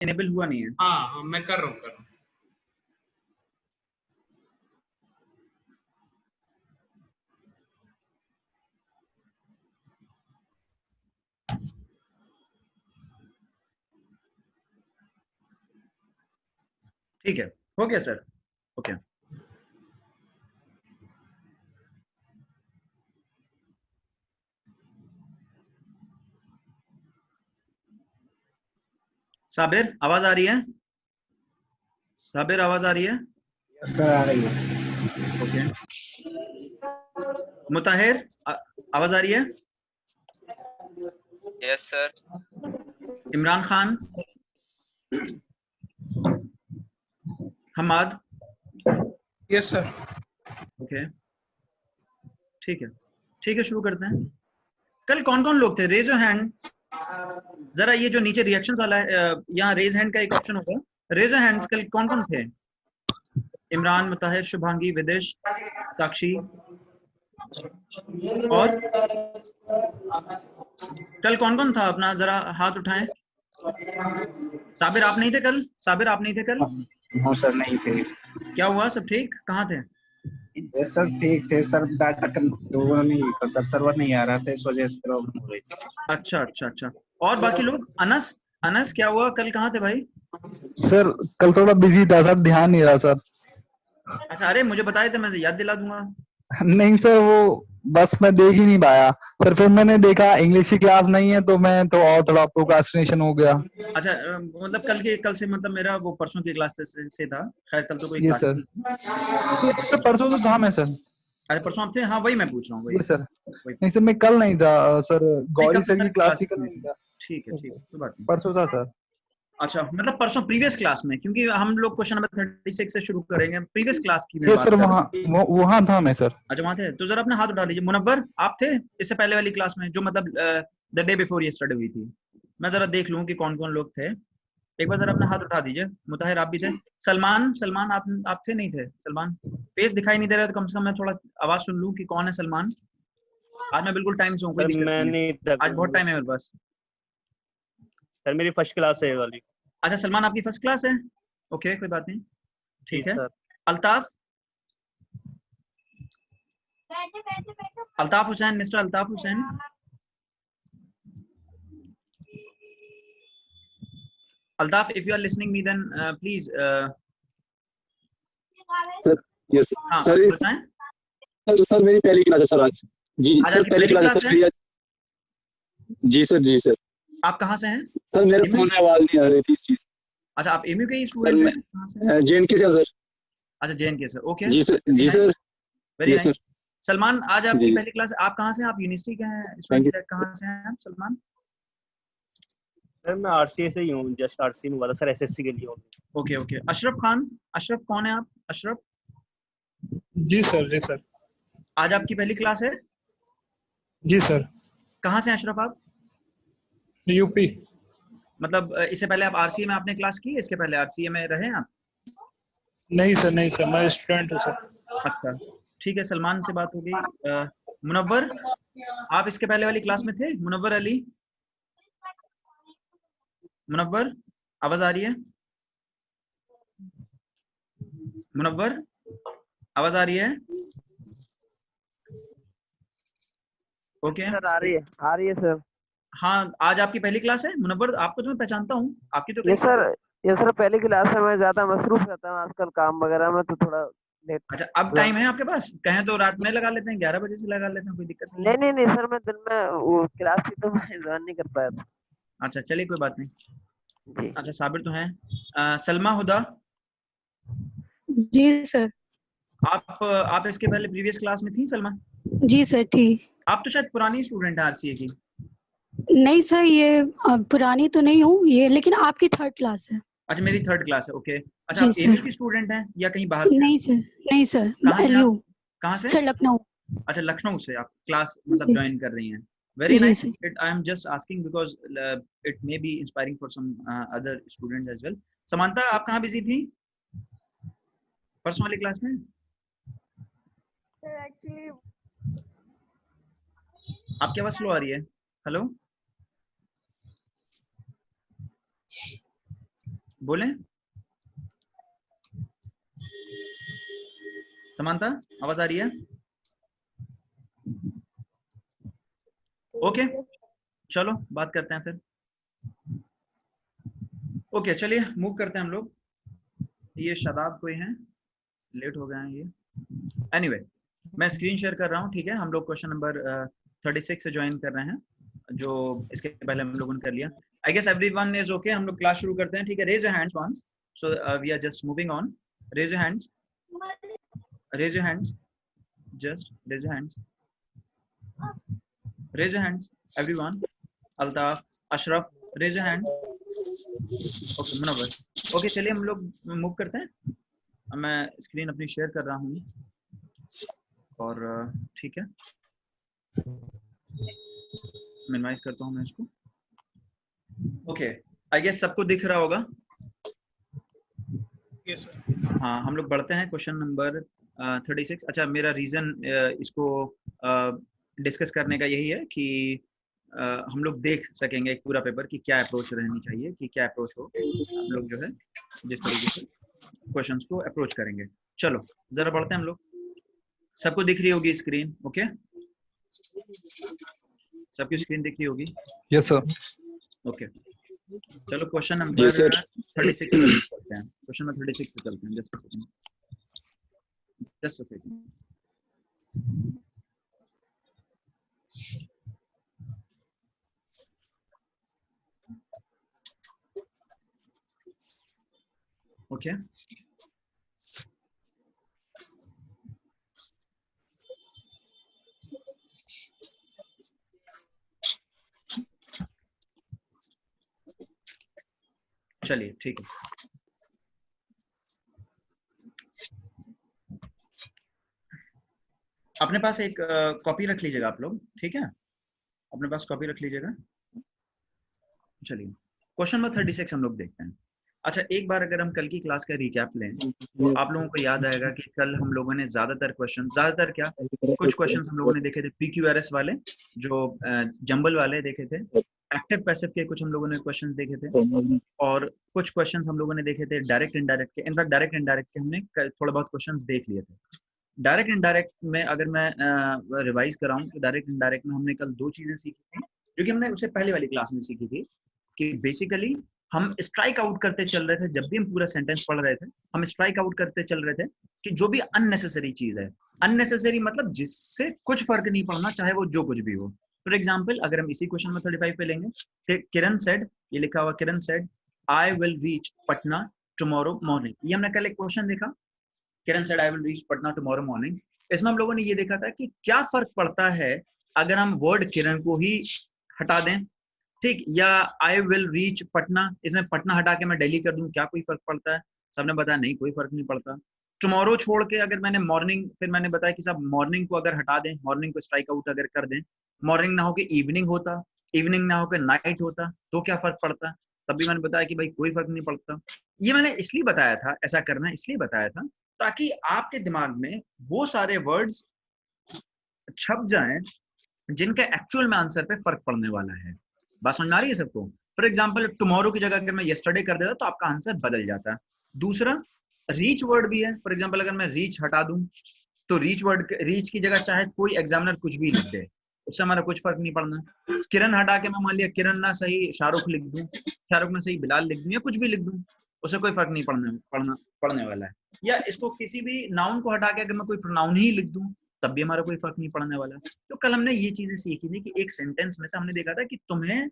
Enable हुआ नहीं है। हाँ मैं कर रहा हूँ। ठीक है, हो गया सर। ओके साबिर, आवाज आ रही है? साबिर, आवाज आ रही है? यस सर, आ रही है। ओके। मुताहिर, आवाज आ रही है? Yes sir. Imran Khan, Hammad, yes sir. Okay ठीक है, शुरू करते हैं। कल कौन कौन लोग थे? रेज योर हैंड जरा। ये जो नीचे रिएक्शंस वाला है, यहाँ रेज हैंड का एक ऑप्शन होगा, रेज योर हैंड्स। कल कौन कौन थे? इमरान, मुताहिर, शुभांगी, विदेश, साक्षी और कल कौन कौन था? अपना जरा हाथ उठाएं। साबिर आप नहीं थे कल? साबिर आप नहीं थे कल? नो सर, नहीं थे। क्या हुआ, सब ठीक? कहाँ थे? यस सर, ठीक थे सर। डाटा नहीं था सर, सर्वर नहीं आ रहा था, इस वजह से प्रॉब्लम हो रही थी। अच्छा। और बाकी लोग? अनस, अनस क्या हुआ, कल कहाँ थे भाई? सर कल थोड़ा बिजी था सर, ध्यान नहीं रहा सर। अच्छा, अरे मुझे बताए थे, मैं याद दिला दूंगा। नहीं सर, वो बस मैं देख ही नहीं पाया सर। फिर मैंने देखा इंग्लिश की क्लास नहीं है, तो मैं तो और थोड़ा प्रोक्रास्टिनेशन हो गया। अच्छा, मतलब कल से मतलब मेरा वो परसों की क्लास से था। खैर कल तो कोई ये क्लास सर, नहीं थी। तो परसों तो था मैं सर। अच्छा परसों आप थे? हाँ वही मैं पूछ रहा हूँ, ये सर, वही। नहीं सर मैं कल नहीं था सर। नहीं, कल गौरी तो सर की सर क्लास क्लास थी, कल में नहीं थी। था। ठीक है, कोई बात नहीं। परसों था सर। अच्छा, मतलब परसों प्रीवियस क्लास में, क्योंकि हम लोग क्वेश्चन नंबर 36 से शुरू करेंगे। प्रीवियस क्लास की मैं ये बात सर कर रहा हूँ। वहाँ था मैं सर। अच्छा वहाँ थे, तो जरा अपना हाथ उठा दीजिए। मुनव्वर आप थे इससे पहले वाली क्लास में, जो मतलब द डे बिफोर ये स्टडी हुई थी? मैं जरा देख लूँ कि कौन कौन लोग थे। एक बार जरा अपना हाथ उठा दीजिए। मुताहिर आप भी थे? सलमान आप थे? नहीं थे सलमान? फेस दिखाई नहीं दे रहा, तो कम से कम मैं थोड़ा आवाज सुन लूँ कि कौन है सलमान। आज मैं बिल्कुल टाइम से हूँ, कोई दिक्कत नहीं है। आज बहुत टाइम है मेरे पास। सर मेरी फर्स्ट क्लास है वाली। अच्छा सलमान आपकी फर्स्ट क्लास है? ओके कोई बात नहीं, ठीक है। Altaf, Altaf Hussain, mister Altaf Hussain. Altaf, if you are listening me then please sir. Yes हाँ सर। बताएं। सर मेरी पहली क्लास है सर आज। जी आज सर, आपकी पहली क्लास है सर मेरी आज। जी सर। आप कहाँ से हैं? सर मेरे फोन में आवाज नहीं आ रही थी इस चीज। अच्छा आप एमयू के ही सर स्टूडेंट हैं? कहाँ से? JNK से सर। अच्छा JNK से, ओके। जी sir. Very yes nice. Sir. Salman आज आपकी जी पहली क्लास। आप कहाँ से हैं? आप यूनिवर्सिटी के हैं थैंक स्टूडेंट? यू। कहाँ से हैं आप सलमान? सर मैं RCA से ही हूँ, जस्ट RCA में वाला सर, SSC के लिए हूँ। ओके। अशरफ खान, अशरफ कौन है आप? अशरफ? जी सर। आज आपकी पहली क्लास है? जी सर। कहाँ से हैं अशरफ आप? यूपी। मतलब इससे पहले आप RCA में आपने क्लास की? इसके पहले RCA में रहे आप? नहीं सर, मैं स्टूडेंट हूँ सर। अच्छा ठीक है, सलमान से बात हो गई। मुनव्वर, आप इसके पहले वाली क्लास में थे? मुनव्वर अली, मुनव्वर आवाज आ रही है? मुनव्वर आवाज आ रही है? ओके सर आ रही है सर। हाँ, आज आपकी पहली क्लास है मुनव्वर? आपको तो मैं पहचानता हूँ, आपकी तो ये सर पहली क्लास है। मैं ज्यादा मसरूफ रहता हूँ आजकल काम वगैरह में, तो थोड़ा लेट। अच्छा अब टाइम है आपके पास? कहें तो रात में लगा लेते हैं, 11 बजे से लगा लेते हैं, कोई दिक्कत नहीं। नहीं सर, मैं दिन में वो क्लास थी तो मैं ज्वाइन नहीं कर पाया था। अच्छा चलिए कोई बात नहीं। जी। अच्छा साबिर तो हैं। सलमा हुदा, जी सर। आप इसके पहले प्रीवियस क्लास में थी सलमा? जी सर थी। आप तो शायद पुरानी स्टूडेंट है RCA की। नहीं सर, ये पुरानी तो नहीं हूँ ये, लेकिन आपकी थर्ड क्लास है। अच्छा मेरी थर्ड क्लास है, ओके। अच्छा जी आप एमयू सर। की स्टूडेंट हैं या कहीं बाहर से? नहीं सर कहाँ से LU। आप? कहाँ से? सर लखनऊ। अच्छा लखनऊ से आप क्लास मतलब ज्वाइन कर रही हैं। वेरी जी nice. Sir. It I am just asking because it may be inspiring for some other students as well. Samantha आप कहाँ बिजी थी परसों वाली क्लास में? एक्चुअली आपकी आवाज स्लो आ रही है। हेलो बोलें। समांता आवाज आ रही है? ओके चलो बात करते हैं फिर। ओके चलिए मूव करते हैं हम लोग। ये शादाब कोई हैं, लेट हो गए हैं ये। एनीवे मैं स्क्रीन शेयर कर रहा हूँ, ठीक है। हम लोग क्वेश्चन नंबर 36 से ज्वाइन कर रहे हैं, जो इसके पहले हम लोगों ने कर लिया। I guess everyone is okay. हम लोग क्लास शुरू करते हैं, ठीक है। Raise your hands once, so we are just moving on. Raise your hands, raise your hands, just raise your hands, raise your hands everyone. Altaf, Ashraf, raise your hand. Okay Munawwar, okay चलिए हम लोग मूव करते हैं। मैं स्क्रीन अपनी share कर रहा हूँ और ठीक है मिनिमाइज करता हूँ मैं इसको। ओके आई गेस सबको दिख रहा होगा। Yes, sir. हाँ हम लोग बढ़ते हैं क्वेश्चन नंबर 36। अच्छा मेरा रीजन इसको डिस्कस करने का यही है कि हम लोग देख सकेंगे एक पूरा पेपर की क्या अप्रोच रहनी चाहिए, कि क्या अप्रोच हो, हम लोग जो है जिस तरीके से क्वेश्चंस को अप्रोच करेंगे। चलो जरा बढ़ते हैं हम लोग। सबको दिख रही होगी स्क्रीन? ओके सबकी स्क्रीन दिख रही होगी? Yes sir. ओके चलो क्वेश्चन नंबर 36 पे चलते हैं। क्वेश्चन नंबर 36 पे चलते हैं। Just a second, just a second. Okay चलिए ठीक है। अपने पास एक कॉपी रख लीजिएगा आप लोग, ठीक है। अपने पास कॉपी रख लीजिएगा। चलिए क्वेश्चन नंबर 36 हम लोग देखते हैं। अच्छा एक बार अगर हम कल की क्लास का रिकैप लें तो आप लोगों को याद आएगा कि कल हम लोगों ने ज्यादातर क्या कुछ क्वेश्चंस हम लोगों ने देखे थे PQRS वाले, जो जंबल वाले देखे थे। एक्टिव पैसिव के कुछ हम लोगों ने क्वेश्चंस देखे थे, और कुछ क्वेश्चंस हम लोगों ने देखे थे डायरेक्ट इनडायरेक्ट के। इनफैक्ट डायरेक्ट इनडायरेक्ट के हमने थोड़ा बहुत क्वेश्चंस देख लिए थे। डायरेक्ट इनडायरेक्ट में अगर मैं रिवाइज कराऊं तो डायरेक्ट इनडायरेक्ट में हमने कल दो चीजें सीखी थी, जो कि हमने उससे पहले वाली क्लास में सीखी थी, कि बेसिकली हम स्ट्राइक आउट करते चल रहे थे। जब भी हम पूरा सेंटेंस पढ़ रहे थे हम स्ट्राइक आउट करते चल रहे थे कि जो भी अननेसेसरी चीज है, अननेसेसरी मतलब जिससे कुछ फर्क नहीं पड़ना, चाहे वो जो कुछ भी हो। फॉर एग्जाम्पल अगर हम इसी क्वेश्चन में 35 पे लेंगे, किरण सेड, ये लिखा हुआ Kiran said I will reach Patna tomorrow morning. ये हमने कल एक क्वेश्चन देखा, Kiran said I will reach Patna tomorrow morning. इसमें हम लोगों ने ये देखा था कि क्या फर्क पड़ता है अगर हम वर्ड किरण को ही हटा दें, ठीक, या आई विल रीच पटना, इसमें पटना हटा के मैं दिल्ली कर दूं, क्या कोई फर्क पड़ता है? सबने बताया नहीं कोई फर्क नहीं पड़ता। टुमारो छोड़ के अगर मैंने मॉर्निंग, फिर मैंने बताया कि सब मॉर्निंग को अगर हटा दें, मॉर्निंग को स्ट्राइक आउट अगर कर दें, मॉर्निंग ना होके इवनिंग होता, इवनिंग ना होके नाइट होता, तो क्या फर्क पड़ता? तब भी मैंने बताया कि भाई कोई फर्क नहीं पड़ता। ये मैंने इसलिए बताया था, ऐसा करना इसलिए बताया था ताकि आपके दिमाग में वो सारे वर्ड्स छप जाएं जिनके एक्चुअल में आंसर पे फर्क पड़ने वाला है। बात समझ आ रही है सबको? फॉर एग्जाम्पल टुमारो की जगह अगर मैं यस्टरडे कर देता तो आपका आंसर बदल जाता है। दूसरा रीच वर्ड भी है। फॉर एग्जाम्पल अगर मैं रीच हटा दूं तो रीच वर्ड, रीच की जगह चाहे कोई एग्जामिनर कुछ भी लिख दे, उससे हमारा कुछ फर्क नहीं पड़ना। किरण हटा के मैं मान लिया किरण ना सही शाहरुख लिख दूं, शाहरुख ना सही बिलाल लिख दूं, या कुछ भी लिख दूं, उससे कोई फर्क नहीं पड़ने वाला है। या इसको किसी भी नाउन को हटा के अगर मैं कोई प्रोनाउन ही लिख दूं तब भी हमारा कोई फर्क नहीं पड़ने वाला। तो कल हमने ये चीजें सीखी थी कि एक सेंटेंस में से हमने देखा था कि तुम्हें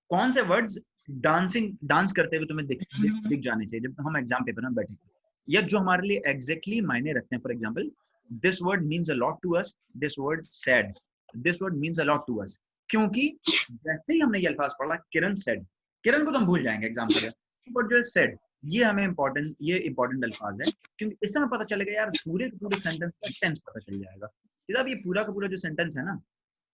कौन से वर्ड्स डांस करते हुए तुम्हें दिख जाने चाहिए जब हम एग्जाम पेपर में बैठे, या जो हमारे लिए एग्जैक्टली मायने रखते हैं। For example this word means a lot to us, this word sad, this word means a lot to us. क्योंकि जैसे ही हमने ये अल्फाज पढ़ा किरण सेड, किरण को तो हम भूल जाएंगे एग्जाम पे, बट जो है सेड, ये हमें इंपॉर्टेंट अल्फाज है, क्योंकि इससे हमें पता चलेगा यार पूरे सेंटेंस का टेंस पता चल जाएगा। ये पूरा का पूरा जो सेंटेंस है ना,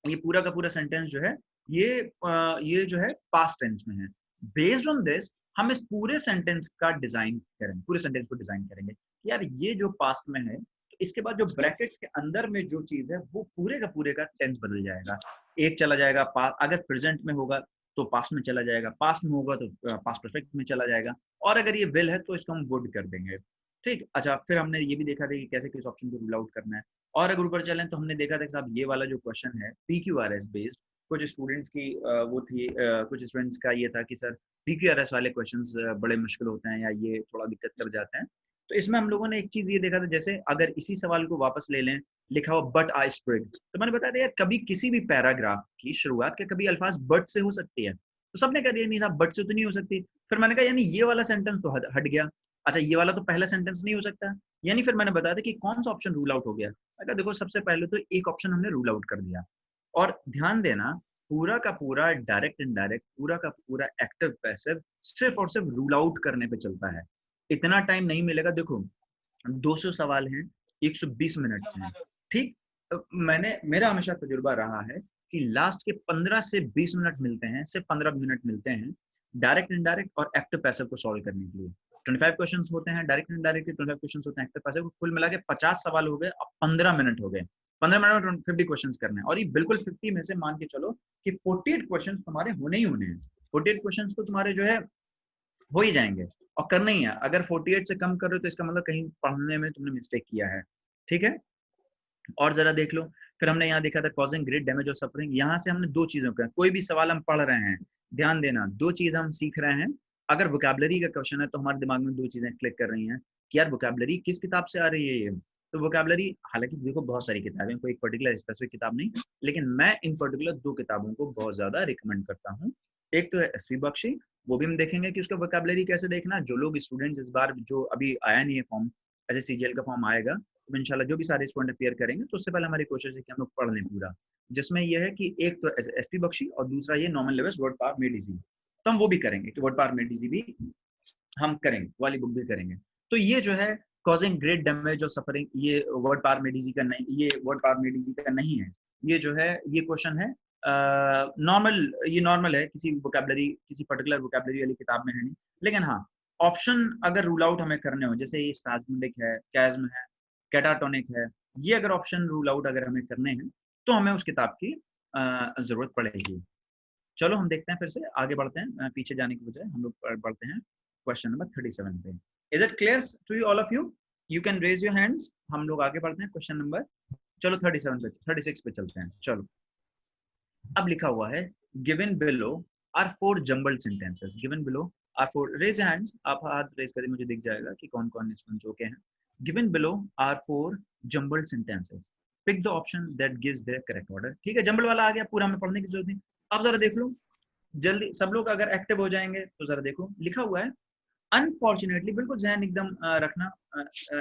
ये पूरा का पूरा सेंटेंस जो है ये जो है पास्ट टेंस में है। बेस्ड ऑन दिस हम इस पूरे सेंटेंस का डिजाइन करेंगे, पूरे सेंटेंस को डिजाइन करेंगे यार ये जो पास्ट में है, तो इसके बाद जो ब्रैकेट के अंदर में जो चीज है वो पूरे का टेंस बदल जाएगा। एक चला जाएगा अगर प्रेजेंट में होगा तो पास्ट में चला जाएगा, पास्ट में होगा तो पास्ट परफेक्ट में चला जाएगा, और अगर ये विल है तो इसको हम वुड कर देंगे। ठीक, अच्छा फिर हमने ये भी देखा था कि कैसे किस ऑप्शन को रूल आउट करना है। और अगर ऊपर चलें तो हमने देखा था कि साहब ये वाला जो क्वेश्चन है PQRS बेस्ड, कुछ स्टूडेंट्स की वो थी, कुछ स्टूडेंट्स का ये था कि सर PQRS वाले क्वेश्चंस बड़े मुश्किल होते हैं या ये थोड़ा दिक्कत कर जाते हैं। तो इसमें हम लोगों ने एक चीज ये देखा था, जैसे अगर इसी सवाल को वापस ले लें, लिखा हुआ बट आई स्प्रिग, तो मैंने बताया था यार कभी किसी भी पैराग्राफ की शुरुआत के कभी अल्फाज बट से हो सकती है, तो सबने कह दिया नहीं साहब बट से तो नहीं हो सकती। फिर मैंने कहा यानी ये वाला सेंटेंस तो हट गया, अच्छा ये वाला तो पहला सेंटेंस नहीं हो सकता, यानी फिर मैंने बताया था कि कौन सा ऑप्शन रूल आउट हो गया। अगर देखो सबसे पहले तो एक ऑप्शन हमने रूल आउट कर दिया, और ध्यान देना पूरा का पूरा डायरेक्ट इनडायरेक्ट, पूरा का पूरा एक्टिव पैसिव सिर्फ और सिर्फ रूल आउट करने पे चलता है। इतना टाइम नहीं मिलेगा, देखो 200 सवाल हैं, 120 मिनट हैं, ठीक। मेरा हमेशा तजुर्बा रहा है कि लास्ट के 15 से 20 मिनट मिलते हैं, सिर्फ 15 मिनट मिलते हैं डायरेक्ट इनडायरेक्ट और एक्टिव पैसिव को सॉल्व करने के लिए। 25 क्वेश्चंस होते हैं डायरेक्ट इनडायरेक्ट, 25 क्वेश्चंस होते हैं एक्टिव पैसिव, कुल मिला के 50 सवाल हो गए, अब 15 मिनट हो गए, 15 मिनट में 50 क्वेश्चंस करने हैं। और ये बिल्कुल 50 में से मान के चलो कि 48 क्वेश्चंस तुम्हारे होने ही होने हैं, 48 क्वेश्चंस तो तुम्हारे जो है हो ही जाएंगे और करना ही है। अगर 48 से कम कर रहे हो तो इसका मतलब कहीं पढ़ने में तुमने मिस्टेक किया है, ठीक है। और जरा देख लो, फिर हमने यहाँ देखा था कॉजिंग ग्रेट डैमेज और सफरिंग। यहाँ से हमने दो चीजों का, कोई भी सवाल हम पढ़ रहे हैं, ध्यान देना दो चीज हम सीख रहे हैं। अगर वोकैबुलरी का क्वेश्चन है तो हमारे दिमाग में दो चीजें क्लिक कर रही हैं कि यार वोकैबुलरी किस किताब से आ रही है ये। तो वोकैबुलरी, हालांकि देखो बहुत सारी किताबें, कोई एक पर्टिकुलर स्पेसिफिक किताब नहीं, लेकिन मैं इन पर्टिकुलर दो किताबों को बहुत ज्यादा रिकमेंड करता हूँ। एक तो है एसवी बख्शी, वो भी हम देखेंगे कि उसका वोकैबुलरी कैसे देखना। जो लोग स्टूडेंट्स इस बार, जो अभी आया नहीं है फॉर्म, ऐसे सीजीएल का फॉर्म आएगा तो इंशाल्लाह जो भी सारे स्टूडेंट अपियर करेंगे तो उससे पहले हमारी कोशिश है कि हम लोग पढ़ लें पूरा, जिसमें यह है कि एक तो एसपी बख्शी और दूसरा ये Norman Lewis word power made easy, तो हम वो भी करेंगे कि वर्ड पावर मेड इजी भी हम करेंगे, वाली बुक भी करेंगे। तो ये जो है कॉजिंग ग्रेट डैमेज और सफरिंग, ये वर्ड पावर मेड इजी का नहीं, ये वर्ड पावर मेड इजी का नहीं है, ये जो है ये क्वेश्चन है नॉर्मल, ये नॉर्मल है, किसी वोकैबुलरी, किसी पर्टिकुलर वोकैबुलरी वाली किताब में है नहीं। लेकिन हाँ, ऑप्शन अगर रूल आउट हमें करने हो, जैसे ये स्पैज्मिक है, कैज्म है, कैटाटोनिक है, ये अगर ऑप्शन रूल आउट अगर हमें करने हैं तो हमें उस किताब की जरूरत पड़ेगी। चलो हम देखते हैं, फिर से आगे बढ़ते हैं, पीछे जाने की बजाय हम लोग बढ़ते हैं क्वेश्चन नंबर 37 पे। Is it clear to you all of you? You can raise your hands. हम लोग आगे बढ़ते हैं क्वेश्चन नंबर, चलो 37 पे, 36 पे चलते हैं। चलो अब लिखा हुआ है given below are 4 jumbled sentences. Given below are 4, raise your hands, आप हाथ रेज करें, मुझे दिख जाएगा कि कौन कौन इसमें जो के हैं। Given below are 4 jumbled sentences. Pick the option that gives their correct order. ठीक है, जंबल वाला आ गया, पूरा हमें पढ़ने की जरूरत नहीं। अब जरा देख लो जल्दी, सब लोग अगर एक्टिव हो जाएंगे तो जरा देखो, लिखा हुआ है अनफॉर्चुनेटली, बिल्कुल ध्यान एकदम रखना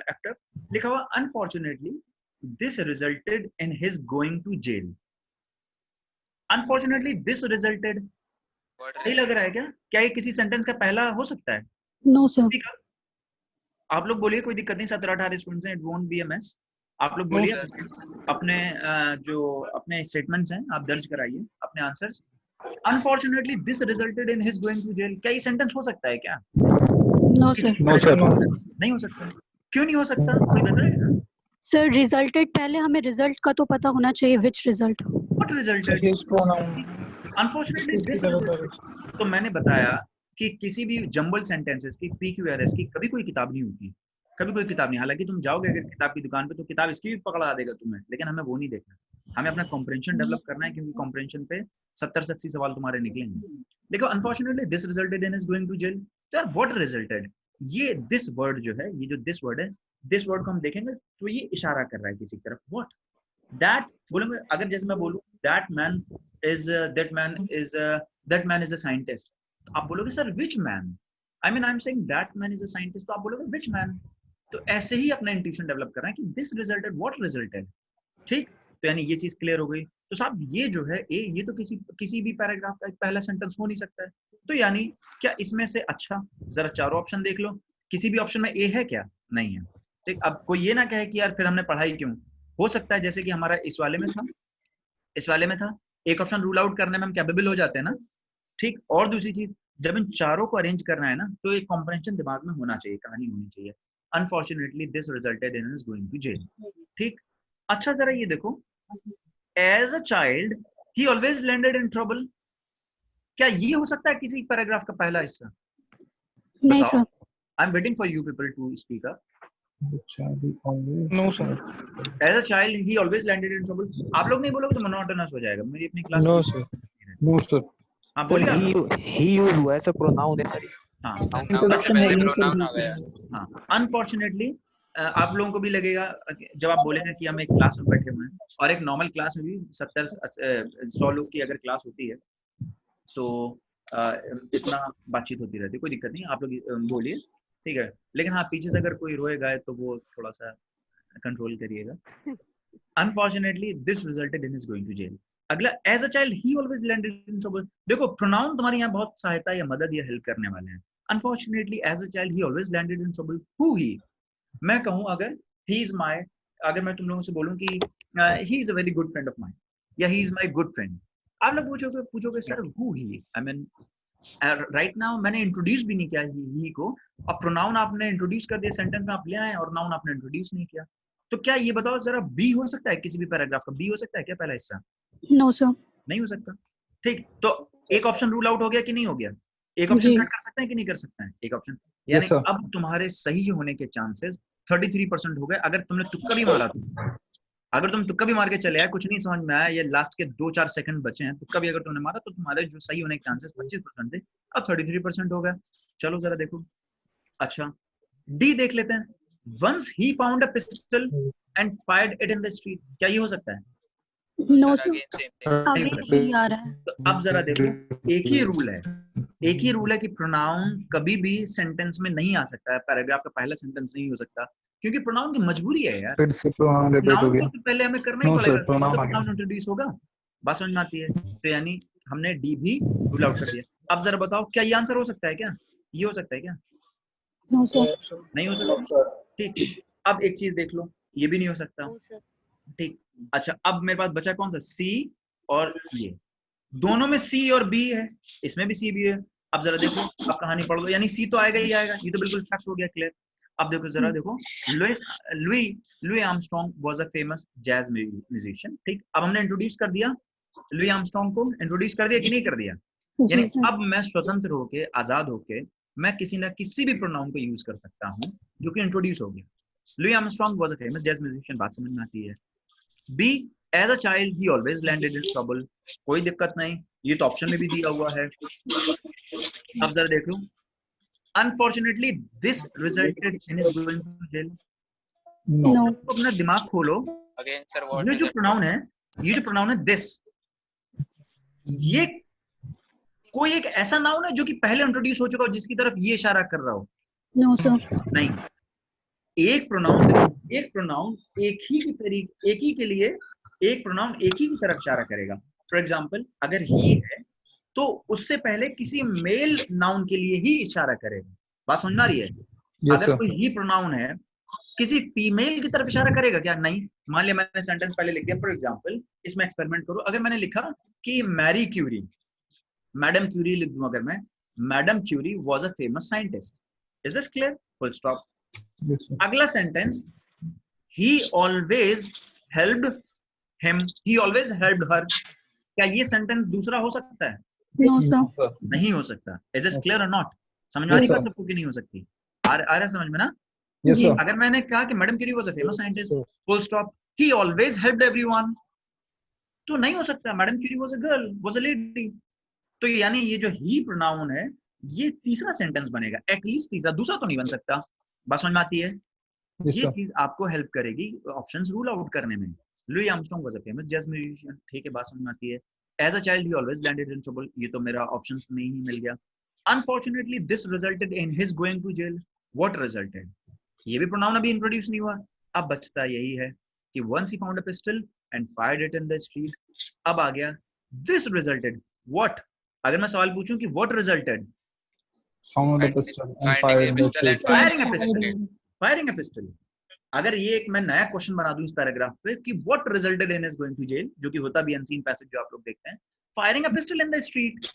एक्टिव, लिखा हुआ unfortunately this resulted in his going to jail. Unfortunately this resulted, सही लग रहा है क्या? क्या ये किसी सेंटेंस का पहला हो सकता है? No sir. आप लोग बोलिए, कोई दिक्कत नहीं, 17-18 स्टूडेंट्स हैं, it won't be a mess. आप लोग बोलिए अपने जो अपने स्टेटमेंट्स हैं आप दर्ज कराइए अपने answers. Unfortunately this resulted in his going to jail, क्या ये सेंटेंस हो सकता है क्या? No sir. No sir. नहीं हो सकता। क्यों नहीं हो सकता, कोई बताएगा? सर रिजल्टेड, पहले हमें रिजल्ट का तो पता होना चाहिए, which result. What resulted? Unfortunately this, तो मैंने बताया कि किसी भी जंबल सेंटेंसेस की PQRS की कभी कोई किताब नहीं होती, कभी कोई किताब नहीं। हालांकि तुम जाओगे अगर किताब की दुकान पे तो किताब इसकी भी पकड़ा देगा तुम्हें, लेकिन हमें वो नहीं देखना, हमें अपना कॉम्प्रिहेंशन डेवलप करना है, क्योंकि कॉम्प्रिहेंशन पे 70 से 80 सवाल तुम्हारे निकलेंगे। देखो unfortunately this resulted in is going to jail, तो यार व्हाट रिजल्टेड, ये दिस वर्ड जो है, ये जो दिस वर्ड है, दिस वर्ड को हम देखेंगे तो ये इशारा कर रहा है किसी तरफ। व्हाट, दैट बोलोगे, अगर जैसे मैं बोलूं that man is a scientist, तो आप बोलोगे sir which man, I mean I am saying that man is a scientist, तो आप बोलोगे विच मैन। तो ऐसे ही अपना इंट्यूशन डेवलप कर रहा है कि दिस रिजल्टेड, व्हाट रिजल्टेड, ठीक। तो यानी ये चीज क्लियर हो गई। तो साहब ये जो है ए, ये तो किसी भी पैराग्राफ का एक पहला सेंटेंस हो नहीं सकता है। तो यानी क्या इसमें से, अच्छा जरा चारों ऑप्शन देख लो, किसी भी ऑप्शन में ए है क्या? नहीं है, ठीक। अब कोई ये ना कहे कि यार फिर हमने पढ़ाई क्यों। हो सकता है जैसे कि हमारा इस वाले में था, एक ऑप्शन रूल आउट करने में हम कैपेबल हो जाते हैं ना, ठीक। और दूसरी चीज, जब इन चारों को अरेंज करना है ना, तो एक कॉम्प्रिहेंशन दिमाग में होना चाहिए, कहानी होनी चाहिए। Unfortunately this resulted in his going to jail, ठीक। अच्छा जरा ये देखो, as a child he always landed in trouble, क्या ये हो सकता है किसी पैराग्राफ का पहला हिस्सा? नहीं बताओ। Sir. I'm waiting for you people to speak up. No, sir. As a child, he always landed in trouble. आप लोग नहीं बोलोगे तो monotonous हो जाएगा. मेरी अपनी class No, sir. No, sir. हाँ बोलिए आप. ही यूज हुआ है सर, प्रोनाउन है सर। हाँ इंट्रोडक्शन है नहीं सर। हाँ अनफॉर्चुनेटली आप लोगों को भी लगेगा जब आप बोलेंगे कि हम एक क्लास में बैठे हुए हैं और एक नॉर्मल क्लास में भी 70-100 लोग की अगर क्लास होती है तो इतना बातचीत होती रहती है, कोई दिक्कत नहीं, आप लोग बोलिए, ठीक है। लेकिन हाँ पीछे से अगर कोई रोएगा तो वो थोड़ा सा कंट्रोल करिएगा। Unfortunately this resulted in his going to jail. अगला, as a child he always landed in trouble. देखो प्रोनाउन तुम्हारे यहाँ बहुत सहायता या मदद या हेल्प करने वाले हैं। Unfortunately as a child he always landed in trouble. Who he, मैं कहूँ अगर ही इज माय, अगर मैं तुम लोगों से बोलूं कि he is a very good friend of mine या he is my good friend, आप लोग पूछोगे sir who he, I mean right now मैंने इंट्रोड्यूस भी नहीं किया ही को, और प्रोनाउन आपने इंट्रोड्यूस कर दिया, सेंटेंस में आप ले आए और नाउन आपने इंट्रोड्यूस नहीं किया। तो क्या ये बताओ जरा, बी हो सकता है किसी भी पैराग्राफ का? बी हो सकता है क्या पहला हिस्सा? No sir. नहीं हो सकता। ठीक, तो एक ऑप्शन रूल आउट हो गया कि नहीं हो गया? एक ऑप्शन कट कर सकते हैं कि नहीं कर सकते हैं? एक ऑप्शन, यानी अब तुम्हारे सही होने के चांसेस 33% हो गए। अगर तुमने तुक्का भी मारा, अगर तुम तुक्का भी मार के चले आए, कुछ नहीं समझ में आया, ये लास्ट के 2-4 सेकंड बचे हैं, तुक्का भी अगर तुमने मारा तो तुम्हारे जो सही होने के चांसेस 25% थे, अब 33% हो गया। चलो जरा देखो। अच्छा डी देख लेते हैं। Once he found a pistol and fired it in the street, क्या ये हो सकता है? नो सर, आगे नहीं आ रहा है। तो अब जरा देखो, एक ही रूल है कि प्रोनाउन कभी भी सेंटेंस में नहीं आ सकता है, पैराग्राफ का पहला सेंटेंस नहीं हो सकता, क्योंकि प्रोनाउन की मजबूरी है यार। फिर से प्रोनाउन रिपीट हो गया। तो पहले हमें करना ही पड़ेगा, प्रोनाउन इंट्रोड्यूस होगा, बात समझ में आती है। तो यानी हमने डी भी रूल आउट कर दिया। अब जरा बताओ, क्या ये आंसर हो सकता है? क्या ये हो सकता है? क्या नो सर, नहीं हो सकता। ठीक, अब एक चीज देख लो, ये भी नहीं हो सकता। ठीक, अच्छा अब मेरे पास बचा कौन सा? सी और ये, दोनों में सी और बी है, इसमें भी सी बी है। अब जरा देखो, अब कहानी पढ़ लो, यानी सी तो आएगा ही आएगा, ये तो बिल्कुल फैक्ट हो गया, क्लियर। अब देखो जरा देखो, Louis Armstrong was a famous jazz musician. ठीक, अब हमने इंट्रोड्यूस कर दिया, लुई आर्मस्ट्रॉन्ग को इंट्रोड्यूस कर दिया कि नहीं कर दिया? यानी अब मैं स्वतंत्र होके, आजाद होके, मैं किसी ना किसी भी प्रोनाउन को यूज कर सकता हूँ जो कि इंट्रोड्यूस हो गया। Louis Armstrong was a famous jazz musician, बात समझ में आती है। B, as a child he always landed in trouble, कोई दिक्कत नहीं, ये तो ऑप्शन में भी दिया हुआ है। अब जरा देख लो, unfortunately this resulted in his going to jail. No. अपना दिमाग खोलो, ये जो प्रोनाउन है दिस, ये कोई एक ऐसा नाउन है जो कि पहले इंट्रोड्यूस हो चुका हो, जिसकी तरफ ये इशारा कर रहा हो? नो सर, नहीं। एक प्रोनाउन एक ही के लिए एक प्रोनाउन एक ही की तरफ इशारा करेगा। फॉर एग्जांपल, अगर ही है तो उससे पहले किसी मेल नाउन के लिए ही इशारा करेगा, बात समझ आ रही है? अगर कोई ही प्रोनाउन है, किसी फीमेल की तरफ इशारा करेगा क्या? नहीं। मान लिया मैंने सेंटेंस पहले लिख दिया, फॉर एग्जांपल इसमें एक्सपेरिमेंट करो, अगर मैंने लिखा कि मैरी क्यूरी, मैडम क्यूरी लिख दूं, अगर मैं madam Curie was a famous scientist, is this clear? Full stop. अगला sentence, he always helped him, he always helped her, क्या ये सेंटेंस दूसरा हो सकता है? नो सर, नहीं हो सकता। इज दिस क्लियर और नॉट? समझ में आ रही है सबको कि नहीं हो सकती? आ रहा है समझ में ना? अगर मैंने कहा कि madam Curie was a famous scientist, full stop, he always helped everyone, तो नहीं हो सकता। Madam Curie was a girl, was a lady, तो यानी ये जो ही प्रोनाउन है, ये तीसरा सेंटेंस बनेगा, एटलीस्ट तीसरा, दूसरा तो नहीं बन सकता। बात समझ में आती है? ये चीज आपको हेल्प करेगी ऑप्शंस रूल आउट करने में। Louis Armstrong was a famous jazz musician, ठीक है, बात समझ में आती है। As a child he always landed in trouble, ये तो मेरा ऑप्शंस में ही मिल गया। Unfortunately this resulted in his going to jail, what resulted? ये भी प्रोनाउन अभी इंट्रोड्यूस नहीं हुआ। अब बचता यही है कि once he found a pistol and fired it in the street. अब आ गया दिस रिजल्टेड व्हाट। अगर मैं सवाल पूछूं कि what resulted? Found a pistol and fired in the street. Firing a pistol. अगर ये एक मैं नया क्वेश्चन बना दूं इस पैराग्राफ पे कि what resulted in his going to jail, जो कि होता भी अनसीन पैसेज जो आप लोग देखते हैं, firing a pistol in the street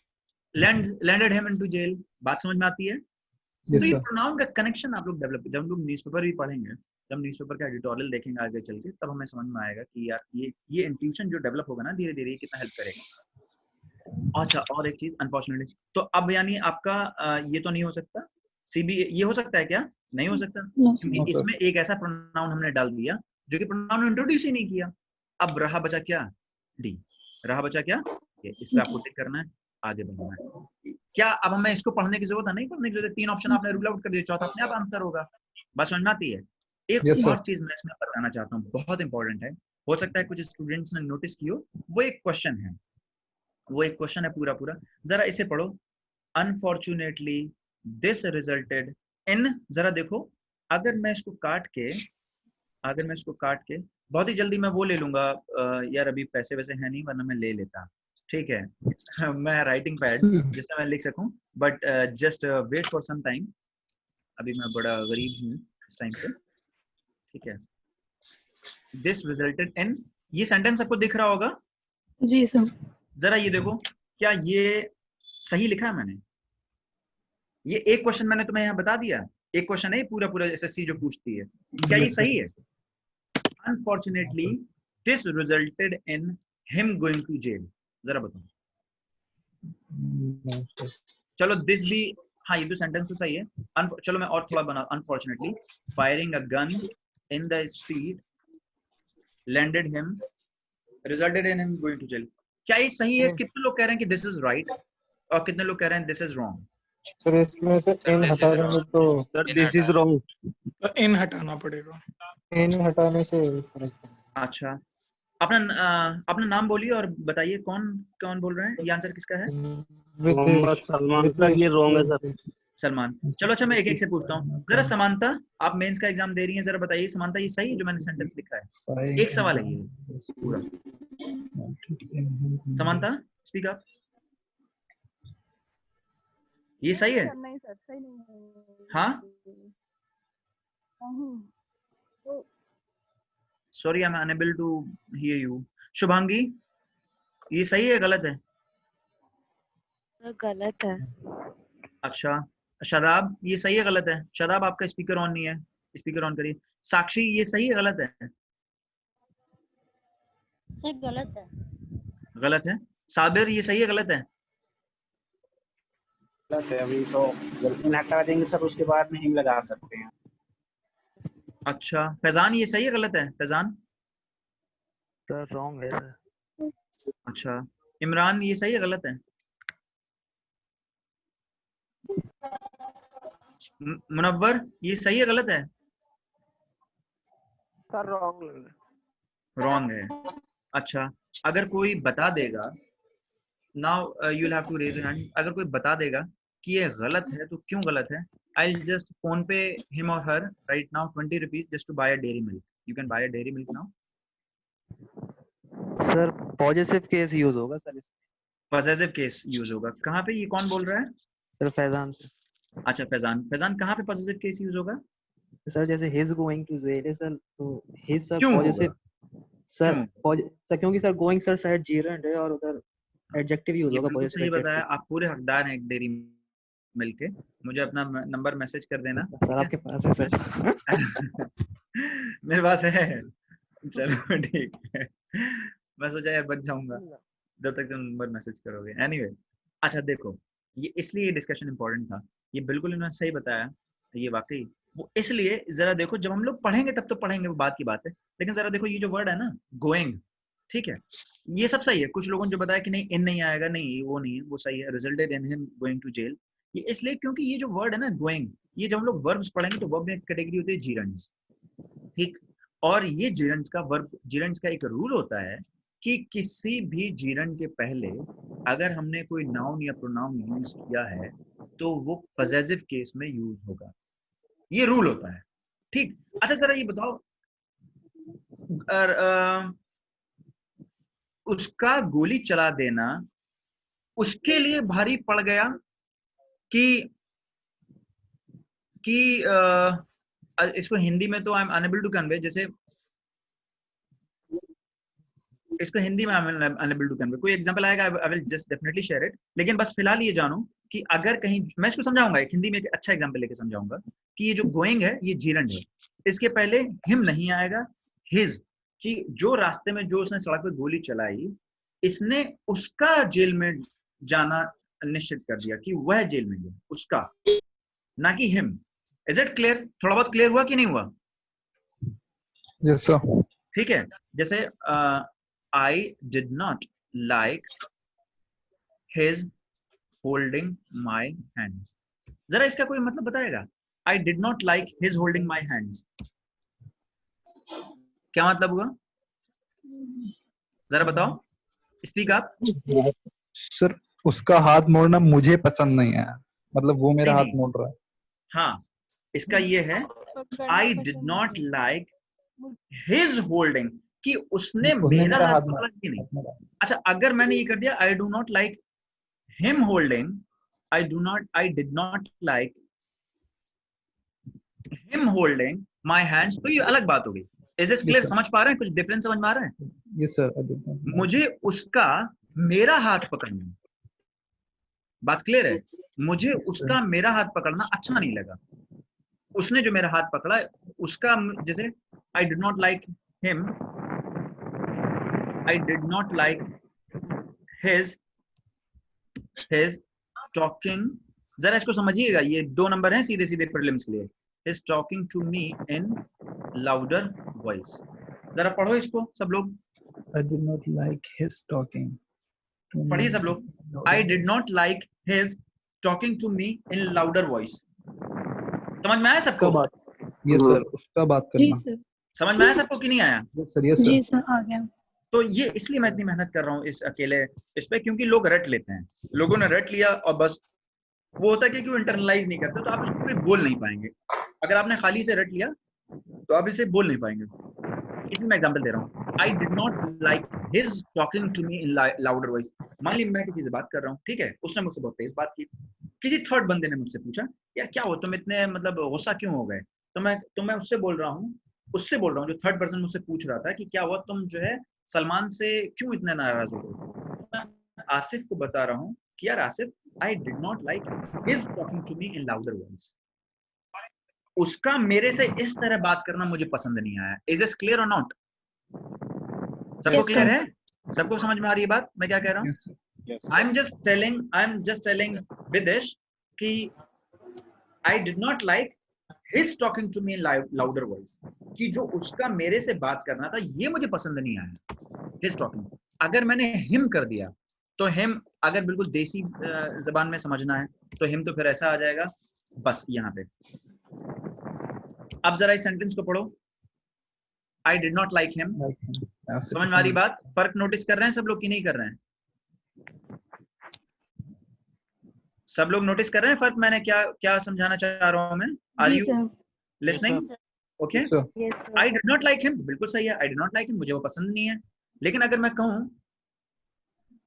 landed him into jail, बात समझ में आती है? तो ये प्रोनाउन का कनेक्शन आप लोग डेवलप, जब हम लोग न्यूज़पेपर भी पढ़ेंगे, जब न्यूज़पेपर का एडिटोरियल देखेंगे आगे चल के, तब हमें समझ में आएगा कि यार ये इंट्यूशन जो डेवलप होगा ना धीरे धीरे, ये कितना हेल्प करेगा। अच्छा और एक चीज अनफॉर्चुनेटली, तो अब यानी आपका ये तो नहीं हो सकता, CB ये हो सकता है क्या? नहीं हो सकता, No, sir. क्योंकि इसमें एक ऐसा प्रोनाउन हमने डाल दिया जो कि प्रोनाउन इंट्रोड्यूस ही नहीं किया। अब रहा बचा क्या? डी। रहा बचा क्या? ये इस पे आपको टिक करना है, आगे बढ़ना है। क्या अब हमें इसको पढ़ने की जरूरत है? नहीं पढ़ने की जरूरत है। 3 ऑप्शन आपने रूल आउट कर दिए, चौथा अपने आप आंसर होगा। बात समझ में आती है? एक Yes, sir. और चीज मैं इसमें बताना चाहता हूँ, बहुत इंपॉर्टेंट है, हो सकता है कुछ स्टूडेंट्स ने नोटिस की हो। वो एक क्वेश्चन है पूरा पूरा, जरा इसे पढ़ो। अनफॉर्चुनेटली दिस रिजल्टेड इन, जरा देखो, अगर मैं इसको काट के बहुत ही जल्दी मैं वो ले लूंगा, यार अभी पैसे वैसे है नहीं वरना मैं ले लेता, ठीक है मैं राइटिंग पैड जिसमें मैं लिख सकूं, but just wait for some time, अभी मैं बड़ा गरीब हूँ इस टाइम पे, ठीक है। दिस रिजल्टेड इन, ये सेंटेंस आपको दिख रहा होगा, जी सर। जरा ये देखो, क्या ये सही लिखा है मैंने? ये एक क्वेश्चन मैंने तुम्हें यहाँ बता दिया, एक क्वेश्चन है पूरा पूरा SSC जो पूछती है, क्या ये सही है? Unfortunately this resulted in him going to jail, जरा बताओ। चलो दिस भी, हाँ ये तो सेंटेंस तो सही है। चलो मैं और थोड़ा बना, unfortunately firing a gun in the street landed him resulted in him going to jail, क्या ये सही है? कितने लोग कह रहे हैं कि दिस इज राइट और कितने लोग कह रहे हैं दिस इज रॉन्ग? सर इसमें से इन हटा देंगे तो सर दिस इज रॉन्ग। तो इन हटाना पड़ेगा। इन हटाने से फर्क पड़ेगा। अच्छा, अपना नाम बोलिए और बताइए कौन कौन बोल रहे हैं, ये आंसर किसका है? मोहम्मद सलमान सर, ये रॉन्ग है सर। सलमान। चलो अच्छा मैं एक एक से पूछता हूँ, जरा समांता, आप मेंस का एग्जाम दे रही हैं, जरा बताइए समांता ये सही है जो मैंने सेंटेंस लिखा है? एक सवाल है ये पूरा। समांता स्पीक अप, ये सही है? नहीं सर, सही नहीं है। हाँ, नहीं। Sorry I am unable to hear you. Shubhangi ये सही है गलत है? गलत है। अच्छा, शादाब ये सही है गलत है? शादाब आपका स्पीकर ऑन नहीं है, स्पीकर ऑन करिए। साक्षी ये सही है गलत है? सर गलत है। गलत है। साबिर ये सही है गलत है? गलत है, अभी तो इन हटा देंगे सर, उसके बाद में हिम लगा सकते हैं। अच्छा, फैजान ये सही है गलत है? फैजान सर रॉन्ग है सर। अच्छा, इमरान ये सही है गलत है? मुनव्वर ये सही है गलत है? सर रॉन्ग लग रहा है। रॉन्ग है। अच्छा, अगर कोई बता देगा, now you will have to raise your hand, अगर कोई बता देगा कि ये गलत है तो क्यों गलत है? I will just PhonePe him और her right now 20 rupees just to buy a Dairy Milk. You can buy a Dairy Milk now. Sir positive case use होगा सर इसमें। पॉसेसिव केस यूज होगा। कहाँ पे, ये कौन बोल रहा है? सर फैजान से। अच्छा फैजान, फैजान कहाँ पे पॉसेसिव केस यूज होगा? सर जैसे हिज गोइंग टू जेल है सर, तो हिज सर क्यों पॉजिटिव सर क्यों? सर क्योंकि सर गोइंग सर साइड जीरेंट है और उधर एडजेक्टिव यूज ये होगा बिल्कुल सही पॉजिटिव बताया, एडजेक्टिव। आप पूरे हकदार हैं एक डेयरी मिल्क के। मुझे अपना नंबर मैसेज कर देना। सर आपके पास है सर। मेरे पास है, चलो ठीक है। मैं सोचा यार बच जाऊंगा जब तक तुम नंबर मैसेज करोगे। एनीवे, अच्छा देखो, ये इसलिए ये डिस्कशन इंपॉर्टेंट था, ये बिल्कुल इन्होंने सही बताया, ये वाकई वो इसलिए, जरा देखो जब हम लोग पढ़ेंगे तब तो पढ़ेंगे, वो बात की बात है, लेकिन जरा देखो ये जो वर्ड है ना गोइंग, ठीक है, ये सब सही है। कुछ लोगों ने जो बताया कि नहीं इन नहीं आएगा, नहीं वो नहीं है, वो सही है। Resulted in him going to jail, ये इसलिए क्योंकि ये जो वर्ड है ना गोइंग, ये जब हम लोग वर्ब्स पढ़ेंगे तो वर्ब में एक कैटेगरी होती है जीरेंड्स, ठीक। और ये जीरेंड्स का वर्ब, जीरेंड्स का एक रूल होता है कि किसी भी जीरेंड के पहले अगर हमने कोई नाउन या प्रोनाउन यूज किया है तो वो पॉसेसिव केस में यूज होगा, ये रूल होता है, ठीक। अच्छा जरा ये बताओ, उसका गोली चला देना उसके लिए भारी पड़ गया कि इसको हिंदी में तो I am unable to convey, जैसे इसको हिंदी में I am unable to convey, कोई एग्जांपल आएगा I will just definitely share it. लेकिन बस फिलहाल ये जानो कि अगर कहीं, मैं इसको समझाऊंगा एक हिंदी में, एक अच्छा एग्जांपल लेके समझाऊंगा कि ये जो गोइंग है ये जीरेंड है, इसके पहले हिम नहीं आएगा, हिज, कि जो रास्ते में जो उसने सड़क पे गोली चलाई, इसने उसका जेल में जाना निश्चित कर दिया कि वह जेल में गया, उसका, ना कि हिम। Is it clear? थोड़ा बहुत क्लियर हुआ कि नहीं हुआ? Yes sir. ठीक है, जैसे आई did not like his holding my hands. जरा इसका कोई मतलब बताएगा? आई did not like his holding my hands, क्या मतलब हुआ? जरा बताओ, स्पीक अप। सर उसका हाथ मोड़ना मुझे पसंद नहीं है, मतलब वो मेरा नहीं, हाथ मोड़ रहा है। हाँ, इसका ये है I did not like his holding, कि उसने मेरा हाथ पकड़ा कि नहीं। अच्छा, अगर मैंने ये कर दिया आई do not like him holding, I did not like him holding my hands, तो ये अलग बात हो गई। Is this clear? समझ पा रहे हैं? कुछ डिफरेंस समझ में आ रहा है? Yes sir. मुझे उसका मेरा हाथ पकड़ना, बात क्लियर है? मुझे उसका मेरा हाथ पकड़ना अच्छा नहीं लगा। उसने जो मेरा हाथ पकड़ा उसका, जैसे आई did not like him, I did not like his talking. जरा इसको समझिएगा, ये 2 नंबर हैं सीधे सीधे प्रीलिम्स के लिए। His talking to me in louder voice. जरा पढ़ो इसको सब लोग, I did not like his talking to me. पढ़िए सब लोग। I did not like his talking to me in louder voice. समझ में आया सबको? यस सर, उसका बात जी करना। सर। समझ में आया सबको कि नहीं आया? यस सर, यस जी सर। सर, आ गया। तो ये इसलिए मैं इतनी मेहनत कर रहा हूँ इस अकेले इस पे, क्योंकि लोग रट लेते हैं। लोगों ने रट लिया और बस वो होता है कि क्यों इंटरनलाइज नहीं करते, तो आप इसको फिर बोल नहीं पाएंगे। अगर आपने खाली से रट लिया तो आप इसे बोल नहीं पाएंगे। इसलिए मैं एग्जांपल दे रहा हूँ, I did not like his talking to me in louder voice. मान लीजिए मैं किसी से बात कर रहा हूँ, ठीक है, उसने मुझसे बहुत तेज बात की। किसी थर्ड बंदे ने मुझसे पूछा, यार क्या हो तुम इतने मतलब गुस्सा क्यों हो गए? तो मैं उससे बोल रहा हूँ, जो थर्ड पर्सन मुझसे पूछ रहा था कि क्या हुआ, तुम जो है सलमान से क्यों इतने नाराज हो गए? मैं आसिफ को बता रहा हूँ कि यार Asif, I did not like his talking to me in louder voice. उसका मेरे से इस तरह बात करना मुझे पसंद नहीं आया। इज दिस क्लियर और नॉट? सबको Yes, क्लियर sir. है? सबको समझ में आ रही है बात मैं क्या कह रहा हूँ? आई एम जस्ट टेलिंग विदेश कि I did not like his talking to me in louder voice, कि जो उसका मेरे से बात करना था ये मुझे पसंद नहीं आया। हिज टॉकिंग, अगर मैंने हिम कर दिया तो हिम, अगर बिल्कुल देसी जबान में समझना है तो हिम तो फिर ऐसा आ जाएगा बस यहाँ पे। अब जरा इस सेंटेंस को पढ़ो, आई डिड नॉट लाइक हिम। समझ में आ रही बात? फर्क नोटिस कर रहे हैं सब लोग कि नहीं कर रहे हैं? सब लोग नोटिस कर रहे हैं फर्क मैंने क्या क्या समझाना चाह रहा हूं मैं? आर जी you sir. Listening? Okay, I did not like him बिल्कुल सही है, I did not like him मुझे वो पसंद नहीं है। लेकिन अगर मैं कहूं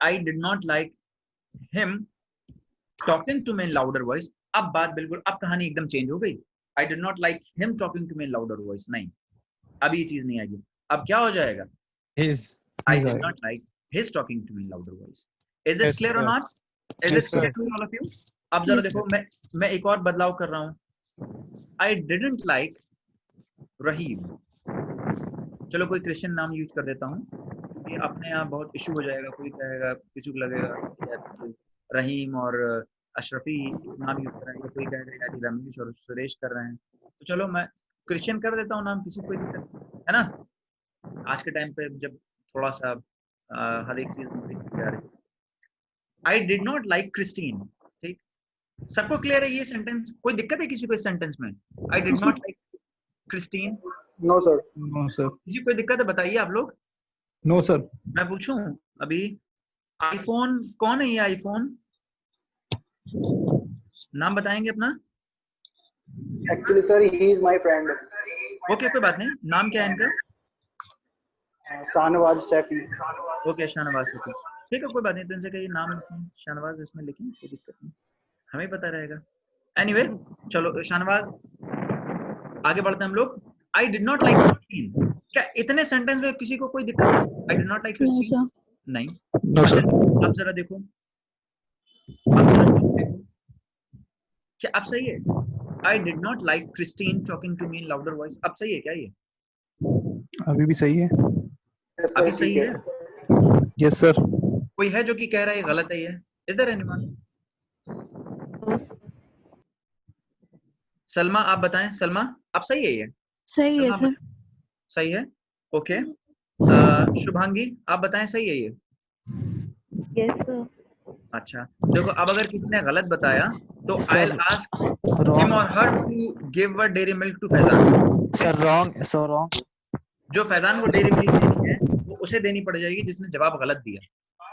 I did not like him talking to me in louder voice, अब बात बिल्कुल, अब कहानी एकदम चेंज हो गई। I did not like him talking to me in louder voice, नहीं, अब ये चीज नहीं आएगी। अब क्या हो जाएगा? I did not like his talking to me in louder voice. Is this clear और not? Is this clear to all of you? अब जरा देखो, मैं एक और बदलाव कर रहा हूं। आई डिडंट लाइक रहीम। चलो कोई क्रिश्चियन नाम यूज कर देता हूँ, कि अपने यहाँ बहुत इशू हो जाएगा, कोई कहेगा, किसी को लगेगा रहीम और अशरफी नाम यूज कर रहे हैं, कोई कहेगा यार रमेश और सुरेश कर रहे हैं, तो चलो मैं क्रिश्चियन कर देता हूँ नाम, किसी को कोई दिक्कत है ना? आज के टाइम पे जब थोड़ा सा हर एक चीज आई डिड नॉट लाइक क्रिस्टीन। ठीक, सबको क्लियर है ये सेंटेंस? कोई दिक्कत है किसी को इस सेंटेंस में? I did not like Christine. No sir. No sir. किसी कोई दिक्कत है बताइए आप लोग। No sir. मैं पूछूं अभी, आईफोन कौन है? ये आईफोन नाम बताएंगे अपना? Actually sir he is my friend. Okay कोई बात नहीं, नाम क्या है इनका? शाहनवाज सैफी। ओके शाहनवाज सैफी, ठीक है कोई बात नहीं, तो इनसे कहिए नाम शाहनवाज इसमें लिखें, कोई दिक्कत नहीं, हमें पता रहेगा। एनीवे चलो शाहनवाज, आगे बढ़ते हैं हम लोग। I did not like Christine, क्या इतने सेंटेंस में किसी को कोई दिक्कत? I did not like Christine नहीं। No sir. अब जरा देखो, अब जरा देखो क्या अब सही है? I did not like Christine talking to me in louder voice, अब सही है क्या ये? अभी भी सही है। अभी सही है? Yes sir. कोई है जो कि कह रहा है गलत है ये? Is there anyone? सलमा आप बताएं, सलमा आप सही है ये? सही है सलमा सर। सही है, ओके। शुभांगी आप बताएं सही है ये? Yes sir. अच्छा देखो, अब अगर किसी ने गलत बताया तो I will ask him wrong और her to give a Dairy Milk to Faizan. Sir, wrong so wrong. जो फैजान को डेयरी मिल्क देनी है वो उसे देनी पड़ जाएगी जिसने जवाब गलत दिया,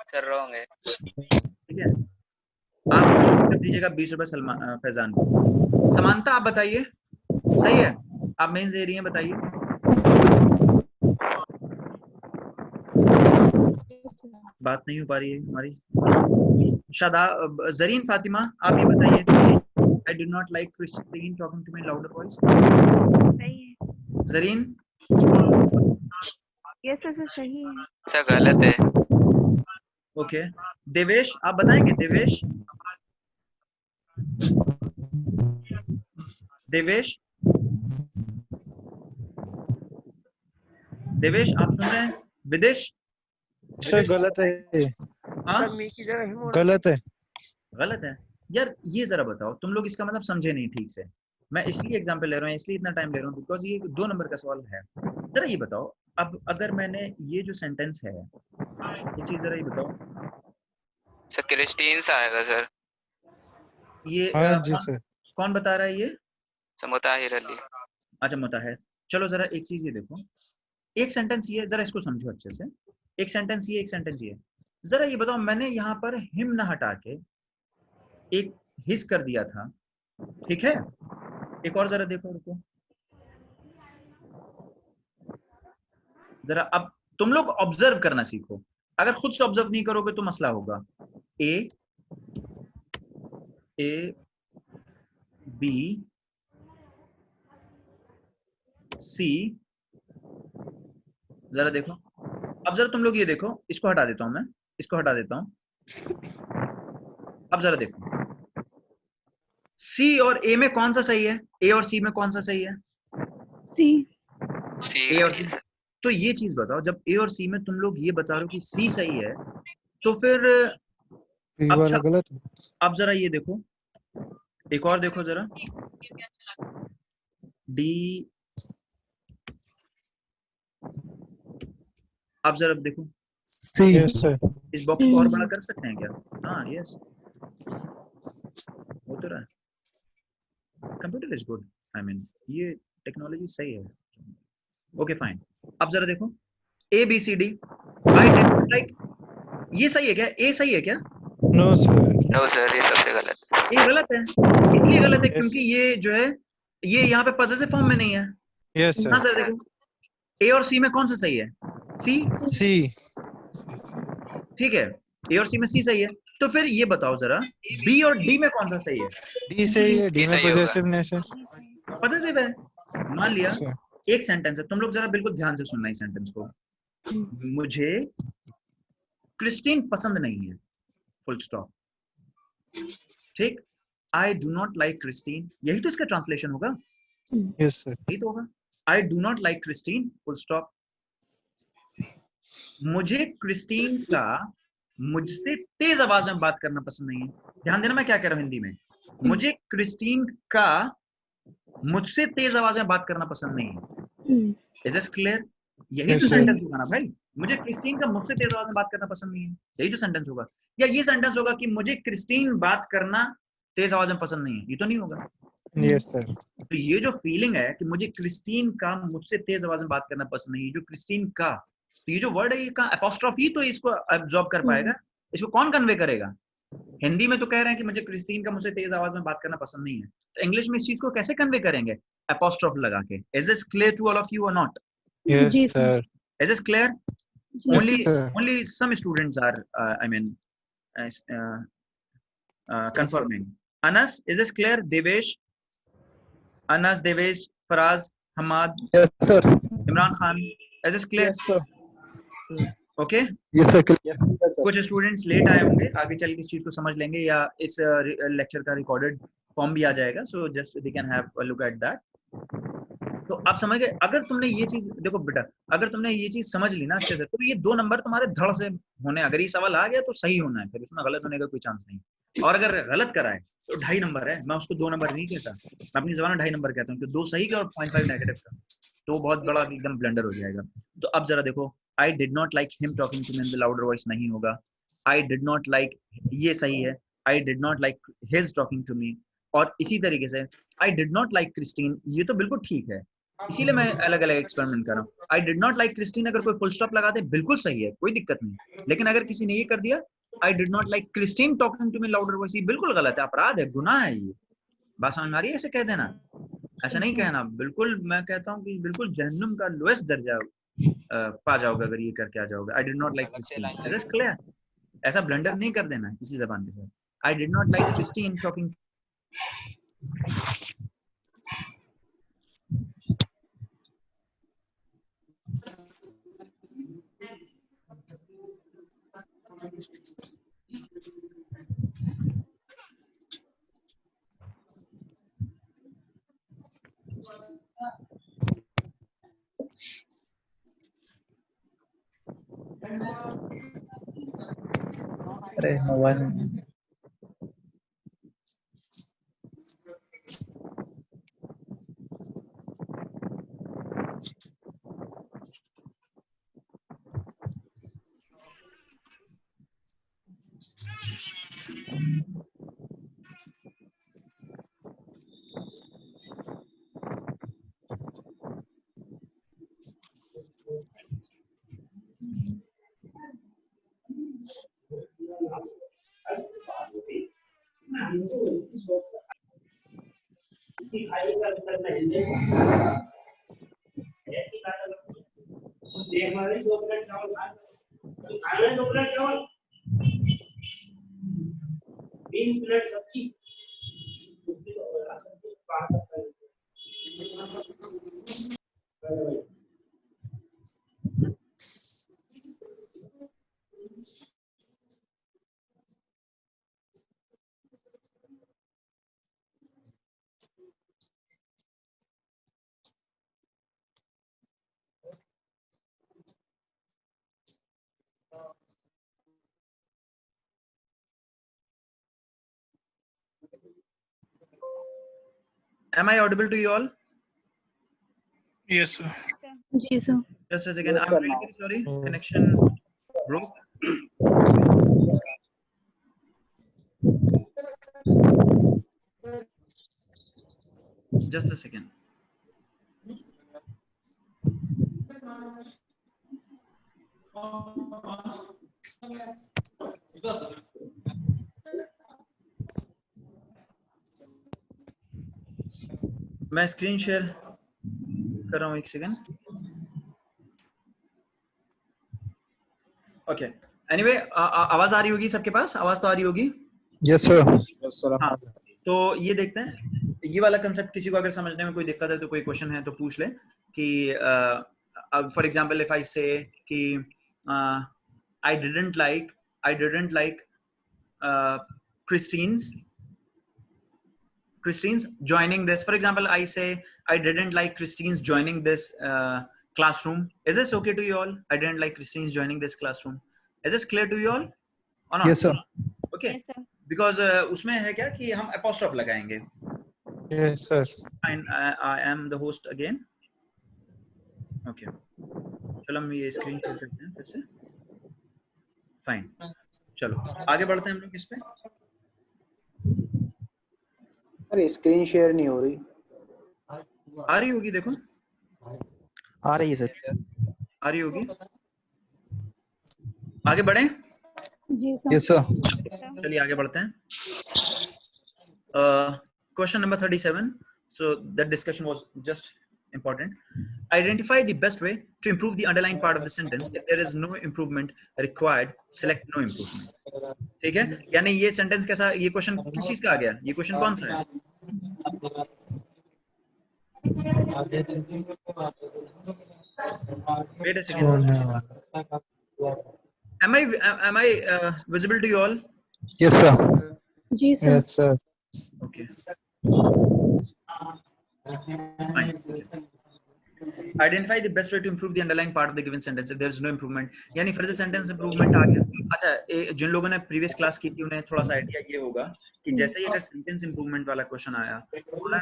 सर रॉन्ग है। ठीक है। आप कर दीजिएगा 20 रुपए फैजान को। समानता आप बताइए, सही है? आप मेंस दे रही हैं, बताइए। बात नहीं हो पा रही है हमारी। जरीन फातिमा आप ये बताइए, I do not like Christine talking to me louder voice. सही है। जरीन यस सर, सही है। सर गलत है। ओके। देवेश आप बताएंगे? देवेश देवेश देवेश आप सुन रहे हैं? विदेश सर गलत है ये। हाँ गलत है। गलत है यार, ये जरा बताओ तुम लोग इसका मतलब समझे नहीं ठीक से। मैं इसलिए एग्जांपल ले रहा हूँ, इसलिए इतना टाइम ले रहा हूँ बिकॉज ये 2 नंबर का सवाल है। जरा ये बताओ, अब अगर मैंने ये जो सेंटेंस है ये चीज जरा ये बताओ, सर क्रिस्टीन से आएगा सर। ये हाँ जी सर। कौन बता रहा है ये? सर मुताहिर अली। अच्छा मुताहिर। चलो जरा एक चीज ये देखो, एक सेंटेंस ये, जरा इसको समझो अच्छे से। एक सेंटेंस ये, एक सेंटेंस ये। जरा ये बताओ, मैंने यहाँ पर हिम न हटा के एक हिस कर दिया था, ठीक है? एक और जरा देखो, रुको जरा। अब तुम लोग ऑब्जर्व करना सीखो, अगर खुद से ऑब्जर्व नहीं करोगे तो मसला होगा। ए बी सी, जरा देखो। अब जरा तुम लोग ये देखो, इसको हटा देता हूं मैं, इसको हटा देता हूं। अब जरा देखो, सी और ए में कौन सा सही है? ए और सी में कौन सा सही है? सी। ए और सी। तो ये चीज बताओ, जब ए और सी में तुम लोग ये बता रहे हो कि सी सही है, तो फिर बी वाला गलत है। अब जरा ये देखो, एक और देखो जरा, डी। अब जरा देखो, सी। Yes sir. इस बॉक्स को और बड़ा कर सकते हैं क्या? हाँ यस, हो तो रहा है। Computer is good, I mean ये टेक्नोलॉजी सही है। Okay fine. अब जरा देखो, A B C D, I did like, ये सही है क्या? ए सही है क्या? No sir. नो सर ये सबसे गलत है। ये गलत है, इसलिए गलत है क्योंकि ये जो है ये यहाँ पे पॉजिटिव फॉर्म में नहीं है। यस हाँ सर। जरा देखो, ए और सी में कौन सा सही है? सी। सी। ठीक है, ए और सी में सी सही है। तो फिर ये बताओ जरा, बी और डी में कौन सा सही है? डी सही है। डी में पॉजिटिवनेस है। पॉजिटिव है। मान लिया सर। एक सेंटेंस है, तुम लोग जरा बिल्कुल ध्यान से सुनना इस सेंटेंस को। मुझे क्रिस्टीन पसंद नहीं है, फुल स्टॉप। ठीक, आई डू नॉट लाइक क्रिस्टीन, यही तो इसका ट्रांसलेशन होगा। Yes sir. यही तो होगा, आई do not like Christine, full stop. मुझे क्रिस्टीन का मुझसे तेज आवाज में बात करना पसंद नहीं है। ध्यान देना मैं क्या कह रहा हूं हिंदी में। मुझे क्रिस्टीन का मुझसे तेज आवाज में बात करना पसंद नहीं है। Is this clear? यही तो सेंटेंस होगा ना भाई, मुझे क्रिस्टीन का मुझसे तेज आवाज में बात करना पसंद नहीं है, यही तो सेंटेंस होगा। या ये सेंटेंस होगा कि मुझे क्रिस्टीन बात करना तेज आवाज में पसंद नहीं है, ये तो नहीं होगा। Yes sir. तो ये जो फीलिंग है कि मुझे क्रिस्टीन का मुझसे तेज आवाज में बात करना पसंद नहीं है, जो क्रिस्टीन का, तो ये जो वर्ड है ये का एपोस्ट्रोफी तो इसको एब्जॉर्ब कर पाएगा। इसको कौन कन्वे करेगा? हिंदी में तो कह रहे हैं कि मुझे क्रिस्टीन का मुझसे तेज आवाज में बात करना पसंद नहीं है, तो इंग्लिश में इस चीज को कैसे कन्वे करेंगे? एपोस्ट्रोफ लगा के। Is this clear to all of you और not? Yes sir. Is this clear? Yes, only sir. only some students are confirming. Anas, is this clear? Devesh, Anas, Devesh, Faraz, Hamad, yes sir. Imran Khan, is this clear? Yes sir. Okay. Yes sir. कुछ students let आए होंगे, आगे चल के इस चीज को समझ लेंगे या इस लेक्चर का रिकॉर्डेड फॉर्म भी आ जाएगा, so just they can have a look at that. तो आप समझ गए? अगर तुमने ये चीज देखो बेटा, अगर तुमने ये चीज समझ ली ना अच्छे से, तो ये 2 नंबर तुम्हारे धड़ से होने, अगर ये सवाल आ गया तो सही होना है, फिर इसमें गलत होने का कोई चांस नहीं। और अगर गलत कराए तो 2.5 नंबर है, मैं उसको 2 नंबर नहीं कहता, मैं अपनी ज़बान में 2.5 नंबर कहता हूँ कि 2 सही का और 0.5 नेगेटिव का, तो बहुत बड़ा एकदम ब्लंडर हो जाएगा। तो अब जरा देखो, I did not like him talking to me in the louder voice नहीं होगा, आई डिड नॉट लाइक ये सही है, I did not like his talking to me, और इसी तरीके से I did not like Christine, ये तो बिल्कुल ठीक है, इसीलिए मैं अलग अलग एक्सपेरिमेंट कर रहा हूँ। I did not like Christine अगर कोई फुल स्टॉप लगा दे बिल्कुल सही है, कोई दिक्कत नहीं, लेकिन अगर किसी ने ये कर दिया I did not like Christine talking to me louder voice, ये बिल्कुल गलत है, अपराध है, गुनाह है, ये बात समझ में आ रही है? ऐसे कह देना, ऐसा नहीं कहना, बिल्कुल मैं कहता हूँ कि बिल्कुल जहन्नुम का लोएस्ट दर्जा पा जाओगे अगर ये करके आ जाओगे। I did not like Christine, is this clear? ऐसा ब्लंडर नहीं कर देना किसी जबान के साथ। I did not like Christine talking. अरे mobile Am I audible to you all? Yes, sir. जी sir. Just a second. I'm really very sorry. Connection broke. Just a second. मैं स्क्रीन शेयर कर रहा हूँ, एक सेकेंड। ओके, एनीवे आवाज आ रही होगी सबके पास? आवाज तो आ रही होगी? Yes sir. हाँ, तो ये देखते हैं, ये वाला कंसेप्ट किसी को अगर समझने में कोई दिक्कत है तो कोई क्वेश्चन है तो पूछ ले कि फॉर एग्जांपल इफ आई से कि I didn't like Christine's joining this. For example, I say I didn't like Christine's joining this classroom. Is this okay to you all? I didn't like Christine's joining this classroom. Is this clear to you all or not? Yes sir. Okay. Yes, sir. Because उसमें है क्या कि हम apostrophe लगाएंगे. Yes sir. Fine. I am the host again. Okay. चलो हम ये screen share करते हैं फिर से. Fine. चलो आगे बढ़ते हैं हम लोग इस पे. अरे स्क्रीन शेयर नहीं हो रही। आ रही होगी, देखो आ रही है सर। आ रही होगी। आगे बढ़े? जी सर। Yes sir. चलिए आगे बढ़ते हैं। Question number 37. So that discussion was just important. Identify the best way to improve the underlying part of the sentence. If there is no improvement required, select no improvement. ठीक है? यानी ये sentence कैसा, ये क्वेश्चन किस चीज का आ गया? ये क्वेश्चन कौन सा है? Wait a second. Am I visible to you all? Yes sir. जी सर। Yes sir. Okay. Fine. Identify the best way to improve the underlying part of the given sentence if there is no improvement, यानी फिर से sentence improvement आ गया। अच्छा, जिन लोगों ने previous class की थी उन्हें थोड़ा सा आइडिया ये होगा कि जैसे ही अगर सेंटेंस इंप्रूवमेंट वाला क्वेश्चन आया बिल्कुल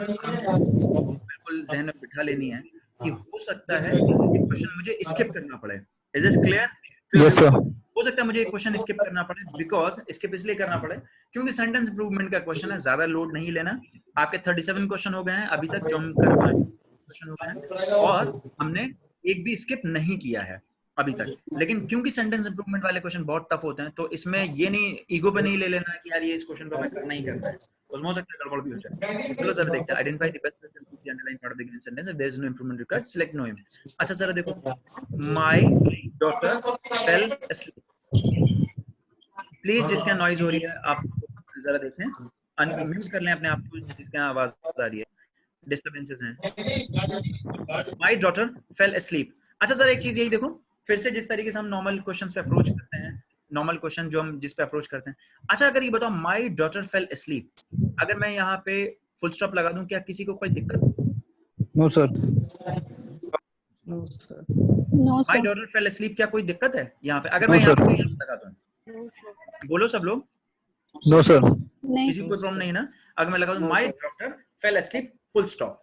जहन में बिठा लेनी है कि हो सकता है कि क्वेश्चन मुझे स्किप करना पड़े। Is this clear? Yes sir. हो सकता है मुझे एक क्वेश्चन स्किप करना पड़े, बिकॉज स्किप इसलिए करना पड़े क्योंकि सेंटेंस इंप्रूवमेंट का क्वेश्चन है, ज्यादा लोड नहीं लेना। आपके 37 क्वेश्चन हो गए हैं अभी तक जो हम कर पाए, क्वेश्चन हो गए हैं और हमने एक भी स्किप नहीं किया है अभी तक। लेकिन क्योंकि सेंटेंस इंप्रूवमेंट वाले क्वेश्चन बहुत टफ होते हैं तो इसमें ये नहीं ईगो पे नहीं ले लेना कि यार ये इस क्वेश्चन को मैं करना ही करना है, उसमें हो सकता है गड़बड़ भी हो जाए। चलो जरा देखते हैं। Identify the best way to improve the underlying part of the given sentence if there is no improvement required, select no him. अच्छा जरा देखो, my daughter fell asleep। Please जिसका नॉइज हो रही है आप जरा देखें, अनम्यूट कर लें अपने आप को जिसका आवाज आ रही है, डिस्टर्बेंसेस हैं। My daughter fell asleep। अच्छा जरा एक चीज यही देखो, फिर से जिस तरीके से हम नॉर्मल क्वेश्चंस पे अप्रोच करते हैं, नॉर्मल क्वेश्चन जो हम जिस पे अप्रोच करते हैं। अच्छा अगर ये बताओ माय डॉटर फेल asleep, अगर मैं यहाँ पे फुल स्टॉप लगा दूं क्या किसी को कोई दिक्कत? No sir. No my sir. Daughter fell asleep, क्या कोई दिक्कत है यहाँ पे अगर मैं No, यहाँ sir. पे लगा दूं? No sir. बोलो सब लोग, नो सर। नहीं किसी को कोई प्रॉब्लम नहीं ना? अगर मैं लगा दूं my daughter fell asleep full stop,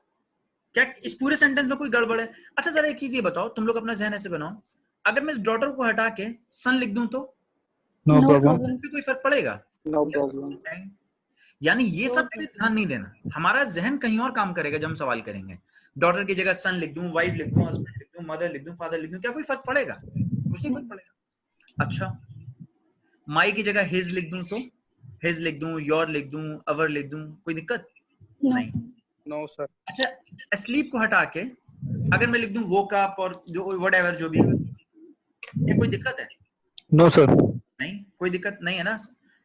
क्या इस पूरे सेंटेंस में कोई गड़बड़ है? अच्छा जरा एक चीज ये बताओ, तुम लोग अपना ज़हन ऐसे बनाओ, अगर मैं इस डॉटर को हटा के सन लिख दूं तो नो नो प्रॉब्लम। प्रॉब्लम। कोई फर्क पड़ेगा? No problem. नहीं। यानी ये सब पे ध्यान नहीं देना, हमारा जहन कहीं और काम करेगा जब हम सवाल करेंगे। डॉटर की जगह सन लिख दूं, वाइफ लिख दूं, हस्बैंड लिख दूं, मदर लिख दूं, फादर लिख दूं, क्या कोई फर्क पड़ेगा? कुछ नहीं फर्क पड़ेगा। अच्छा माई की जगह हिज लिख दूं तो हिज लिख दूं, योर लिख दूं, अवर लिख दूं, कोई दिक्कत नहीं? No sir. अच्छा asleep को हटा के अगर मैं लिख दूं woke up और जो whatever जो भी, ये कोई दिक्कत है? No sir. नहीं कोई दिक्कत नहीं है ना?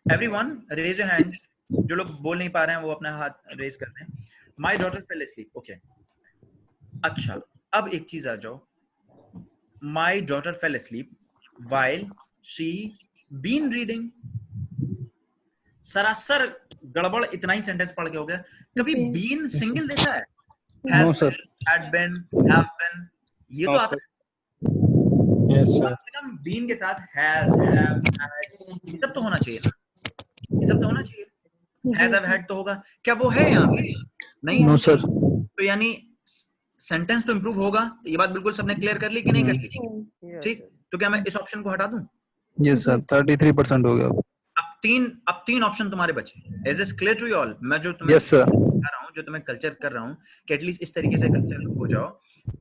एवरीवन रेज योर हैंड्स, जो लोग बोल नहीं पा रहे हैं वो अपना हाथ रेज कर दें। My daughter fell asleep, okay. अच्छा अब एक चीज आ जाओ, my daughter fell asleep while she been reading। सरासर गड़बड़ इतना ही सेंटेंस पढ़ के हो गया। कभी बीन सिंगल देखा है? No sir. had been, have been, ये तो आता है। Yes sir. कम से कम बीन के साथ has, have, had, ये सब तो होना चाहिए ना? ये सब तो होना चाहिए। has, have, had तो होगा, क्या वो है यहाँ पे? नहीं। No sir. तो यानी सेंटेंस तो इंप्रूव होगा, ये बात बिल्कुल सबने क्लियर कर ली कि नहीं कर ली? ठीक, तो क्या मैं इस ऑप्शन को हटा दूं? Yes sir. 33% हो गया। अब तीन ऑप्शन तुम्हारे बचे। Is this clear to you all? मैं जो तुम्हें यस सर। कर रहा हूं, जो तुम्हें कल्चर कर रहा हूं कि एटलीस्ट इस तरीके से कल्चर हो जाओ।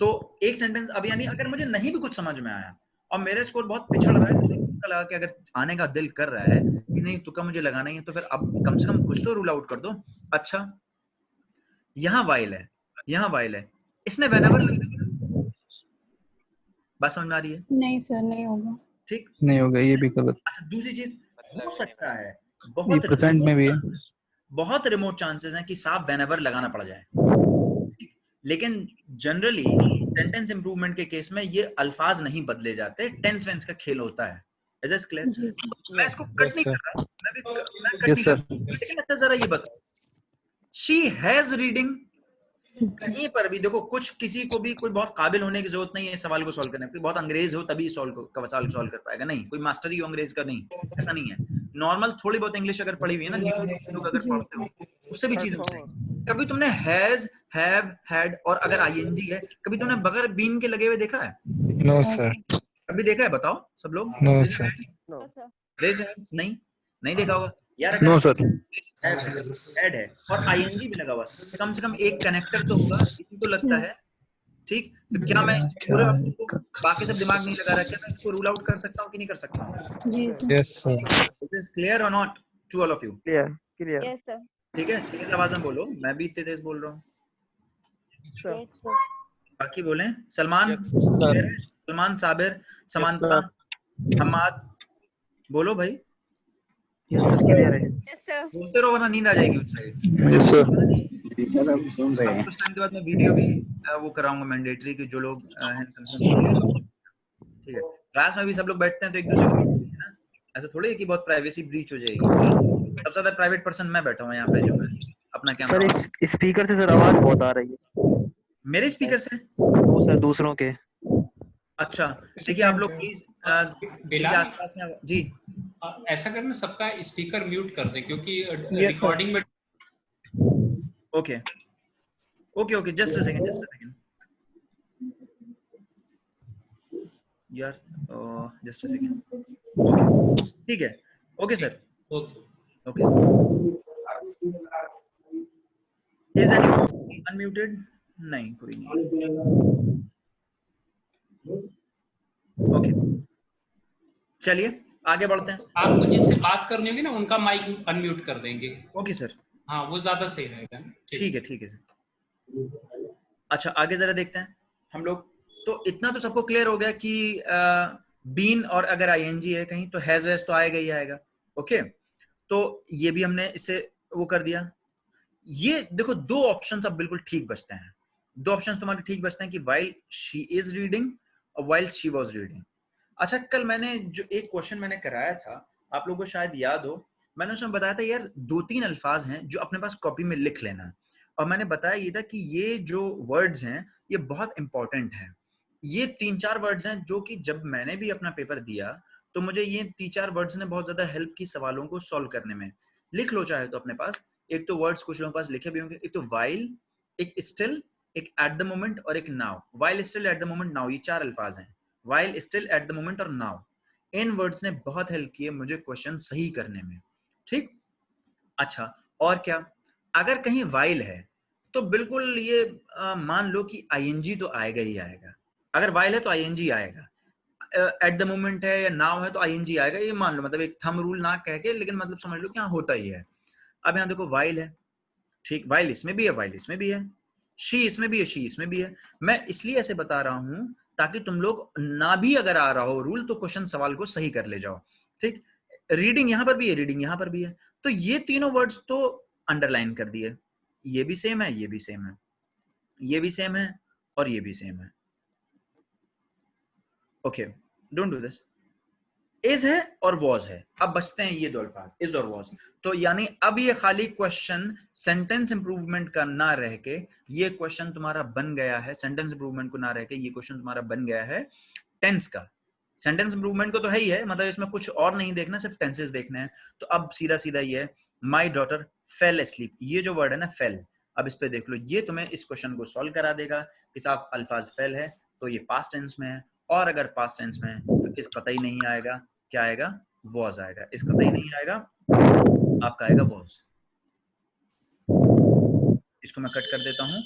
तो एक सेंटेंस अब यानी अगर मुझे नहीं भी कुछ समझ में आया और मेरा स्कोर बहुत पिछड़ रहा है, तो मुझे लगा कि अगर आने का दिल कर रहा है कि नहीं तुक्का मुझे लगाना ही है, तो फिर अब कम से कम कुछ तो रूल आउट कर दो। अच्छा यहाँ वाइल है, यहाँ वाइल है, इसने whenever बात समझ में आ रही है? नहीं सर, नहीं होगा। ठीक नहीं होगा, ये भी गलत। अच्छा दूसरी चीज, हो सकता है ये बहुत परसेंट में भी है। बहुत रिमोट चांसेस हैं कि साफ whenever लगाना पड़ जाए, लेकिन जनरली सेंटेंस इंप्रूवमेंट के केस में ये अल्फाज नहीं बदले जाते, टेंस वेंस का खेल होता है। Is this clear? मैं इसको कट नहीं कर रहा, मैं कट नहीं कर रहा, लेकिन अच्छा जरा ये बताओ, शी हैज रीडिंग, कहीं पर भी देखो, कुछ किसी को भी कोई बहुत काबिल होने की जरूरत नहीं है इस सवाल को सॉल्व करने की, बहुत अंग्रेज हो तभी सवाल सॉल्व कर पाएगा, नहीं, कोई मास्टरी हो अंग्रेज का नहीं, ऐसा नहीं है। नॉर्मल थोड़ी बहुत इंग्लिश अगर पढ़ी हुई है ना, लोग अगर पढ़ते हो उससे भी चीज होती है। कभी तुमने हैज, हैव, हैड और अगर आईएनजी है, कभी तुमने बगैर बीन के लगे हुए देखा है? No sir. कभी देखा है? बताओ सब लोग। No sir. Raise hands. नहीं देखा होगा यार। No sir. हैड है और आईएनजी भी लगा हुआ, कम से कम एक कनेक्टर तो होगा, किसी को लगता है। ठीक, तो क्या मैं पूरे बाकी सब दिमाग नहीं लगा रहा, क्या मैं इसको रूल आउट कर सकता हूँ कि नहीं कर सकता हूँ? जी sir. Yes sir. It is clear और not to all of you? Clear clear. Yes sir. ठीक है, तेज आवाज में बोलो, मैं भी इतने तेज बोल रहा हूँ। Yes sir. बाकी बोलें। सलमान, सलमान, साबिर, समानता, हमाद, बोलो भाई। क्लियर है। Yes sir. बोलते रहो वरना नींद आ जाएगी उस साइड। Yes sir. सर अब सुन रहे हैं। कुछ टाइम के बाद मैं वीडियो भी वो कराऊंगा मैंडेटरी कि जो लोग हैं कंसर्न। ठीक है, क्लास में भी सब लोग बैठते हैं तो एक दूसरे को है ना, ऐसा थोड़ी है कि बहुत प्राइवेसी ब्रीच हो जाएगी। सबसे ज्यादा प्राइवेट पर्सन मैं बैठा हूँ यहाँ पे, जो अपना कैमरा। सर स्पीकर से सर आवाज बहुत आ रही है। मेरे स्पीकर से? हूँ सर दूसरों के। अच्छा देखिए आप लोग प्लीज बिलाल आसपास में जी ऐसा करना, सबका स्पीकर म्यूट कर दे क्योंकि Yes, sir. रिकॉर्डिंग में okay okay okay just a second यार जस्ट अ सेकंड ओके ठीक है okay sir okay is any unmuted नहीं कोई नहीं ओके चलिए आगे बढ़ते हैं। आपको जिनसे बात करनी होगी ना उनका माइक अनम्यूट कर देंगे। ओके सर हाँ वो ज्यादा सही रहेगा। ठीक है सर। अच्छा आगे जरा देखते हैं हम लोग। तो इतना तो सबको क्लियर हो गया कि बीन और अगर आईएनजी है कहीं तो हैज वैज तो आएगा ही आएगा। ओके तो ये भी हमने इसे वो कर दिया। ये देखो दो ऑप्शंस अब बिल्कुल ठीक बचते हैं। दो ऑप्शंस तुम्हारे ठीक बचते हैं कि व्हाइल शी इज रीडिंग और व्हाइल शी वाज रीडिंग। अच्छा कल मैंने जो एक क्वेश्चन मैंने कराया था आप लोगों को शायद याद हो, मैंने उसमें बताया था यार 2-3 अल्फाज हैं जो अपने पास कॉपी में लिख लेना। और मैंने बताया ये था कि ये जो वर्ड्स हैं ये बहुत इंपॉर्टेंट हैं। ये 3-4 वर्ड्स हैं जो कि जब मैंने भी अपना पेपर दिया तो मुझे ये 3-4 वर्ड्स ने बहुत ज्यादा हेल्प की सवालों को सॉल्व करने में। लिख लो चाहे तो अपने पास। एक तो वर्ड्स कुछ लोगों के पास लिखे भी होंगे। एक तो वाइल, एक स्टिल, एक एट द मोमेंट और एक now. While, still, at the moment, now, ये 4 अल्फाज हैं। While, still, at the moment और नाउ। इन वर्ड्स ने बहुत हेल्प की है मुझे क्वेश्चन सही करने में। ठीक। अच्छा और क्या, अगर कहीं वाइल है तो बिल्कुल ये मान लो कि आईएनजी तो आएगा ही आएगा। अगर वाइल है तो आईएनजी आएगा। एट द मोमेंट है या नाउ है तो आईएनजी आएगा। ये मान लो, मतलब एक थंब रूल ना कह के, लेकिन मतलब समझ लो कि हाँ होता ही है। अब यहाँ देखो वाइल है, ठीक, वाइल इसमें भी है, वाइल इसमें भी है, शी इसमें भी है, शी इसमें भी है। मैं इसलिए ऐसे बता रहा हूं ताकि तुम लोग ना भी अगर आ रहा हो रूल तो क्वेश्चन सवाल को सही कर ले जाओ। ठीक। रीडिंग यहां पर भी है, रीडिंग यहां पर भी है। तो ये तीनों वर्ड्स तो अंडरलाइन कर दिए। ये भी सेम है, ये भी सेम है, ये भी सेम है और ये भी सेम है। Okay don't do this. Is है और वॉज है। अब बचते हैं ये दो अल्फाज, इज और वॉज। तो यानी अब ये खाली क्वेश्चन सेंटेंस इंप्रूवमेंट का ना रह के ये क्वेश्चन तुम्हारा बन गया है, सेंटेंस इंप्रूवमेंट को ना रह के ये क्वेश्चन तुम्हारा बन गया है टेंस का। सेंटेंस इंप्रूवमेंट को तो है ही है, मतलब इसमें कुछ और नहीं देखना, सिर्फ टेंसेस देखने हैं। तो अब सीधा सीधा ये है, माई डॉटर फेल एस्लीप। ये जो वर्ड है ना फेल, अब इस पे देख लो, ये तुम्हें इस क्वेश्चन को सॉल्व करा देगा कि साफ अल्फाज फेल है तो ये पास्ट टेंस में है, और अगर पास्ट टेंस में है तो इस कतई नहीं आएगा, क्या आएगा, वॉज आएगा। इस कतई नहीं आएगा, आपका आएगा वॉज। इसको मैं कट कर देता हूं,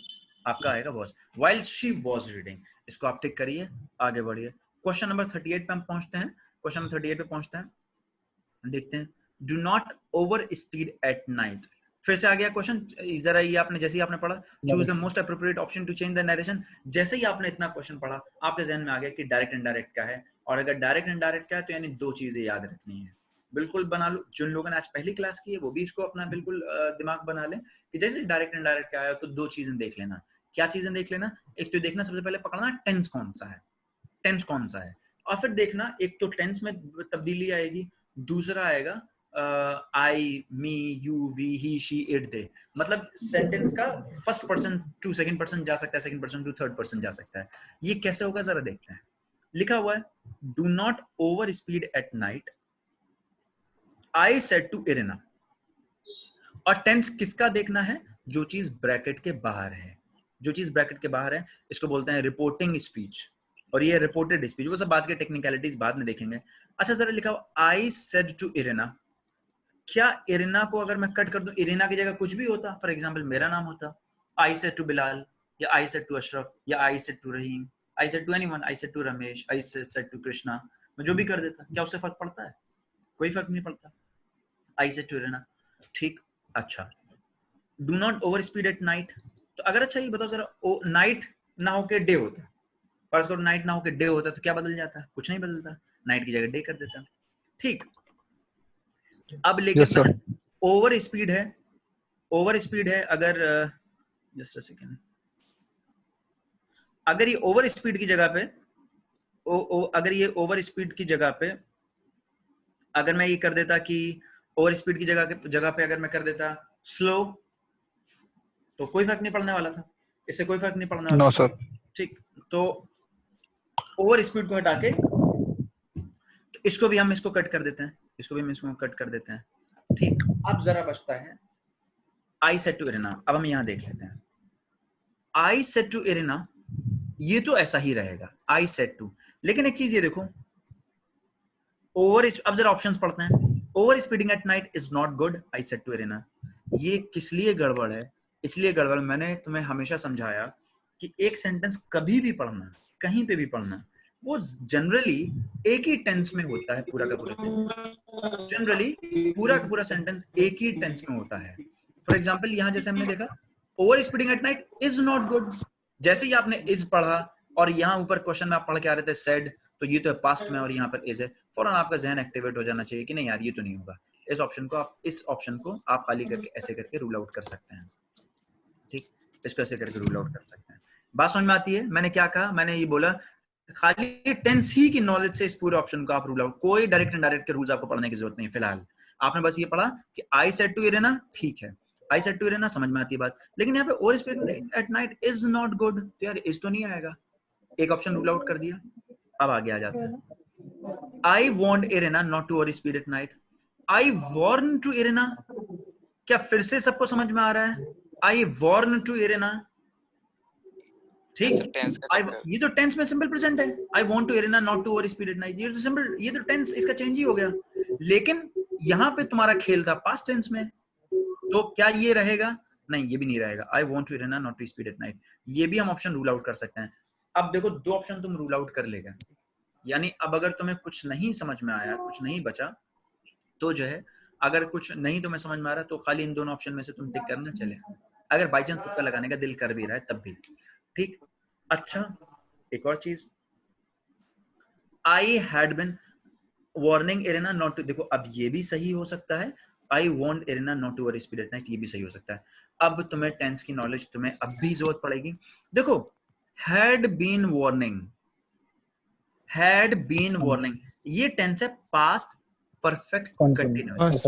आपका आएगा was. While she was reading, इसको आप टिक करिए, आगे बढ़िए। क्वेश्चन नंबर 38 पे हम पहुंचते हैं। क्वेश्चन नंबर 38 पे पहुंचते हैं, देखते हैं। Do not over speed at night. फिर से आ गया क्वेश्चन, जरा ये आपने जैसे ही आपने पढ़ा, choose the most appropriate option to change the narration. जैसे ही आपने इतना क्वेश्चन पढ़ा आपके जहन में आ गया कि डायरेक्ट इनडायरेक्ट क्या है, और अगर डायरेक्ट इनडायरेक्ट क्या है तो यानी दो चीजें याद रखनी है। बिल्कुल बना लो, जिन लोगों ने आज पहली क्लास की है वो भी इसको अपना बिल्कुल दिमाग बना लें कि जैसे डायरेक्ट इनडायरेक्ट क्या है तो दो चीजें देख लेना। क्या चीजें देख लेना? एक तो देखना सबसे पहले पकड़ना टेंस कौन सा है, टेंस कौन सा है, और फिर देखना एक तो टेंस में तब्दीली आएगी, दूसरा आएगा I, me, you, we, he, she, it, they. मतलब सेंटेंस का first person to second person जा सकता है, second person to third person जा सकता है। ये कैसे होगा जरा देखते हैं। लिखा हुआ है do not over speed at night, I said to Irina. और टेंस किसका देखना है? जो चीज ब्रैकेट के बाहर है। जो चीज ब्रैकेट के बाहर है इसको बोलते हैं रिपोर्टिंग स्पीच, और ये रिपोर्टेड स्पीच। वो सब बात के टेक्निकलिटीज बाद में देखेंगे। अच्छा जरा लिखा हुआ आई सेड टू इरिना, क्या इरिना को अगर मैं कट कर दूं, इरिना की जगह कुछ भी होता, फॉर एग्जांपल मेरा नाम होता, आई सेड टू बिलाल, या आई सेड टू अशरफ, या I said to Rahim, I said to anyone, I said to Ramesh, I said to Krishna, मैं जो भी कर देता, क्या उससे फर्क पड़ता है? कोई फर्क नहीं पड़ता। आई सेड टू इरिना, ठीक। अच्छा do not over speed at night, तो अगर अच्छा ये बताओ जरा, नाइट ना होके डे होता, फर्ज करो नाइट ना होके डे होता तो क्या बदल जाता? कुछ नहीं बदलता, नाइट की जगह डे कर देता। ठीक। अब लेकिन ओवर स्पीड है, ओवर स्पीड है, अगर जस्ट अ सेकेंड, अगर ये ओवर स्पीड की जगह पे अगर ये ओवर स्पीड की जगह पे अगर मैं ये कर देता कि ओवर स्पीड की जगह पे अगर मैं कर देता स्लो, तो कोई फर्क नहीं पड़ने वाला था, इससे कोई फर्क नहीं पड़ने वाला। No sir. ठीक, तो ओवर स्पीड को हटा के तो इसको भी हम इसको कट कर देते हैं, इसको भी हम इसको कट कर देते हैं। ठीक, अब जरा बचता है आई सेड टू इरिना। अब हम यहां देख लेते हैं आई सेड टू इरिना, ये तो ऐसा ही रहेगा आई सेड टू, लेकिन एक चीज ये देखो ओवर, अब जरा ऑप्शंस पढ़ते हैं। Over speeding at night is not good I said to Irina. ये किस लिए गड़बड़ है? इसलिए गड़बड़, मैंने तुम्हें हमेशा समझाया कि एक सेंटेंस कभी भी पढ़ना, कहीं पे भी पढ़ना, वो जनरली एक ही टेंस में होता है। पूरा का पूरा सेंटेंस जनरली, पूरा का पूरा सेंटेंस एक ही टेंस में होता है। फॉर एग्जाम्पल यहाँ जैसे हमने देखा over speeding at night is not good, जैसे ही आपने इज पढ़ा और यहाँ ऊपर क्वेश्चन में आप पढ़ के आ रहे थे सेड, तो ये तो है पास्ट में और यहाँ पर इज है, फौरन आपका जहन एक्टिवेट हो जाना चाहिए कि नहीं यार ये तो नहीं होगा। इस ऑप्शन को आप खाली करके ऐसे करके रूल आउट कर सकते हैं। ठीक, इसको ऐसे करके रूल आउट कर सकते हैं। बात समझ में आती है? मैंने क्या कहा? मैंने ये बोला खाली टेंस ही की नॉलेज से इस पूरे ऑप्शन को आप रूल आउट, कोई डायरेक्ट इनडायरेक्ट के रूल्स आपको पढ़ने की जरूरत नहीं है। फिलहाल आपने बस ये पढ़ा कि आई सेड टू इरिना, ठीक है, आई सेड टू इरिना समझ में आती है बात, लेकिन यहाँ पे over speeding at night is not good, तो यार इज तो नहीं आएगा, एक ऑप्शन रूल आउट कर दिया। अब आगे आ जाता है I want Irina not to over speed at night. I warn to Irina, क्या फिर से सबको समझ में आ रहा है? आई वार्न टू इरिना, ठीक, ये तो टेंस में सिंपल प्रेजेंट है। I want to Irina not to over speed at night, ये तो सिंपल, ये तो टेंस इसका चेंज ही हो गया। लेकिन यहाँ पे तुम्हारा खेल था पास्ट टेंस में, तो क्या ये रहेगा? नहीं, ये भी नहीं रहेगा। I want to Irina not to speed at night, ये भी हम ऑप्शन रूल आउट कर सकते हैं। अब देखो दो ऑप्शन तुम रूल आउट कर लेगा, यानी अब अगर तुम्हें कुछ नहीं समझ में आया, कुछ नहीं बचा, तो जो है अगर कुछ नहीं तुम्हें समझ में आ रहा तो खाली इन दोनों ऑप्शन में से तुम टिक करना चलेगा। अगर बाई चांस तुक्का लगाने का दिल कर भी रहा है तब भी, ठीक। अच्छा, एक और चीज, I had been warning Irina not to, देखो अब ये भी सही हो सकता है। I want Irina not to over speed at night, ये भी सही हो सकता है। अब तुम्हें टेंस की नॉलेज तुम्हें अब भी जरूरत पड़ेगी। देखो had been warning, had been warning, ये टेंस है past perfect continuous,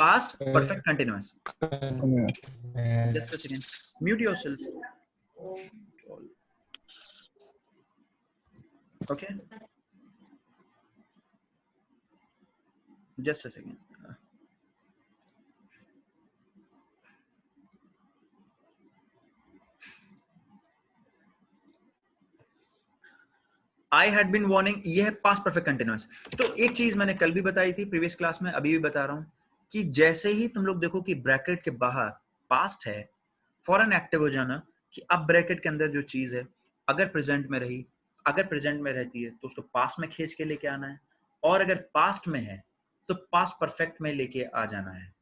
past perfect continuous. Just a second, mute yourself. Okay, just a second. I had been warning, ये है past perfect continuous। तो एक चीज मैंने कल भी बताई थी प्रीवियस क्लास में, अभी भी बता रहा हूं कि जैसे ही तुम लोग देखो कि ब्रैकेट के बाहर पास्ट है, फौरन एक्टिव हो जाना कि अब ब्रैकेट के अंदर जो चीज है अगर प्रेजेंट में रही, अगर प्रेजेंट में रहती है तो उसको पास्ट में खींच के लेके आना है, और अगर पास्ट में है तो पास्ट परफेक्ट में लेके आ जाना है।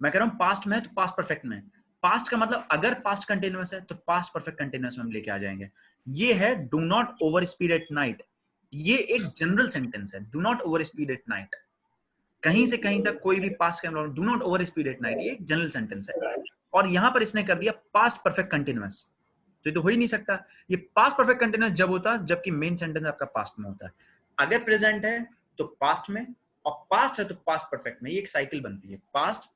मैं कह रहा हूं पास्ट में है तो पास्ट परफेक्ट में, पास्ट का मतलब अगर पास्ट कंटिन्यूअस है तो पास्ट परफेक्ट कंटिन्यूअस में हम लेके आ जाएंगे। ये है do not over speed at night, ये एक जनरल सेंटेंस है, do not over speed at night. कहीं से कहीं तक कोई भी पास्ट का do not over speed at night, ये एक जनरल सेंटेंस है, और यहां पर इसने कर दिया पास्ट परफेक्ट कंटिन्यूअस, तो ये तो हो ही नहीं सकता। ये पास्ट परफेक्ट कंटिन्यूअस जब होता जबकि मेन सेंटेंस आपका पास्ट में होता है। अगर प्रेजेंट है तो पास्ट में, और पास्ट है तो पास्ट परफेक्ट में, ये एक साइकिल बनती है, past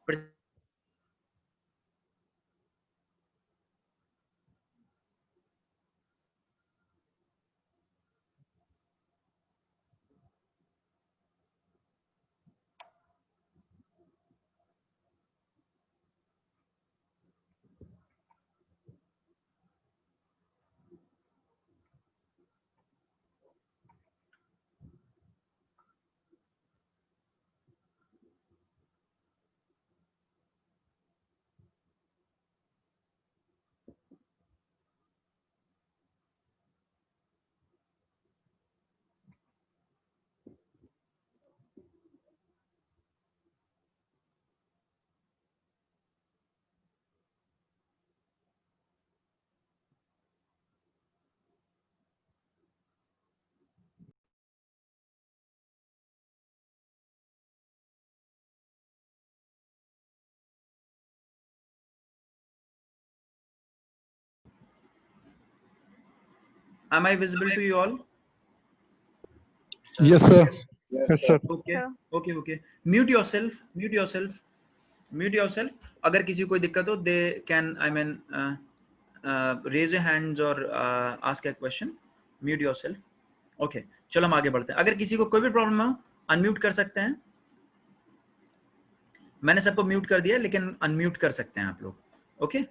Am I visible to you all? Yes sir. Yes sir. Okay. Mute yourself. Mute yourself. अगर किसी को कोई दिक्कत हो they can, I mean raise your hands और ask a question, mute yourself. Okay, चलो हम आगे बढ़ते हैं। अगर किसी को कोई भी प्रॉब्लम हो अनम्यूट कर सकते हैं। मैंने सबको म्यूट कर दिया, लेकिन अनम्यूट कर सकते हैं आप लोग। ओके,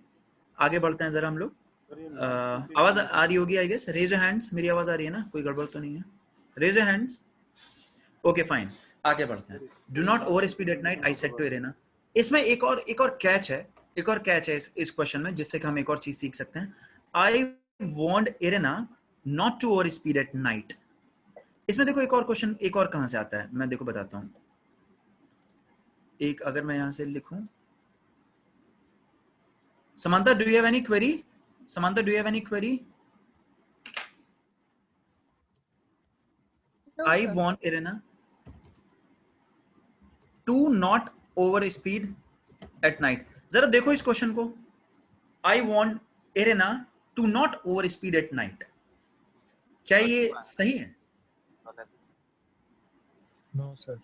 आगे बढ़ते हैं जरा हम लोग। आवाज आ रही होगी I guess. Raise your hands, मेरी आवाज आ रही है ना, कोई गड़बड़ तो नहीं है? Raise your hands. Okay fine, आगे बढ़ते हैं। Do not over speed at night, I said to Irena. इसमें एक और कैच है, इस क्वेश्चन में, जिससे कि हम एक और चीज सीख सकते हैं। I want Irena not to over speed at night. इसमें देखो एक और क्वेश्चन, एक और कहां से आता है, मैं देखो बताता हूं। एक अगर मैं यहां से लिखूं, Samantha, do you have any query? Samantha, do you have any query? No, I sir. want Irena to not over speed at night. जरा देखो इस क्वेश्चन को। I want Irena to not over speed at night. क्या ये सही है? No sir.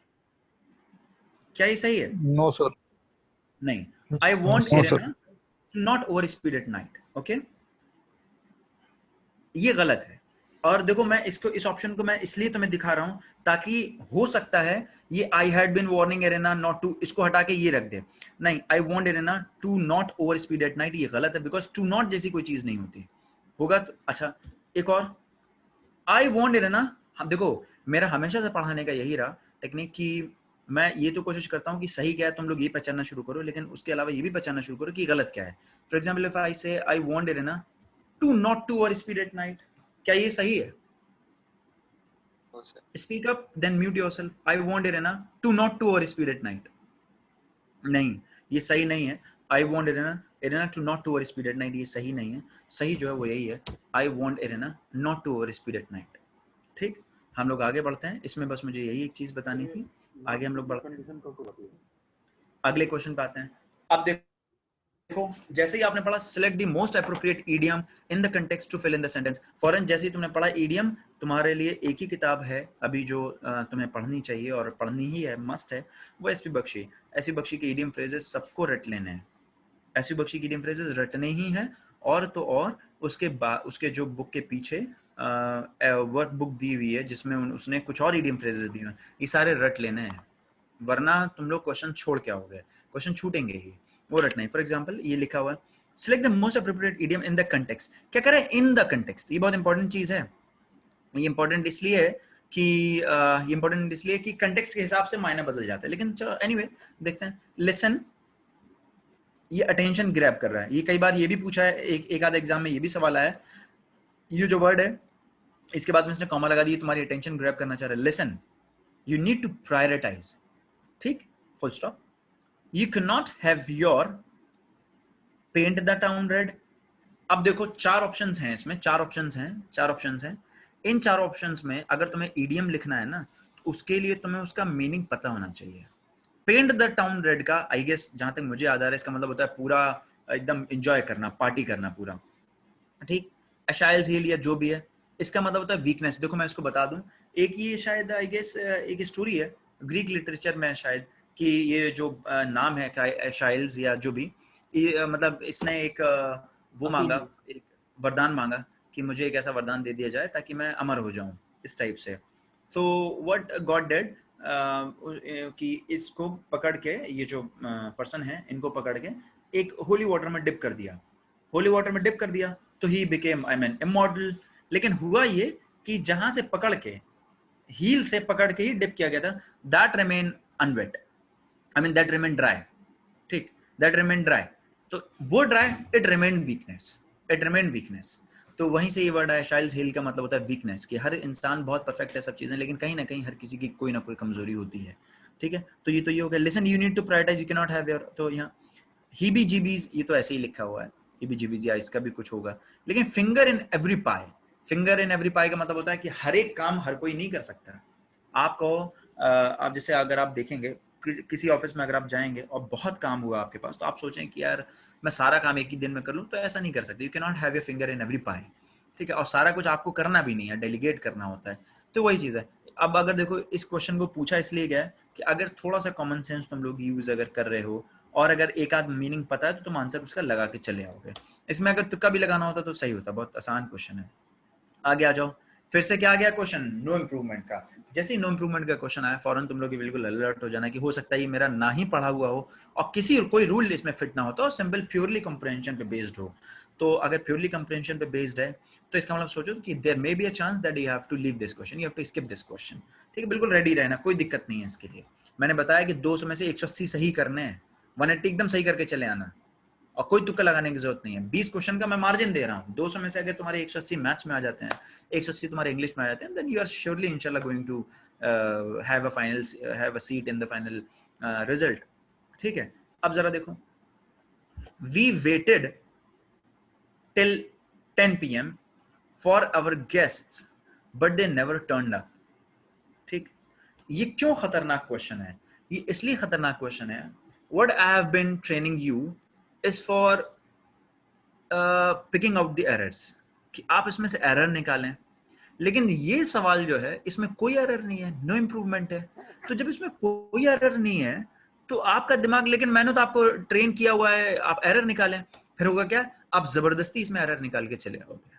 क्या ये सही है? No sir. नहीं, I want No, sir. Irena to not over speed at night. Okay? ये गलत है। और देखो मैं इस ऑप्शन को मैं इसलिए तुम्हें दिखा रहा हूं ताकि हो सकता है ये I had been warning Irena not to, इसको हटा के ये रख दे। नहीं, I want Irena to not over speed at night, ये गलत है, बिकॉज टू नॉट जैसी कोई चीज नहीं होती। होगा तो अच्छा। एक और, आई वांट एरेना, हम देखो मेरा हमेशा से पढ़ाने का यही रहा टेक्निक कि मैं ये तो कोशिश करता हूँ कि सही क्या है तुम लोग ये पहचानना शुरू करो, लेकिन उसके अलावा ये भी पहचानना शुरू करो कि गलत क्या है। For example if I say I want Irena to not to over speed at night, क्या ये सही है? Speak up then mute yourself. I want Irena to not to over speed at night. नहीं, ये सही नहीं है। I want Irena to not to over speed at night, ये सही नहीं है। सही जो है वो यही है, I want Irena not to over speed at night. ठीक, हम लोग आगे बढ़ते हैं। इसमें बस मुझे यही एक चीज बतानी थी। आगे हम लोग बढ़ते हैं, अगले क्वेश्चन पे आते हैं। अब देखो, जैसे ही आपने पढ़ा select the most appropriate idiom in the context to fill in the sentence. फॉरन जैसे ही तुमने पढ़ा ईडियम, तुम्हारे लिए एक ही किताब है अभी जो तुम्हें पढ़नी चाहिए और पढ़नी ही है, मस्ट है, वो एसपी बख्शी। एसपी बख्शी के ईडियम फ्रेजेस सबको रट लेने हैं। एसपी बख्शी के ईडियम फ्रेजेस रटने ही हैं, और तो और उसके जो बुक के पीछे वर्क बुक दी हुई है जिसमें उसने कुछ और ईडियम फ्रेजेस दिए हैं, ये सारे रट लेने हैं, वरना तुम लोग क्वेश्चन छोड़ के आओगे, क्वेश्चन छूटेंगे ही, वो रटना है। फॉर एग्जांपल ये लिखा हुआ है, select the most appropriate idiom in the context. क्या करें? इन द कंटेक्स्ट। ये बहुत इंपॉर्टेंट चीज है। ये इंपॉर्टेंट इसलिए है कि कंटेक्स्ट के हिसाब से मायने बदल जाते हैं। लेकिन चलो एनीवे देखते हैं। लिसन, ये अटेंशन ग्रैब कर रहा है। ये कई बार ये भी पूछा है, एक आधा एग्जाम में ये भी सवाल आया है। ये जो वर्ड है इसके बाद में इसने कॉमा लगा दी, तुम्हारी अटेंशन ग्रैब करना चाह रहा है। Listen, you need to prioritise. ठीक, full stop. You cannot have your paint the town red। अब देखो चार ऑप्शंस हैं इसमें, चार ऑप्शंस हैं। इन चार ऑप्शंस में अगर तुम्हें ईडियम लिखना है ना, तो उसके लिए तुम्हें उसका मीनिंग पता होना चाहिए। पेंट द टाउन रेड का आई गेस जहां तक मुझे याद आ रहा है, इसका मतलब होता है पूरा एकदम एंजॉय करना, पार्टी करना पूरा। ठीक, अशाइल्स हील या जो भी है, इसका मतलब होता है वीकनेस। देखो मैं इसको बता दूं, एक ये शायद आई गेस एक स्टोरी है ग्रीक लिटरेचर में शायद, कि ये जो नाम है शाइल्स या जो भी, ये मतलब इसने एक वो मांगा, एक वरदान मांगा कि मुझे एक ऐसा वरदान दे दिया जाए ताकि मैं अमर हो जाऊं, इस टाइप से। तो व्हाट गॉड डिड कि इसको पकड़ के, ये जो पर्सन है इनको पकड़ के एक होली वाटर में डिप कर दिया। होली वाटर में डिप कर दिया तो ही बिकेम इमॉर्टल। लेकिन हुआ ये कि जहां से पकड़ के, हील से पकड़ के ही डिप किया गया था, that remain unwet, that remained dry। ठीक, that remained dry, तो वो ड्राई, it remained weakness। तो वहीं से ये वर्ड है शाइल्स हील का मतलब होता है वीकनेस, कि हर इंसान बहुत परफेक्ट है सब चीजें, लेकिन कहीं ना कहीं हर किसी की कोई ना कोई कमजोरी होती है। ठीक है, तो ये हो गया। Listen, you need to prioritise, you can not have your, तो यहाँ हीबी जीबीज, ये तो ऐसे ही लिखा हुआ है हीबी जीबीज, या इसका भी कुछ होगा। लेकिन फिंगर इन एवरी पाई का मतलब होता है कि हर एक काम हर कोई नहीं कर सकता। आपको आप जैसे अगर आप देखेंगे किसी ऑफिस में अगर आप जाएंगे और बहुत काम हुआ आपके पास, तो आप सोचें कि यार मैं सारा काम एक ही दिन में कर लूं, तो ऐसा नहीं कर सकते। You can not have your finger in every pie. ठीक है, और सारा कुछ आपको करना भी नहीं है, डेलीगेट करना होता है। तो वही चीज है। अब अगर देखो इस क्वेश्चन को पूछा इसलिए गया कि अगर थोड़ा सा कॉमन सेंस तुम लोग यूज अगर कर रहे हो और अगर एक आध मीनिंग पता है तो तुम आंसर उसका लगा के चले आओगे। इसमें अगर तुक्का भी लगाना होता तो सही होता, बहुत आसान क्वेश्चन है। आगे आ जाओ, फिर से क्या आ गया क्वेश्चन, नो इम्प्रूवमेंट का। जैसे ही नो इम्प्रूवमेंट का क्वेश्चन आया फौरन तुम लोग बिल्कुल अलर्ट हो जाना कि हो सकता है ये मेरा ना ही पढ़ा हुआ हो और किसी कोई रूल इसमें फिट ना होता और सिंपल प्योरली कंप्रेhension पे बेस्ड हो। तो अगर प्योरली कंप्रेhension पे बेस्ड है तो इसका मतलब सोचो कि there may be a chance that you have to leave this question, you have to skip this question. ठीक है, बिल्कुल रेडी रहना, कोई दिक्कत नहीं है इसके लिए। मैंने बताया कि 200 में से 180 सही करने हैं, 180 एकदम सही करके चले आना और कोई तुक्का लगाने की जरूरत नहीं है। 20 क्वेश्चन का मैं मार्जिन दे रहा हूँ, 200 में से अगर तुम्हारे 180 मैथ्स में आ जाते हैं, 180 तुम्हारे इंग्लिश में आ जाते हैं, देन यू आर श्योरली इंशाल्लाह going to have a seat in the final result. ठीक है, अब जरा देखो, we waited till 10 PM for our guests but they never turned up. ठीक, ये क्यों खतरनाक क्वेश्चन है? ये इसलिए खतरनाक क्वेश्चन है, what I have been training you is for picking out the errors, कि आप इसमें से एरर निकालें। लेकिन ये सवाल जो है इसमें कोई एरर नहीं है, नो इम्प्रूवमेंट है। तो जब इसमें कोई एरर नहीं है तो आपका दिमाग, लेकिन मैंने तो आपको ट्रेन किया हुआ है आप एरर निकालें, फिर होगा क्या, आप जबरदस्ती इसमें एरर निकाल के चले आओगे,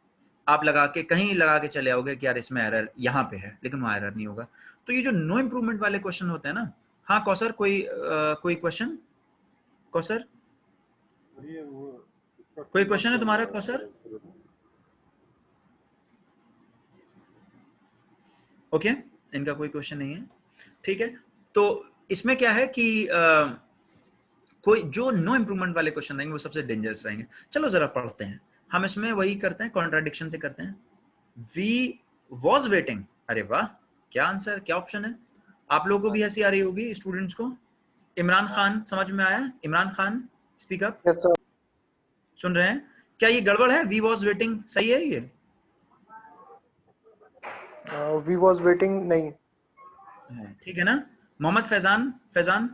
आप लगा के कहीं लगा के चले आओगे कि यार इसमें एरर यहाँ पे है, लेकिन वहाँ एरर नहीं होगा। तो ये जो नो इम्प्रूवमेंट वाले क्वेश्चन होते हैं ना, हाँ कौसर कोई क्वेश्चन, कौसर कोई क्वेश्चन है तुम्हारा कौसर? ओके, इनका कोई क्वेश्चन नहीं है। ठीक है, तो इसमें क्या है कि कोई जो नो इम्प्रूवमेंट वाले क्वेश्चन रहेंगे वो सबसे डेंजरस रहेंगे। चलो जरा पढ़ते हैं, हम इसमें वही करते हैं, कॉन्ट्राडिक्शन से करते हैं। वी वॉज वेटिंग, अरे वाह, क्या आंसर, क्या ऑप्शन है? आप लोगों को भी हंसी आ रही होगी, स्टूडेंट्स को। इमरान खान, समझ में आया? इमरान खान स्पीक अप, सुन रहे हैं? क्या ये गड़बड़ है? वी वॉज वेटिंग सही है ये? वी वॉज वेटिंग नहीं, ठीक है ना? Mohammad Faizan, Faizan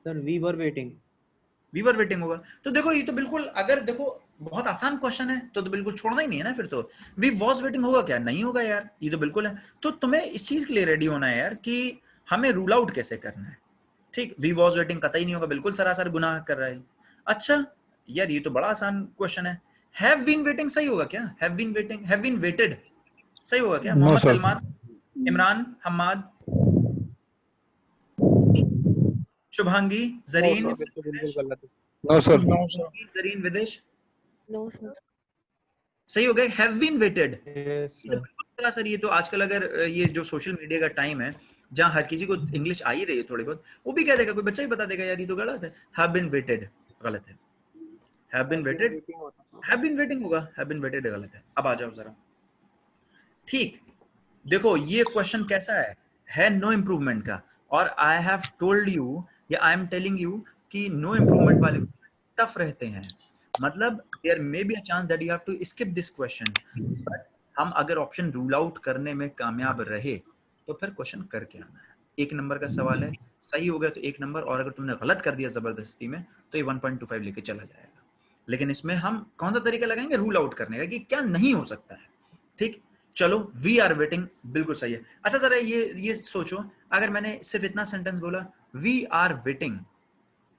sir we were waiting होगा। तो देखो ये तो बिल्कुल, अगर देखो बहुत आसान क्वेश्चन है तो बिल्कुल छोड़ना ही नहीं है ना। फिर तो वी वॉज वेटिंग होगा क्या? नहीं होगा यार, ये तो बिल्कुल है। तो तुम्हें इस चीज के लिए रेडी होना है यार कि हमें रूल आउट कैसे करना है। ठीक, वी वॉज वेटिंग कतई नहीं होगा, बिल्कुल सरासर गुनाह कर रहा है। अच्छा यार, ये तो बड़ा आसान क्वेश्चन है। हैव बीन वेटिंग सही होगा क्या? Have been waiting, have been waited सही होगा क्या? Mohammad Salman, Imran, Hammad, Shubhangi, Zareen, no sir, Zareen, Videsh, no sir, सही हो गए। Have been waited, yes sir ये तो आजकल अगर ये जो सोशल मीडिया का टाइम है जहां हर किसी को इंग्लिश आ ही रही है थोड़ी बहुत, वो भी कह देगा, कोई बच्चा ही बता देगा यार ये तो गलत है, हैव बीन वेटेड गलत है, have been waited, have been waiting होगा, हैव बीन वेटेड गलत है। अब आ जाओ जरा, ठीक देखो ये क्वेश्चन कैसा है नो इम्प्रूवमेंट का, और आई हैव टोल्ड यू या आई एम टेलिंग यू कि नो इम्प्रूवमेंट वाले टफ रहते हैं, मतलब there may be a chance that you have to skip this question, but हम अगर ऑप्शन रूल आउट करने में कामयाब रहे तो फिर क्वेश्चन करके आना है। 1 नंबर का सवाल है, सही हो गया तो 1 नंबर, और अगर तुमने गलत कर दिया जबरदस्ती में तो ये 1.25 लेके चला जाएगा। लेकिन इसमें हम कौन सा तरीका लगाएंगे रूल आउट करने का कि क्या नहीं हो सकता है। ठीक, चलो वी आर वेटिंग बिल्कुल सही है। अच्छा जरा ये सोचो, अगर मैंने सिर्फ इतना सेंटेंस बोला we are waiting,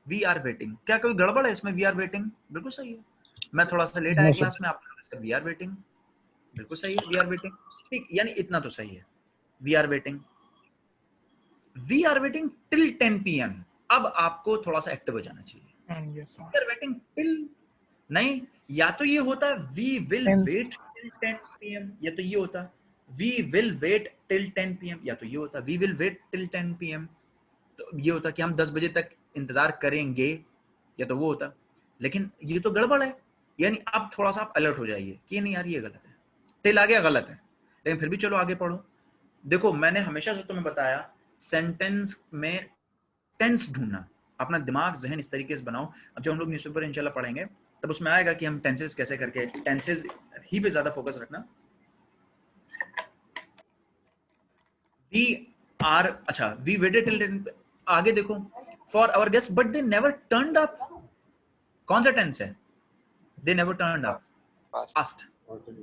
we are waiting, क्या कोई गड़बड़ है इसमें? वी आर वेटिंग बिल्कुल सही है। मैं थोड़ा सा लेट आया क्लास में, आप वी आर वेटिंग बिल्कुल सही है, वी आर वेटिंग, ठीक, यानी इतना तो सही है। We are waiting, we are waiting till 10 PM। अब आपको थोड़ा सा एक्टिव हो जाना चाहिए। वी आर वेटिंग टिल नहीं, या तो ये होता we will wait till 10 PM, या तो ये होता we will wait till 10 PM, या तो ये होता we will wait till 10 PM। तो ये होता कि हम 10 बजे तक इंतजार करेंगे, या तो वो होता। लेकिन ये तो गड़बड़ है, यानी अब थोड़ा सा आप अलर्ट हो जाइए कि नहीं यार ये गलत है, टिल आ गया गलत है, लेकिन फिर भी चलो आगे पढ़ो। देखो मैंने हमेशा से तुम्हें बताया सेंटेंस में टेंस ढूंढना, अपना दिमाग जहन इस तरीके से बनाओ। अब जब हम लोग न्यूज़पेपर इंशाल्लाह पढ़ेंगे तब उसमें आएगा कि हम टेंसेस कैसे करके, टेंसेस ही पे ज्यादा फोकस रखना। वी आर, अच्छा वी वेटेड टिल, आगे देखो for our guest but they never turned up, कौन सा टेंस है? They never turned up, past,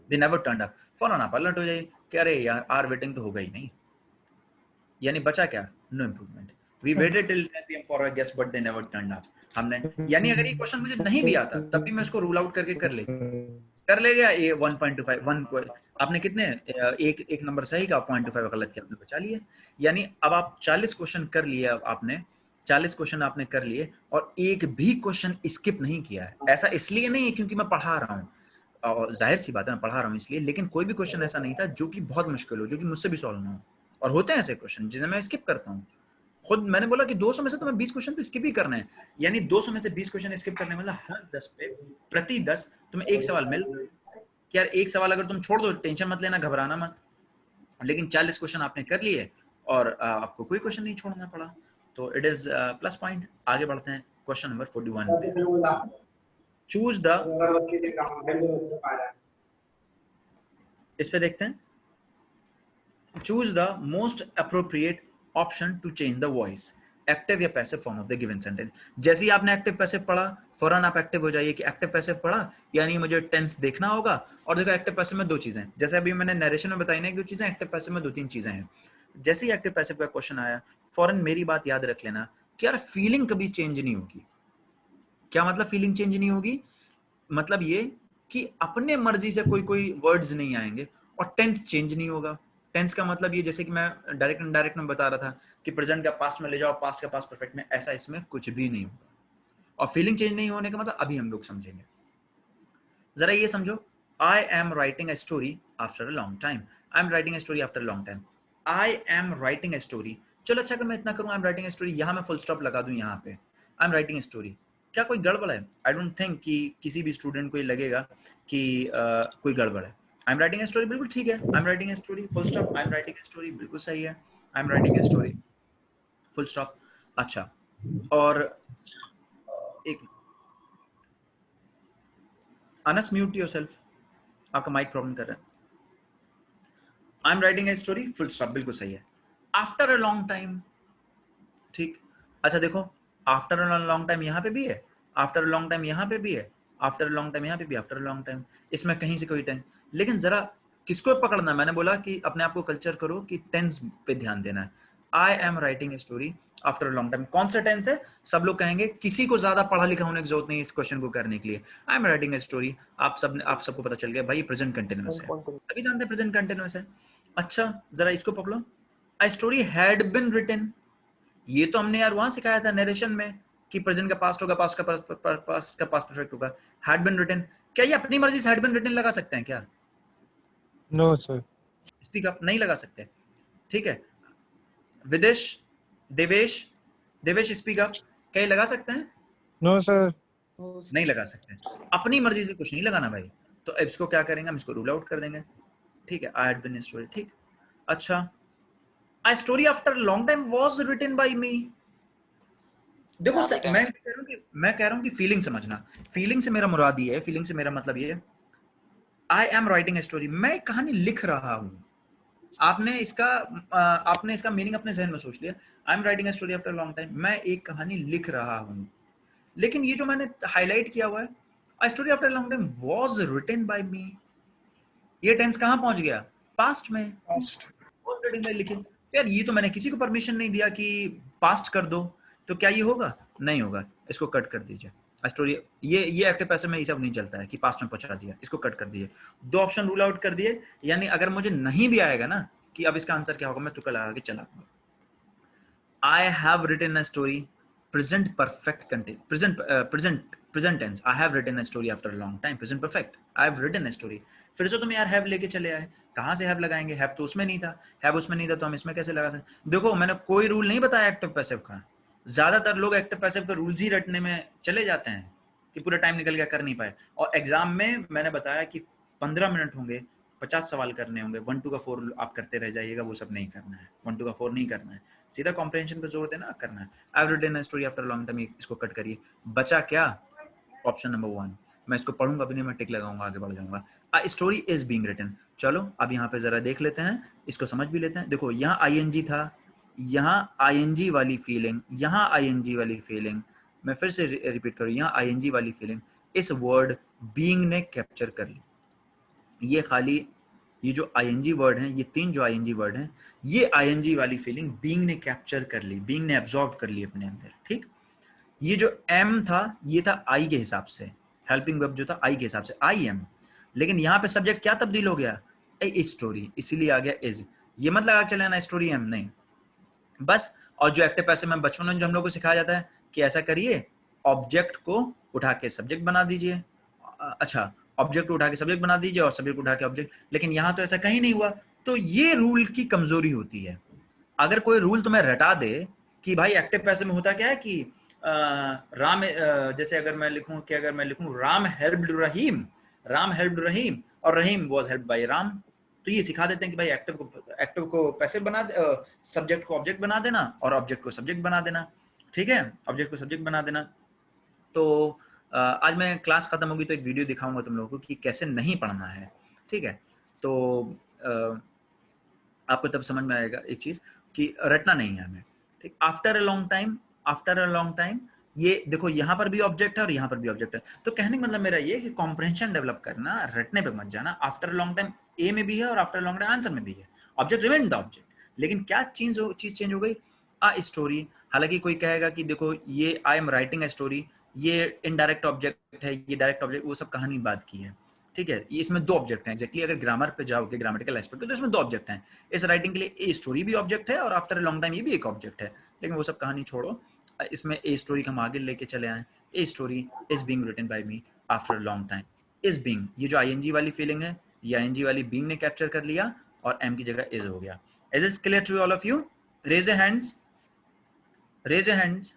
they never turned up. फौरन आप अलर्ट हो जाइए कि अरे यार आर वेटिंग तो होगा ही नहीं, यानी बचा क्या? No improvement. We waited till 10 PM for our guests, but they never turned up. हमने यानी अगर ये क्वेश्चन मुझे नहीं भी आता तब भी मैं इसको रूल आउट करके कर ले गया। ये 1.25 1 आपने कितने एक नंबर सही का 0.25 गलत किया, आपने बचा लिए। यानी अब आप 40 क्वेश्चन कर लिए, आपने 40 क्वेश्चन आपने कर लिए और एक भी क्वेश्चन स्किप नहीं किया है। ऐसा इसलिए नहीं है क्योंकि मैं पढ़ा रहा हूँ, और जाहिर सी बात है मैं पढ़ा रहा हूँ इसलिए, लेकिन कोई भी क्वेश्चन ऐसा नहीं था जो कि बहुत मुश्किल हो, जो कि मुझसे भी सॉल्व ना हो। और होते हैं ऐसे क्वेश्चन जिन्हें मैं स्किप करता हूँ। खुद मैंने बोला कि 200 में से तुम्हें 20 क्वेश्चन तो स्किप ही करने हैं, यानी 200 में से 20 क्वेश्चन स्किप करने वाला हर 10 पे प्रति 10 तुम्हें एक सवाल मिल कि यार एक सवाल अगर तुम छोड़ दो टेंशन मत लेना, घबराना मत। लेकिन 40 क्वेश्चन आपने कर लिए और आपको कोई क्वेश्चन नहीं छोड़ना पड़ा, तो इट इज प्लस पॉइंट। आगे बढ़ते हैं क्वेश्चन नंबर 41 पे। चूज द, इस पे देखते हैं, choose the most appropriate option to change the voice, active या passive form of the given sentence. जैसे ही आपने एक्टिव पैसिव पढ़ा फौरन आप एक्टिव हो जाइए कि एक्टिव पैसिव पढ़ा यानी मुझे टेंस देखना होगा। और देखो एक्टिव पैसिव में दो चीजें, जैसे अभी मैंने नरेशन में बताई ना, दो चीजें, एक्टिव पैसिव में 2-3 चीजें हैं। जैसे ही एक्टिव पैसिव का क्वेश्चन आया फौरन मेरी बात याद रख लेना कि यार फीलिंग कभी चेंज नहीं होगी। क्या मतलब फीलिंग चेंज नहीं होगी? मतलब ये कि अपने मर्जी से कोई वर्ड्स नहीं आएंगे और टेंस चेंज नहीं होगा। टेंस का मतलब ये, जैसे कि मैं डायरेक्ट इनडायरेक्ट में बता रहा था कि प्रेजेंट का पास्ट में ले जाओ, पास्ट का पास्ट परफेक्ट में, ऐसा इसमें कुछ भी नहीं होगा। और फीलिंग चेंज नहीं होने का मतलब अभी हम लोग समझेंगे। जरा ये समझो, I am writing a story after a long time. I am writing a story after a long time. I am writing a story, चलो अच्छा अगर मैं इतना करूं, I am writing a story, यहां मैं फुल स्टॉप लगा दूं यहाँ पे, I am writing a story, क्या कोई गड़बड़ है? आई डोंट थिंक कि किसी भी स्टूडेंट को ये लगेगा कि कोई गड़बड़ है। I am writing a story बिल्कुल ठीक है, I am writing a story full stop, I am writing a story बिल्कुल सही है, I am writing a story full stop. अच्छा, और एक अनस म्यूट योरसेल्फ, आपका माइक प्रॉब्लम कर रहा है। I am writing a story full stop बिल्कुल सही है। आफ्टर अ लॉन्ग टाइम, ठीक। अच्छा देखो, आफ्टर अ लॉन्ग टाइम यहाँ पे भी है, आफ्टर अ लॉन्ग टाइम यहाँ पे भी है, आफ्टर अ लॉन्ग टाइम यहाँ पे भी, आफ्टर अ लॉन्ग टाइम, इसमें कहीं से कोई टाइम। लेकिन जरा किसको पकड़ना, मैंने बोला कि अपने आप को कल्चर करो कि टेंस पे ध्यान देना है। I am writing a story after a long time, कौन सा टेंस है? सब लोग कहेंगे, किसी को ज्यादा पढ़ा लिखा होने की जरूरत नहीं इस क्वेश्चन को करने के लिए। I am writing a story, आप सबको पता चल गया भाई प्रेजेंट कंटिन्यूअस है, तभी जानते हैं प्रेजेंट कंटिन्यूअस है। अच्छा जरा इसको पकड़ो, a story had been written, ये तो हमने यार वहां सिखाया था नरेशन में कि प्रेजेंट का पास्ट होगा, पास्ट का पास्ट परफेक्ट होगा। हैड बीन रिटन, क्या ये अपनी मर्जी से हैड बीन रिटन लगा सकते हैं क्या? No, sir. स्पीक अप, नहीं लगा सकते, ठीक है। विदेश, देवेश स्पीक अप, क्या ये लगा सकते हैं? No, sir. नहीं लगा सकते, अपनी मर्जी से कुछ नहीं लगाना भाई। तो अब इसको क्या करेंगे, हम इसको रूल आउट कर देंगे, ठीक है। I had been a story, ठीक। अच्छा, a story after long time was written by me. देखो मैं कह रहा हूं कि फीलिंग समझना, फीलिंग से मेरा मुराद ये है, फीलिंग से मेरा मतलब ये है, I am writing a story, मैं एक कहानी लिख रहा हूं। आपने इसका मीनिंग अपने जहन में सोच लिया, I am writing a story after long time, मैं एक कहानी लिख रहा हूं। लेकिन ये जो मैंने हाईलाइट किया हुआ है, a story after long time was written by me, ये टेंस कहां पहुंच गया? पास्ट में, वाज रिटन बाय लिखिन। यार ये तो मैंने किसी को परमिशन नहीं दिया कि पास्ट कर दो, तो क्या ये होगा? नहीं होगा, इसको कट कर दीजिए। स्टोरी ये एक्टिव पैसिव में ये सब नहीं चलता है कि पास्ट में पहुंचा दिया, इसको कट कर दिए। दो ऑप्शन रूल आउट कर दिए, यानी अगर मुझे नहीं भी आएगा ना कि अब इसका आंसर क्या होगा, मैं तुक्का लगा के चला। I have written a story present perfect present tense, I have written a story after a long time, present perfect, I have written a story. फिर से तुम यार हैव लेके चले आए, कहां से हैव लगाएंगे? हैव तो उसमें नहीं था, हैव उसमें नहीं था तो हम इसमें कैसे लगा सकते? देखो मैंने कोई रूल नहीं बताया एक्टिव पैसिव का, ज्यादातर लोग एक्टिव पैसिव के रूल्स ही रटने में चले जाते हैं कि पूरा टाइम निकल गया, कर नहीं पाए। और एग्जाम में मैंने बताया कि 15 मिनट होंगे, 50 सवाल करने होंगे, 1 2 का 4 आप करते रह जाइएगा, वो सब नहीं करना है, 1 2 का 4 नहीं करना है, सीधा कॉम्प्रिहेंशन पे जोर देना करना है। I have written a story after long time, इसको कट करिए, बचा क्या? Option number 1। मैं इसको पढ़ूंगा भी नहीं, मैं टिक लगाऊंगा, आगे बढ़ जाऊंगा। A story is being written. चलो अब यहाँ पे जरा देख लेते हैं, इसको समझ भी लेते हैं। देखो यहाँ आईएनजी था, यहाँ आईएनजी वाली फीलिंग, यहाँ आईएनजी वाली फीलिंग, मैं फिर से रिपीट करूँ, यहाँ आईएनजी वाली फीलिंग इस वर्ड बीइंग ने कैप्चर कर ली। ये खाली ये जो आईएनजी वर्ड हैं, ये 3 जो आईएनजी वर्ड हैं, ये आईएनजी वाली फीलिंग बीइंग ने कैप्चर कर ली, बीइंग ने एब्जॉर्ब कर ली अपने अंदर। ठीक, ये जो एम था ये था आई के हिसाब से, हेल्पिंग वर्ब जो था आई के हिसाब से, आई एम। लेकिन यहाँ पे सब्जेक्ट क्या तब्दील हो गया, ए स्टोरी, इसीलिए आ गया इज। ये मत लगा चले ना स्टोरी एम, नहीं बस। और जो एक्टिव पैसिव में बचपन में जो हम लोग को सिखाया जाता है कि ऐसा करिए, ऑब्जेक्ट को उठा के सब्जेक्ट बना दीजिए, अच्छा ऑब्जेक्ट को उठा के सब्जेक्ट बना दीजिए और सब्जेक्ट को उठा के ऑब्जेक्ट, लेकिन यहाँ तो ऐसा कहीं नहीं हुआ। तो ये रूल की कमजोरी होती है। अगर कोई रूल तुम्हें रटा दे कि भाई एक्टिव पैसिव में होता क्या है कि राम, जैसे अगर मैं लिखूं कि अगर मैं लिखूं राम हेल्प्ड रहीम, राम हेल्प्ड रहीम और रहीम वाज हेल्प्ड बाय राम, तो ये सिखा देते हैं कि भाई एक्टिव को पैसिव बना दे, सब्जेक्ट को ऑब्जेक्ट बना देना और ऑब्जेक्ट को सब्जेक्ट बना देना। ठीक है, ऑब्जेक्ट को सब्जेक्ट बना देना। तो आज मैं क्लास खत्म होगी तो एक वीडियो दिखाऊंगा तुम लोगों को कि कैसे नहीं पढ़ना है। ठीक है, तो आपको तब समझ में आएगा एक चीज कि रटना नहीं है हमें। ठीक, आफ्टर अ लॉन्ग टाइम, ये देखो यहाँ पर भी ऑब्जेक्ट है और यहाँ पर भी ऑब्जेक्ट है। तो कहने का मतलब मेरा ये कि कॉम्प्रहेंशन डेवलप करना, रटने पे मत जाना। आफ्टर अ लॉन्ग टाइम ए में भी है और after a long time answer में भी है। ऑब्जेक्ट रिमेन द ऑब्जेक्ट, लेकिन क्या चीज चेंज हो गई, अ स्टोरी। हालांकि कोई कहेगा कि देखो ये I am writing a story, ये इनडायरेक्ट ऑब्जेक्ट है, ये डायरेक्ट ऑब्जेक्ट, वो सब कहानी बात की है। ठीक है, ये इसमें 2 ऑब्जेक्ट हैं एग्जैक्टली। अगर ग्रामर पे जाओगे, ग्रामेटिकल एस्पेक्ट, तो इसमें 2 ऑब्जेक्ट हैं। इस राइटिंग के लिए ए स्टोरी भी ऑब्जेक्ट है और आफ्टर अ लॉन्ग टाइम ये भी एक ऑब्जेक्ट है। लेकिन वो सब कहानी छोड़ो, इसमें ए स्टोरी हम आगे लेके चले आए। A story is being written by me after a long time. Is being, ये जो आईएनजी वाली फीलिंग है, ये आईएनजी वाली बीइंग ने कैप्चर कर लिया और एम की जगह इज हो गया। Is it clear to all of you? Raise your hands, raise your hands,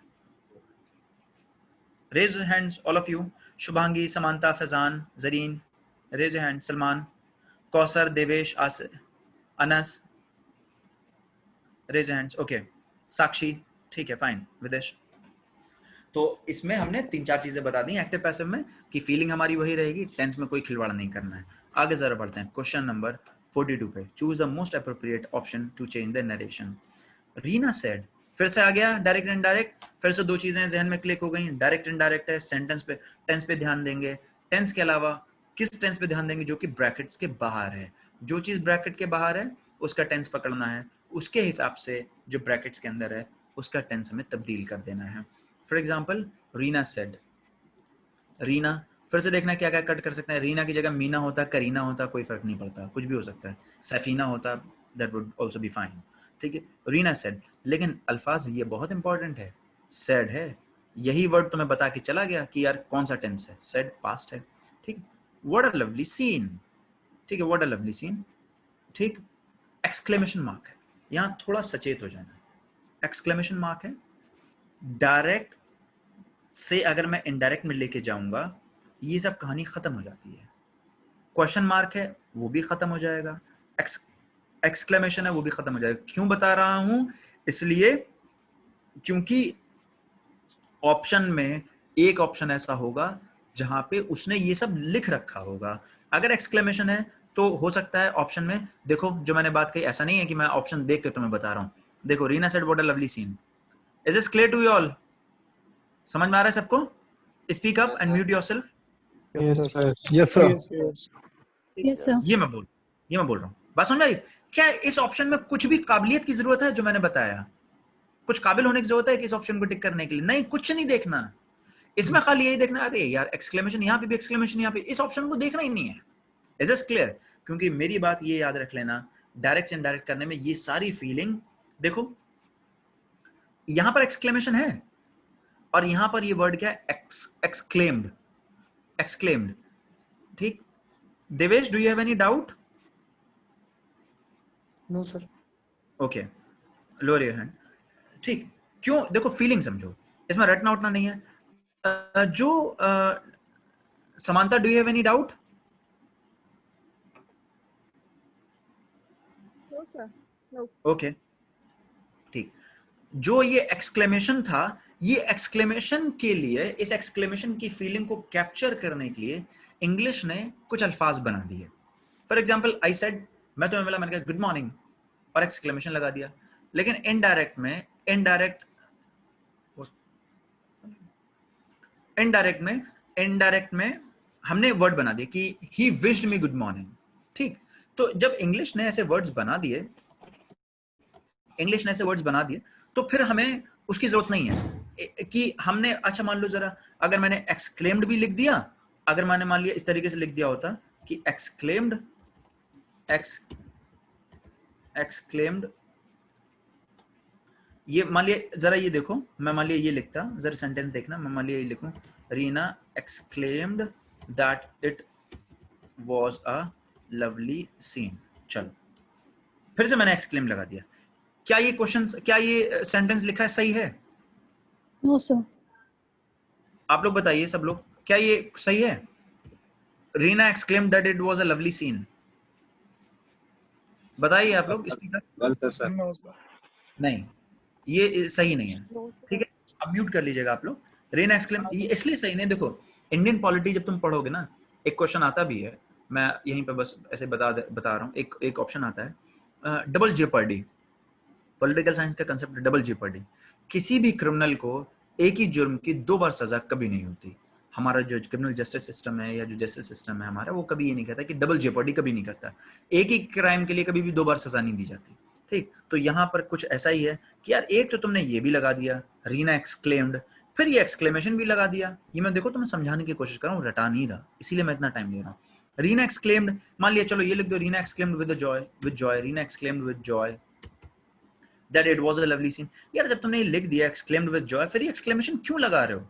raise your hands all of you. Shubhangi, Samantha, Faizan, Zarin, raise your hand. Salman, Kausar, Devesh, Anas, raise your hands. Okay, Sakshi, ठीक है, फाइन। विदेश, तो इसमें हमने 3-4 चीजें बता दी एक्टिव पैसिव में कि फीलिंग हमारी वही रहेगी, टेंस में कोई खिलवाड़ नहीं करना है। आगे जरा बढ़ते हैं क्वेश्चन नंबर 42 पे। Choose the most appropriate option to change the narration. Reena said, फिर से आ गया डायरेक्ट इनडायरेक्ट, फिर से 2 चीजें जहन में क्लिक हो गई। डायरेक्ट इनडायरेक्ट है, सेंटेंस पे, टेंस पे ध्यान देंगे। टेंस के अलावा किस टेंस पे ध्यान देंगे, जो कि ब्रैकेट्स के बाहर है। जो चीज ब्रैकेट के बाहर है उसका टेंस पकड़ना है, उसके हिसाब से जो ब्रैकेट्स के अंदर है उसका टेंस हमें तब्दील कर देना है। For example, Reena said, Reena, फिर से देखना क्या क्या कट कर सकते हैं। रीना की जगह मीना होता, करीना होता, कोई फर्क नहीं पड़ता, कुछ भी हो सकता है। सफीना होता, that would also be fine. ठीक है, रीना सेड, लेकिन अल्फाज ये बहुत इंपॉर्टेंट है, सेड है, यही वर्ड तुम्हें बता के चला गया कि यार कौन सा टेंस है। सेड पास्ट है। ठीक, व्हाट अ लवली सीन, ठीक है, व्हाट अ लवली सीन। ठीक, एक्सक्लेमेशन मार्क है, यहाँ थोड़ा सचेत हो जाना। एक्सक्लेमेशन मार्क है, डायरेक्ट से अगर मैं इनडायरेक्ट में लेके जाऊंगा ये सब कहानी खत्म हो जाती है। क्वेश्चन मार्क है वो भी खत्म हो जाएगा, एक्सक्लेमेशन है वो भी खत्म हो जाएगा। क्यों बता रहा हूं, इसलिए क्योंकि ऑप्शन में एक ऑप्शन ऐसा होगा जहां पे उसने ये सब लिख रखा होगा। अगर एक्सक्लेमेशन है तो हो सकता है ऑप्शन में, देखो जो मैंने बात कही, ऐसा नहीं है कि मैं ऑप्शन देख के तुम्हें बता रहा हूं। देखो, Reena said what a lovely scene. Is this clear to you all? समझ में आ रहा है सबको? Speak up and mute yourself. Yes, sir. Yes sir. Yes sir. ये मैं बोल रहा हूँ। बात समझ आई? क्या इस ऑप्शन में कुछ भी काबिलियत की जरूरत है? जो मैंने बताया, कुछ काबिल होने की जरूरत है कि इस ऑप्शन को टिक करने के लिए? नहीं, कुछ नहीं देखना इसमें, खाली यही देखना, अरे यार एक्सक्लेमेशन यहाँ पे भी, एक्सक्लेमेशन यहाँ पे, इस ऑप्शन को देखना ही नहीं है। Is this clear? क्योंकि मेरी बात ये याद रख लेना, डायरेक्ट से इनडायरेक्ट करने में ये सारी फीलिंग, देखो यहां पर एक्सक्लेमेशन है और यहां पर ये वर्ड क्या है, एक्सक्लेम्ड, एक्सक्लेम्ड। ठीक, Devesh, do you have any doubt? No sir. Okay, lower your hand. ठीक, क्यों? देखो फीलिंग समझो, इसमें रटना उठना नहीं है। जो Samantha, do you have any doubt? No sir, no. Okay, ठीक। जो ये एक्सक्लेमेशन था, ये एक्सक्लेमेशन के लिए, इस एक्सक्लेमेशन की फीलिंग को कैप्चर करने के लिए इंग्लिश ने कुछ अल्फाज बना दिए। फॉर एग्जाम्पल, आई सेड, मैं तुम्हें मिला, मैंने कहा गुड मॉर्निंग और एक्सक्लेमेशन लगा दिया। लेकिन इनडायरेक्ट में हमने वर्ड बना दिया कि he wished me good morning. ठीक, तो जब इंग्लिश ने ऐसे वर्ड्स बना दिए, तो फिर हमें उसकी जरूरत नहीं है कि हमने, अच्छा मान लो जरा, अगर मैंने एक्सक्लेम्ड भी लिख दिया, अगर मैंने मान लिया इस तरीके से लिख दिया होता कि एक्सक्लेम्ड, ये मान लिया, जरा ये देखो, मैं मान लिया ये लिखता, जरा सेंटेंस देखना, मैं मान लिया ये लिखूं, Reena exclaimed that it was a lovely scene. चलो फिर से मैंने एक्सक्लेम लगा दिया। क्या ये क्वेश्चन, क्या ये सेंटेंस लिखा है सही है? No sir. आप लोग बताइए, सब लोग, क्या ये सही है? Reena exclaimed that it was a lovely scene, बताइए आप लोग। स्पीकर गलत है सर। नहीं, ये सही नहीं है, ठीक है, अब म्यूट कर लीजिएगा आप लोग। रीना एक्सक्लेम इसलिए सही नहीं, देखो इंडियन पॉलिटी जब तुम पढ़ोगे ना, एक क्वेश्चन आता भी है, मैं यहीं पे बस ऐसे बता रहा हूँ, एक ऑप्शन आता है डबल जेपर्डी, पॉलिटिकल साइंस का कंसेप्ट डबल जेपर्डी। किसी भी क्रिमिनल को एक ही जुर्म की 2 बार सजा कभी नहीं होती। हमारा जो क्रिमिनल जस्टिस सिस्टम है या जो जस्टिस सिस्टम है हमारा, वो कभी ये नहीं कहता कि डबल जेपर्डी कभी नहीं करता, एक ही क्राइम के लिए कभी भी 2 बार सजा नहीं दी जाती, ठीक। तो यहाँ पर कुछ ऐसा ही है कि यार एक तो तुमने ये भी लगा दिया रीना एक्सक्लेम्ड, फिर ये एक्सक्लेमेशन भी लगा दिया। ये मैं देखो तुम्हें समझाने की कोशिश कर रहा हूँ, रटा नहीं रहा, इसीलिए मैं इतना टाइम ले रहा हूँ। रीना एक्सक्लेम्ड, मान लिया चलो ये लिख दो, Reena exclaimed with Joy, Reena exclaimed with Joy that it was a lovely scene। यार जब तुमने ये लिख दिया exclaimed with joy, फिर ये exclamation क्यों लगा रहे हो?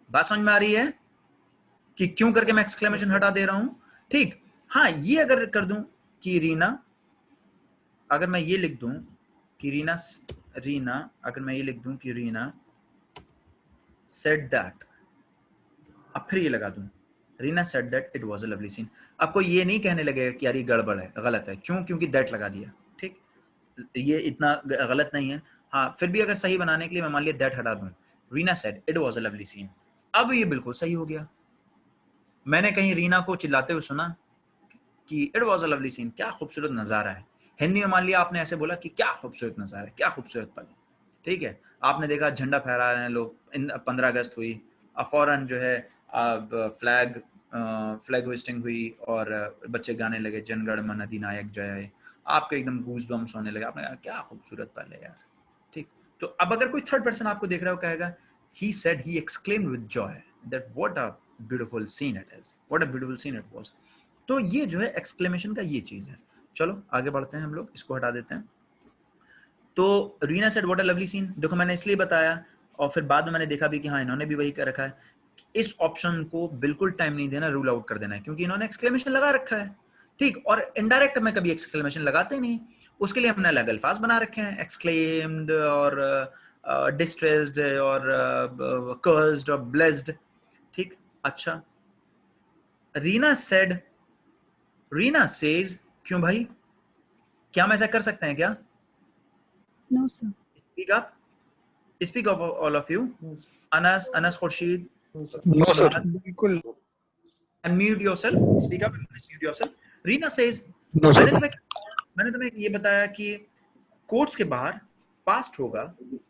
बात समझ में आ रही है कि क्यों करके मैं exclamation हटा दे रहा हूं? ठीक, हाँ, ये अगर कर दूं कि रीना, अगर मैं ये लिख दूं कि रीना, अगर मैं ये लिख दूं कि रीना said that, अब फिर ये लगा दूं Reena said that it was a lovely scene, आपको ये नहीं कहने लगेगा कि यार ये गड़बड़ है, गलत है, क्यों? क्योंकि that लगा दिया, ठीक, ये इतना गलत नहीं है। हाँ, फिर भी अगर सही बनाने के लिए मैं मान लिया दैट हटा दूं, Reena said it was a lovely scene, अब ये बिल्कुल सही हो गया। मैंने कहीं रीना को चिल्लाते हुए सुना कि it was a lovely scene, क्या खूबसूरत नजारा है। हिंदी में मान लिया आपने ऐसे बोला कि क्या खूबसूरत नजारा है, क्या खूबसूरत पल, ठीक है। आपने देखा झंडा फहरा रहे हैं लोग, 15 अगस्त हुई, फौरन जो है फ्लैग होइस्टिंग हुई और बच्चे गाने लगे जनगण मन अधिनायक जय, आपके एकदम गूज बम्स होने लगे, आपने कहा क्या खूबसूरत पल है यार, ठीक। तो अब अगर कोई थर्ड पर्सन आपको देख रहा हो, कहेगा he said, he exclaimed with joy that what a beautiful scene it is, what a beautiful scene it was। तो ये जो है एक्सक्लेमेशन का ये चीज है। चलो आगे बढ़ते हैं हम लोग, इसको हटा देते हैं। तो Reena said what a lovely scene, देखो मैंने इसलिए बताया और फिर बाद में मैंने देखा भी कि हाँ इन्होंने भी वही कर रखा है। इस ऑप्शन को बिल्कुल टाइम नहीं देना, रूल आउट कर देना है, क्योंकि इन्होंने एक्सक्लेमेशन लगा रखा है, ठीक। और इनडायरेक्ट में कभी एक्सक्लेमेशन लगाते नहीं, उसके लिए हमने अलग अल्फाज बना रखे हैं, एक्सक्लेम्ड और डिस्ट्रेस्ड और कर्स्ड और ब्लेस्ड, ठीक। अच्छा, रीना सेड, रीना सेज, क्यों भाई, क्या हम ऐसा कर सकते हैं क्या? No sir. Speak of all of you, Anas Khurshid, no sir, बिल्कुल। unmute yourself, speak up and unmute yourself। Reena says, no sir. मैंने तुम्हें ये बताया कि कोट्स के बाहर पास्ट होगा,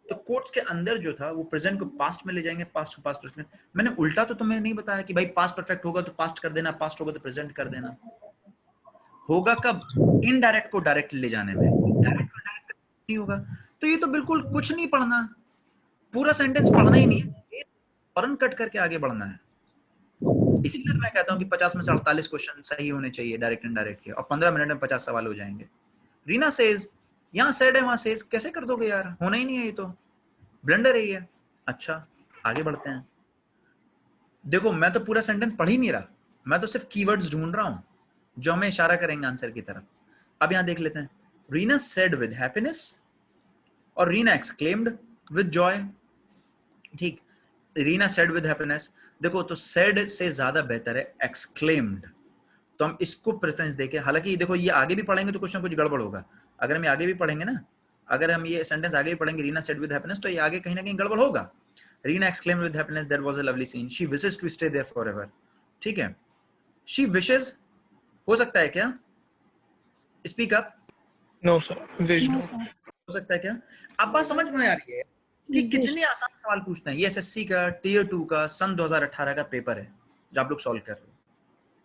तो कोट्स के अंदर जो था वो प्रेजेंट को पास्ट में ले जाएंगे, पास्ट को पास्ट परफेक्ट। मैंने उल्टा तो तुम्हें नहीं बताया कि भाई पास्ट परफेक्ट होगा तो पास्ट कर देना, पास्ट होगा तो प्रेजेंट कर देना। होगा कब? इनडायरेक्ट को डायरेक्ट ले जाने में, डायरेक्ट को डायरेक्ट नहीं होगा। तो ये तो बिल्कुल कुछ नहीं पढ़ना, पूरा सेंटेंस पढ़ना ही नहीं है, फौरन कट करके आगे बढ़ना है। इसीलिए मैं कहता हूं कि 50 में से 48 क्वेश्चन सही होने चाहिए डायरेक्ट इनडायरेक्ट के, और 15 मिनट में 50 सवाल हो जाएंगे। रीना सेज, यहाँ सेड है वहां सेज, कैसे कर दोगे यार, होना ही नहीं है, ये तो ब्लंडर है ये। अच्छा आगे बढ़ते हैं। देखो मैं तो पूरा सेंटेंस पढ़ ही नहीं रहा, मैं तो सिर्फ कीवर्ड्स ढूंढ रहा हूं जो हमें इशारा करेंगे आंसर की तरफ। अब यहां देख लेते हैं, रीना सेड विद हैप्पीनेस और रीना एक्सक्लेम्ड विद जॉय, ठीक। रीना सेड विद हैप्पीनेस, देखो तो सेड से ज्यादा बेहतर है एक्सक्लेम्ड, तो हम इसको प्रेफरेंस देके, हालांकि देखो ये आगे भी पढ़ेंगे तो कुछ ना कुछ गड़बड़ होगा। अगर हम आगे भी पढ़ेंगे ना, अगर हम ये सेंटेंस आगे भी पढ़ेंगे, रीना सेड विद हैप्पीनेस, तो ये आगे कहीं ना कहीं गड़बड़ होगा। Reena exclaimed with happiness that was a lovely scene, she wishes to stay there forever, ठीक है। शी विशेस हो सकता है क्या? Speak up. No sir, wish no. हो सकता है क्या? अब बात समझ में आ रही है कि कितने आसान सवाल पूछते हैं। ये एसएससी का टियर 2 का सन 2018 का पेपर है जो आप लोग सॉल्व कर रहे हो,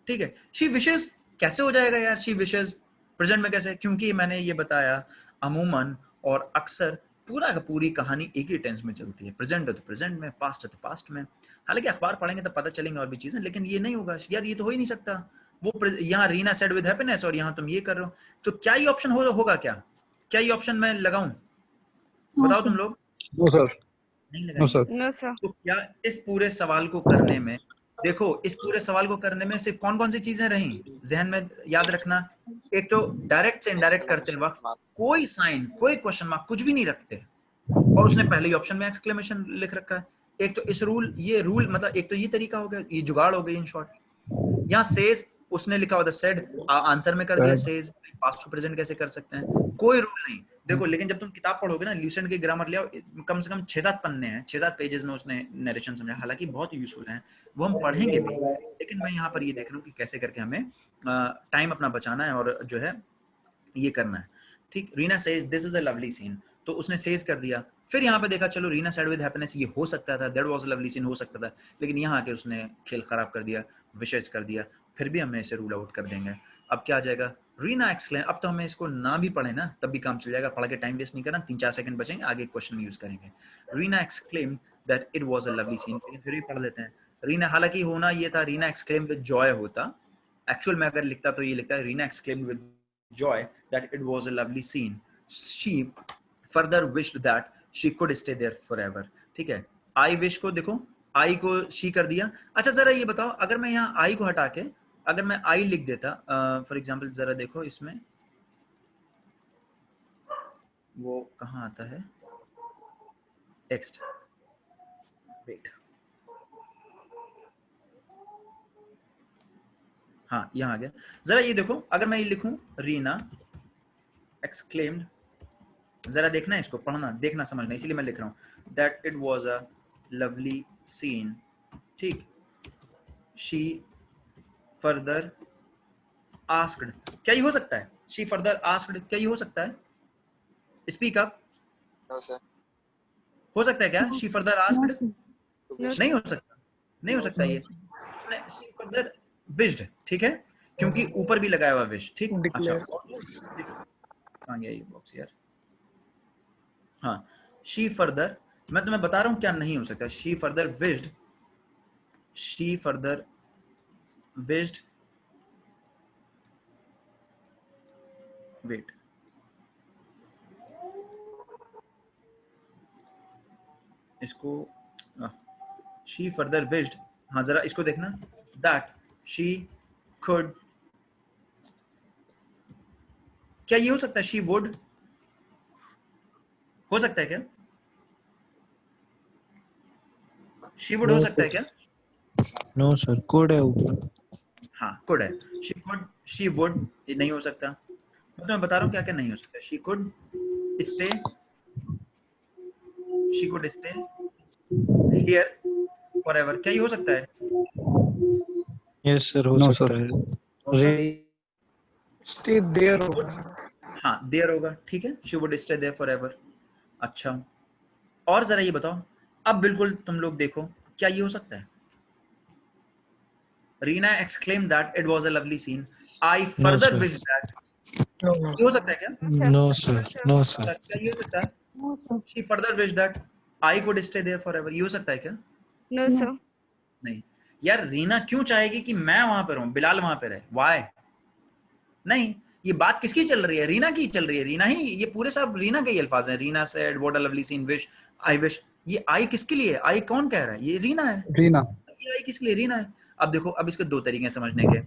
ठीक है। शी विशेस कैसे हो जाएगा यार? शी विशेस प्रेजेंट में कैसे? क्योंकि मैंने ये बताया अमूमन और अक्सर पूरा का पूरी कहानी एक ही टेंस में चलती है। प्रेजेंट है तो प्रेजेंट में, पास्ट है तो पास्ट में। हालांकि अखबार पढ़ेंगे तो पता चलेंगे और भी चीजें, लेकिन ये नहीं होगा यार, ये तो हो ही नहीं सकता। वो यहाँ रीना सेड विद हैप्पीनेस और यहाँ तुम ये कर रहे हो, तो क्या ये ऑप्शन होगा? क्या ये ऑप्शन मैं लगाऊं? बताओ तुम लोग। नो सर, नहीं नो सर। No sir. तो क्या इस पूरे सवाल को करने में, देखो इस पूरे सवाल को करने में सिर्फ कौन कौन सी चीजें रही जहन में याद रखना? एक तो डायरेक्ट से इनडायरेक्ट करते वक्त कोई साइन, कोई क्वेश्चन मार्क, कुछ भी नहीं रखते, और उसने पहले ही ऑप्शन में एक्सक्लेमेशन लिख रखा है। एक तो इस रूल, ये रूल मतलब एक तो ये तरीका हो गया, ये जुगाड़ हो गई इन शॉर्ट। यहाँ सेज उसने लिखा हुआ था, सेड आंसर में कर दिया सेज। पास्ट टू प्रेजेंट कैसे कर सकते हैं? कोई रूल नहीं। देखो लेकिन जब तुम किताब पढ़ोगे ना, ल्यूसेंट की ग्रामर ले आओ, कम से कम 6-7 पन्ने हैं, 6-7 पेजेस में उसने नरेशन समझा, हालांकि बहुत यूजफुल है, वो हम पढ़ेंगे भी। लेकिन मैं यहाँ पर ये देख रहा हूँ कि कैसे करके हमें टाइम अपना बचाना है और जो है ये करना है। ठीक, Reena says this is a lovely scene, तो उसने सेज कर दिया। फिर यहाँ पे देखा चलो रीना सेड विद हैप्पीनेस, ये हो सकता था, that was a lovely scene हो सकता था, लेकिन यहाँ आके उसने खेल खराब कर दिया, विशेष कर दिया, फिर भी हमने इसे रूल आउट कर देंगे। अब क्या आ जाएगा? रीना एक्सक्लेम। अब तो हमें इसको ना भी पढ़े ना तब भी काम चल जाएगा, पढ़ के टाइम वेस्ट नहीं करना, 3-4 सेकंड बचेंगे, आगे क्वेश्चन में यूज करेंगे। Reena exclaim that it was a lovely scene, फिर भी पढ़ लेते हैं। रीना, हालांकि होना ये था रीना एक्सक्लेम विद जॉय होता, एक्चुअल में अगर लिखता तो ये लिखता है Reena exclaim with joy that it was a lovely scene, she further wished that she could stay there forever. ठीक है, आई विश को देखो, आई को शी कर दिया। अच्छा जरा ये बताओ, अगर मैं यहाँ आई को हटा के अगर मैं आई लिख देता, फॉर एग्जांपल जरा देखो इसमें वो कहाँ आता है टेक्स्ट, वेट, हाँ यहाँ आ गया। जरा ये देखो, अगर मैं ये लिखूं रीना एक्सक्लेम्ड, जरा देखना इसको, पढ़ना, देखना, समझना, इसीलिए मैं लिख रहा हूँ that it was a lovely scene. ठीक, शी फर्दर आस्क्ड, क्या ये हो सकता है? शी फर्दर आस्क्ड, क्या ये हो सकता है? Speak up. No sir. हो सकता है क्या शी फर्दर आस्क्ड? नहीं हो सकता, नहीं हो सकता ये। शी फर्दर विश्ड, ठीक है, क्योंकि ऊपर भी लगाया हुआ विश। ठीक, अच्छा कहाँ गया ये बॉक्स यार? हाँ, शी फर्दर, मैं तुम्हें बता रहा हूँ क्या नहीं हो सकता। She further wished, she further wished, wait, इसको शी फर्दर विश्ड, हाँ जरा इसको देखना, दैट शी कुड, क्या ये हो सकता है? शी वुड, हो सकता है क्या? शी वुड हो सकता है क्या? नो सर, कोड है ऊपर। हाँ कुड है, शी कुड, शी वुड, ये नहीं हो सकता। मैं तुम्हें बता रहा हूँ क्या क्या नहीं हो सकता। She could stay, she could stay here forever, क्या ये हो सकता है? यस सर, हो सकता है। स्टे देयर होगा। हाँ देयर होगा, ठीक है, she would stay there forever. अच्छा, और जरा ये बताओ, अब बिल्कुल तुम लोग देखो, क्या ये हो सकता है? Reena exclaim that it was a lovely scene, I further wish that, ये हो सकता है क्या? No sir, no sir. क्या ये हो सकता है? She further wish that I could stay there forever, ये हो सकता है क्या? No sir. नहीं यार, रीना क्यों चाहेगी कि मैं वहां पर रहूं, बिलाल वहां पर रहे? व्हाई? नहीं, ये बात किसकी चल रही है? रीना की चल रही है। रीना ही, ये पूरे सब रीना के ही अल्फाज हैं। Reena said what a lovely scene, wish, I wish, ये आई किसके लिए? आई कौन कह रहा है? ये रीना है। रीना, ये आई किसके लिए? रीना है। अब देखो, अब इसके दो तरीके हैं समझने के।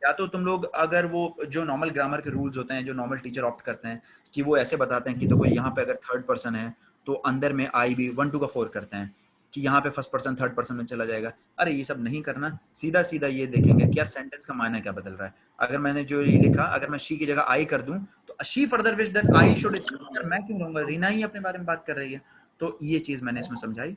या तो तुम लोग अगर वो जो नॉर्मल ग्रामर के रूल्स होते हैं, जो नॉर्मल टीचर ऑप्ट करते हैं कि वो ऐसे बताते हैं कि देखो यहाँ पे अगर थर्ड पर्सन है तो अंदर में आई भी 1 2 का 4 करते हैं, कि यहाँ पे फर्स्ट पर्सन थर्ड पर्सन में चला जाएगा। अरे ये सब नहीं करना, सीधा सीधा ये देखेंगे कि यार सेंटेंस का मायना क्या बदल रहा है। अगर मैंने जो ये लिखा, अगर मैं शी की जगह आई कर दूं तो she further wish that I should, यार मैं क्यों रहूंगा? रीना ही अपने बारे में बात कर रही है। तो ये चीज मैंने इसमें समझाई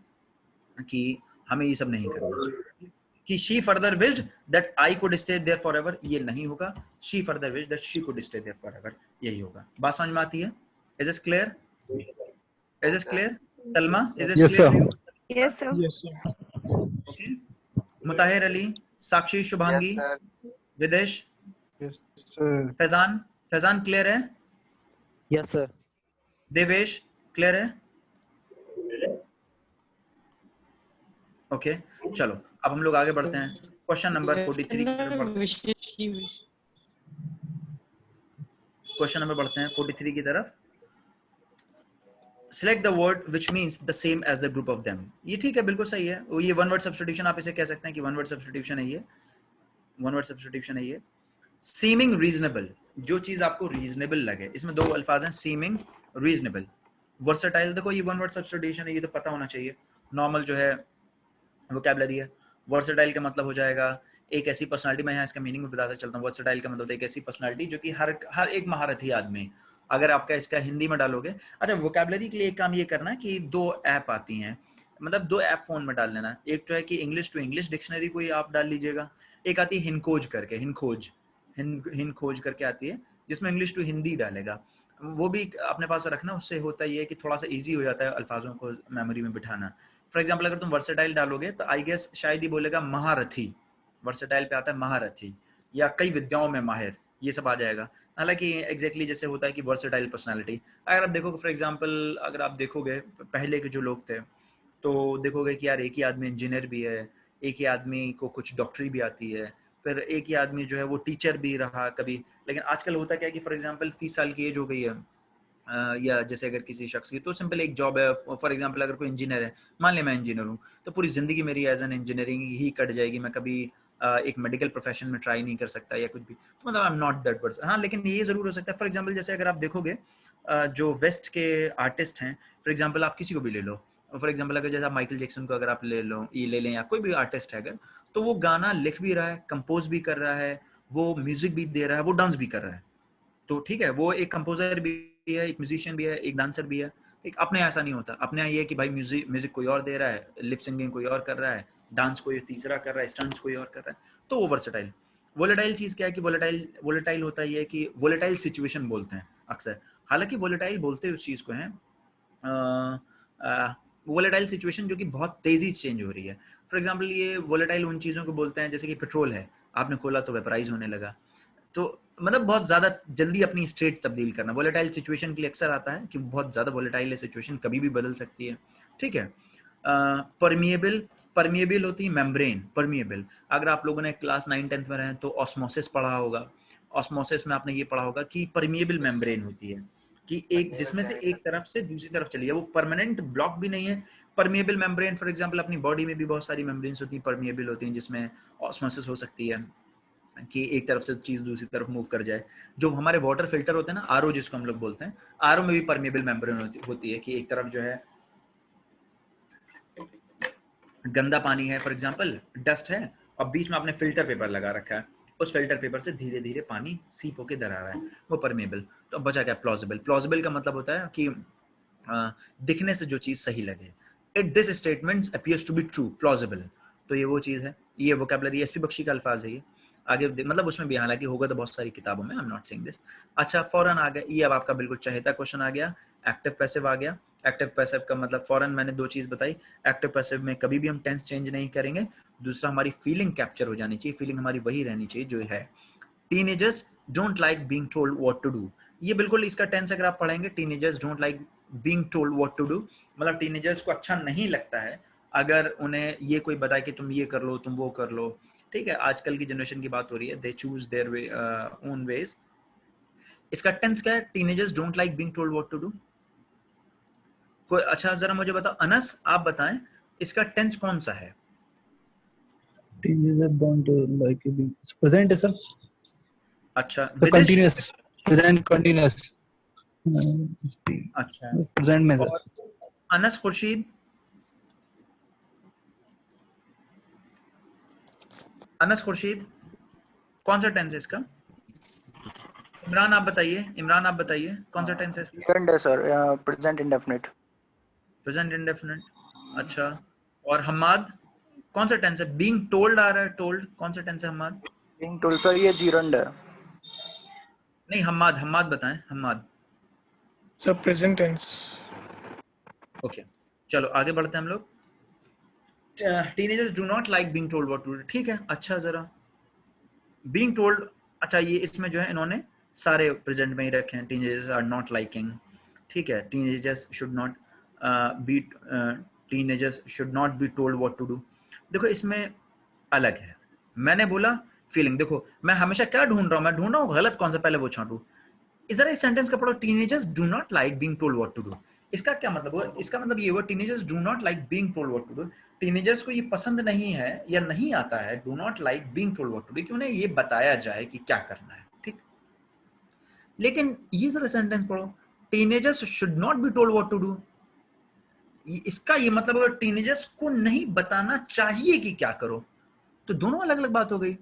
कि हमें ये सब नहीं करना, कि she further wished that I could stay there forever, ये नहीं होगा। She further wished that she could stay there forever, यही होगा। बात समझ में आती है? Is this clear? Is this clear? Talma, is this clear? Yes sir. Yes sir. Okay, Mutahir Ali, Sakshi, Shubhangi, Videsh, yes sir. Faizan, Faizan clear है? Yes sir. देवेश क्लियर है? ओके चलो अब हम लोग आगे बढ़ते हैं क्वेश्चन नंबर 43 की तरफ बढ़ते हैं। क्वेश्चन नंबर बढ़ते हैं 43 की तरफ। Select the word which means the same as the group of them. ये ठीक है, बिल्कुल सही है। ये वन वर्ड सब्स्टिट्यूशन आप इसे कह सकते हैं कि वन वर्ड सब्स्टिट्यूशन है ये, वन वर्ड सब्स्टिट्यूशन है ये। Seeming reasonable, जो चीज आपको रीजनेबल लगे, इसमें दो अल्फाज हैं, seeming, reasonable। Versatile, देखो ये वन वर्ड सब्स्टिट्यूशन है, ये तो पता होना चाहिए। नॉर्मल जो है वोकैबुलरी है। वर्सेटाइल का मतलब हो जाएगा एक ऐसी पर्सनालिटी, मैं यहाँ इसका मीनिंग भी बताता चलता हूँ। वर्सेटाइल का मतलब एक ऐसी पर्सनालिटी जो कि हर एक महारथी आदमी, अगर आपका इसका हिंदी में डालोगे। अच्छा, वोकैबुलरी के लिए एक काम ये करना है कि दो ऐप आती हैं, मतलब दो ऐप फोन में डाल लेना। एक तो है कि इंग्लिश टू इंग्लिश डिक्शनरी कोई आप डाल लीजिएगा, एक आती है हिनखोज करके, हिनखोज करके आती है जिसमें इंग्लिश टू हिंदी डालेगा। वो भी अपने पास रखना, उससे होता ये है कि थोड़ा सा ईजी हो जाता है अल्फाजों को मेमोरी में बिठाना। फॉर एग्जाम्पल अगर तुम वर्सेटाइल डालोगे तो आई गेस शायद ही बोलेगा महारथी, वर्सेटाइल पे आता है महारथी, या कई विद्याओं में माहिर, ये सब आ जाएगा। हालांकि एग्जैक्टली जैसे होता है कि वर्सेटाइल पर्सनालिटी, अगर आप देखोगे फॉर एग्जांपल, अगर आप देखोगे पहले के जो लोग थे तो देखोगे कि यार एक ही आदमी इंजीनियर भी है, एक ही आदमी को कुछ डॉक्टरी भी आती है, फिर एक ही आदमी जो है वो टीचर भी रहा कभी। लेकिन आजकल होता क्या है कि फॉर एग्जांपल 30 साल की एज हो गई है, या जैसे अगर किसी शख्स की तो सिंपल एक जॉब है। फॉर एग्जांपल अगर कोई इंजीनियर है, मान ले मैं इंजीनियर हूँ, तो पूरी ज़िंदगी मेरी एज एन इंजीनियरिंग ही कट जाएगी, मैं कभी एक मेडिकल प्रोफेशन में ट्राई नहीं कर सकता या कुछ भी, तो मतलब I am not that person. हाँ, लेकिन ये ज़रूर हो सकता है। फॉर एग्जांपल जैसे अगर आप देखोगे जो वेस्ट के आर्टिस्ट हैं, फॉर एग्जांपल आप किसी को भी ले लो, फॉर एग्जांपल अगर जैसे आप माइकल जैक्सन को अगर आप ले लें या कोई भी आर्टिस्ट है अगर, तो वो गाना लिख भी रहा है, कंपोज भी कर रहा है, वो म्यूजिक भी दे रहा है, वो डांस भी कर रहा है। तो ठीक है, वो एक कंपोजर भी है, एक म्यूजिशियन भी है, एक डांसर भी है। एक अपने ऐसा नहीं होता, अपने यहाँ ये है कि भाई म्यूजिक कोई और दे रहा है, लिप सिंगिंग कोई और कर रहा है, डांस कोई तीसरा कर रहा है, स्टंट्स कोई और कर रहा है। तो वो वर्सेटाइल। वोलेटाइल चीज क्या है कि वोलेटाइल होता है कि वोलेटाइल सिचुएशन बोलते हैं अक्सर। हालांकि वोलेटाइल बोलते हैं उस चीज को हैं, वोलेटाइल सिचुएशन जो कि बहुत तेजी से चेंज हो रही है। फॉर एग्जांपल ये वोलेटाइल उन चीजों को बोलते हैं जैसे कि पेट्रोल है, आपने खोला तो वेपराइज होने लगा, तो मतलब बहुत ज्यादा जल्दी अपनी स्टेट तब्दील करना। वोलेटाइल सिचुएशन के लिए अक्सर आता है कि बहुत ज्यादा वोलेटाइल है सिचुएशन, कभी भी बदल सकती है। ठीक है। परमिएबल होती है मेम्ब्रेन, परमिएबल। अगर आप लोगों ने क्लास 9-10 में रहे तो ऑस्मोसिस पढ़ा होगा। ऑस्मोसिस में आपने ये पढ़ा होगा कि परमिएबल मेम्ब्रेन होती है कि एक जिसमें से एक तरफ से दूसरी तरफ चली है, वो परमानेंट ब्लॉक भी नहीं है। परमिएबल मेम्ब्रेन फॉर एग्जांपल अपनी बॉडी में भी बहुत सारी मेम्ब्रेन्स होती हैं, परमिएबल होती हैं, जिसमें ऑस्मोसिस हो सकती है कि एक तरफ से चीज दूसरी तरफ मूव कर जाए। जो हमारे वाटर फिल्टर होते हैं ना, आरओ जिसको हम लोग बोलते हैं, आरओ में भी परमिएबल मेम्ब्रेन होती है कि एक तरफ जो है गंदा पानी है, फॉर एग्जांपल डस्ट है, और बीच में आपने फिल्टर पेपर लगा रखा है, उस फिल्टर पेपर से धीरे धीरे पानी सीप होके दर आ रहा है, वो परमिएबल। तो अब बचा क्या? प्लॉजिबल। प्लॉजिबल का मतलब होता है कि दिखने से जो चीज सही लगे। It this statements appears to be true, plausible. तो ये वो चीज है, ये वोकैबुलरी एसपी बख्शी का अल्फाज है ये। आगे मतलब उसमें भी हालांकि होगा तो बहुत सारी किताबों में, I am not saying this. अच्छा, फौरन आ गया ये, अब आपका बिल्कुल चहेता क्वेश्चन आ गया, एक्टिव पैसिव आ गया। एक्टिव पैसिव का मतलब फौरन मैंने दो चीज बताई। एक्टिव पैसिव में कभी भी हम टेंस चेंज नहीं करेंगे। दूसरा, हमारी फीलिंग कैप्चर हो जानी चाहिए, फीलिंग हमारी वही रहनी चाहिए जो है। Teenagers don't like being told what to do, ये बिल्कुल इसका टेंस अगर आप पढ़ेंगे, teenagers don't like being told what to do, मतलब टीनेजर्स को अच्छा नहीं लगता है अगर उन्हें ये कोई बताए कि तुम ये कर लो, तुम वो कर लो। ठीक है, आजकल की जनरेशन की बात हो रही है, they choose their way own ways. इसका टेंस क्या है? Teenagers don't like being told what to do. कोई अच्छा जरा मुझे बताओ, अनस आप बताएं इसका टेंस कौन सा है? Teenager don't like being present है सर। अच्छा, कंटीन्यूअस, प्रेजेंट कंटीन्यूअस। अच्छा, प्रेजेंट में सर। अनस खुर्शीद, अनस खुर्शीद कौन सा टेंस है इसका? इमरान आप बताइए, इमरान आप बताइए कौन सा टेंस है इसका? है sir, present indefinite. Present indefinite. अच्छा, और हम्माद कौन सा टेंस है? बीइंग टोल्ड आ रहा है, टोल्ड कौन सा टेंस है हम्माद? बीइंग टोल्ड सर ये जीरंड है। नहीं, हम्माद बताएं, Hammad. Sir present tense. Okay, चलो आगे बढ़ते हैं हम लोग। Teenagers do not like being told what to do, ठीक है। अच्छा, जरा बीइंग टोल्ड, अच्छा ये इसमें जो है इन्होंने सारे प्रेजेंट में ही रखे हैं। टीनेजर्स आर नॉट लाइकिंग, ठीक है। Teenagers should not be teenagers should not be told what to do. देखो इसमें अलग है, मैंने बोला फीलिंग। देखो मैं हमेशा क्या ढूंढ रहा हूँ, मैं ढूंढ रहा हूँ गलत कौन सा पहले वो छांटू। जरा इस सेंटेंस का पढ़ो, teenagers do not like being told what to do. इसका क्या मतलब हुआ? इसका मतलब ये हुआ teenagers do not like being told what to do. Teenagers को ये पसंद नहीं है या नहीं आता है, do not like being told what to do, कि उन्हें ये बताया जाए कि क्या करना है, ठीक। लेकिन ये जरा सेंटेंस पढ़ो, teenagers should not be told what to do. इसका ये मतलब अगर टीनेजर्स को नहीं बताना चाहिए कि क्या करो, तो दोनों अलग अलग बात हो गई।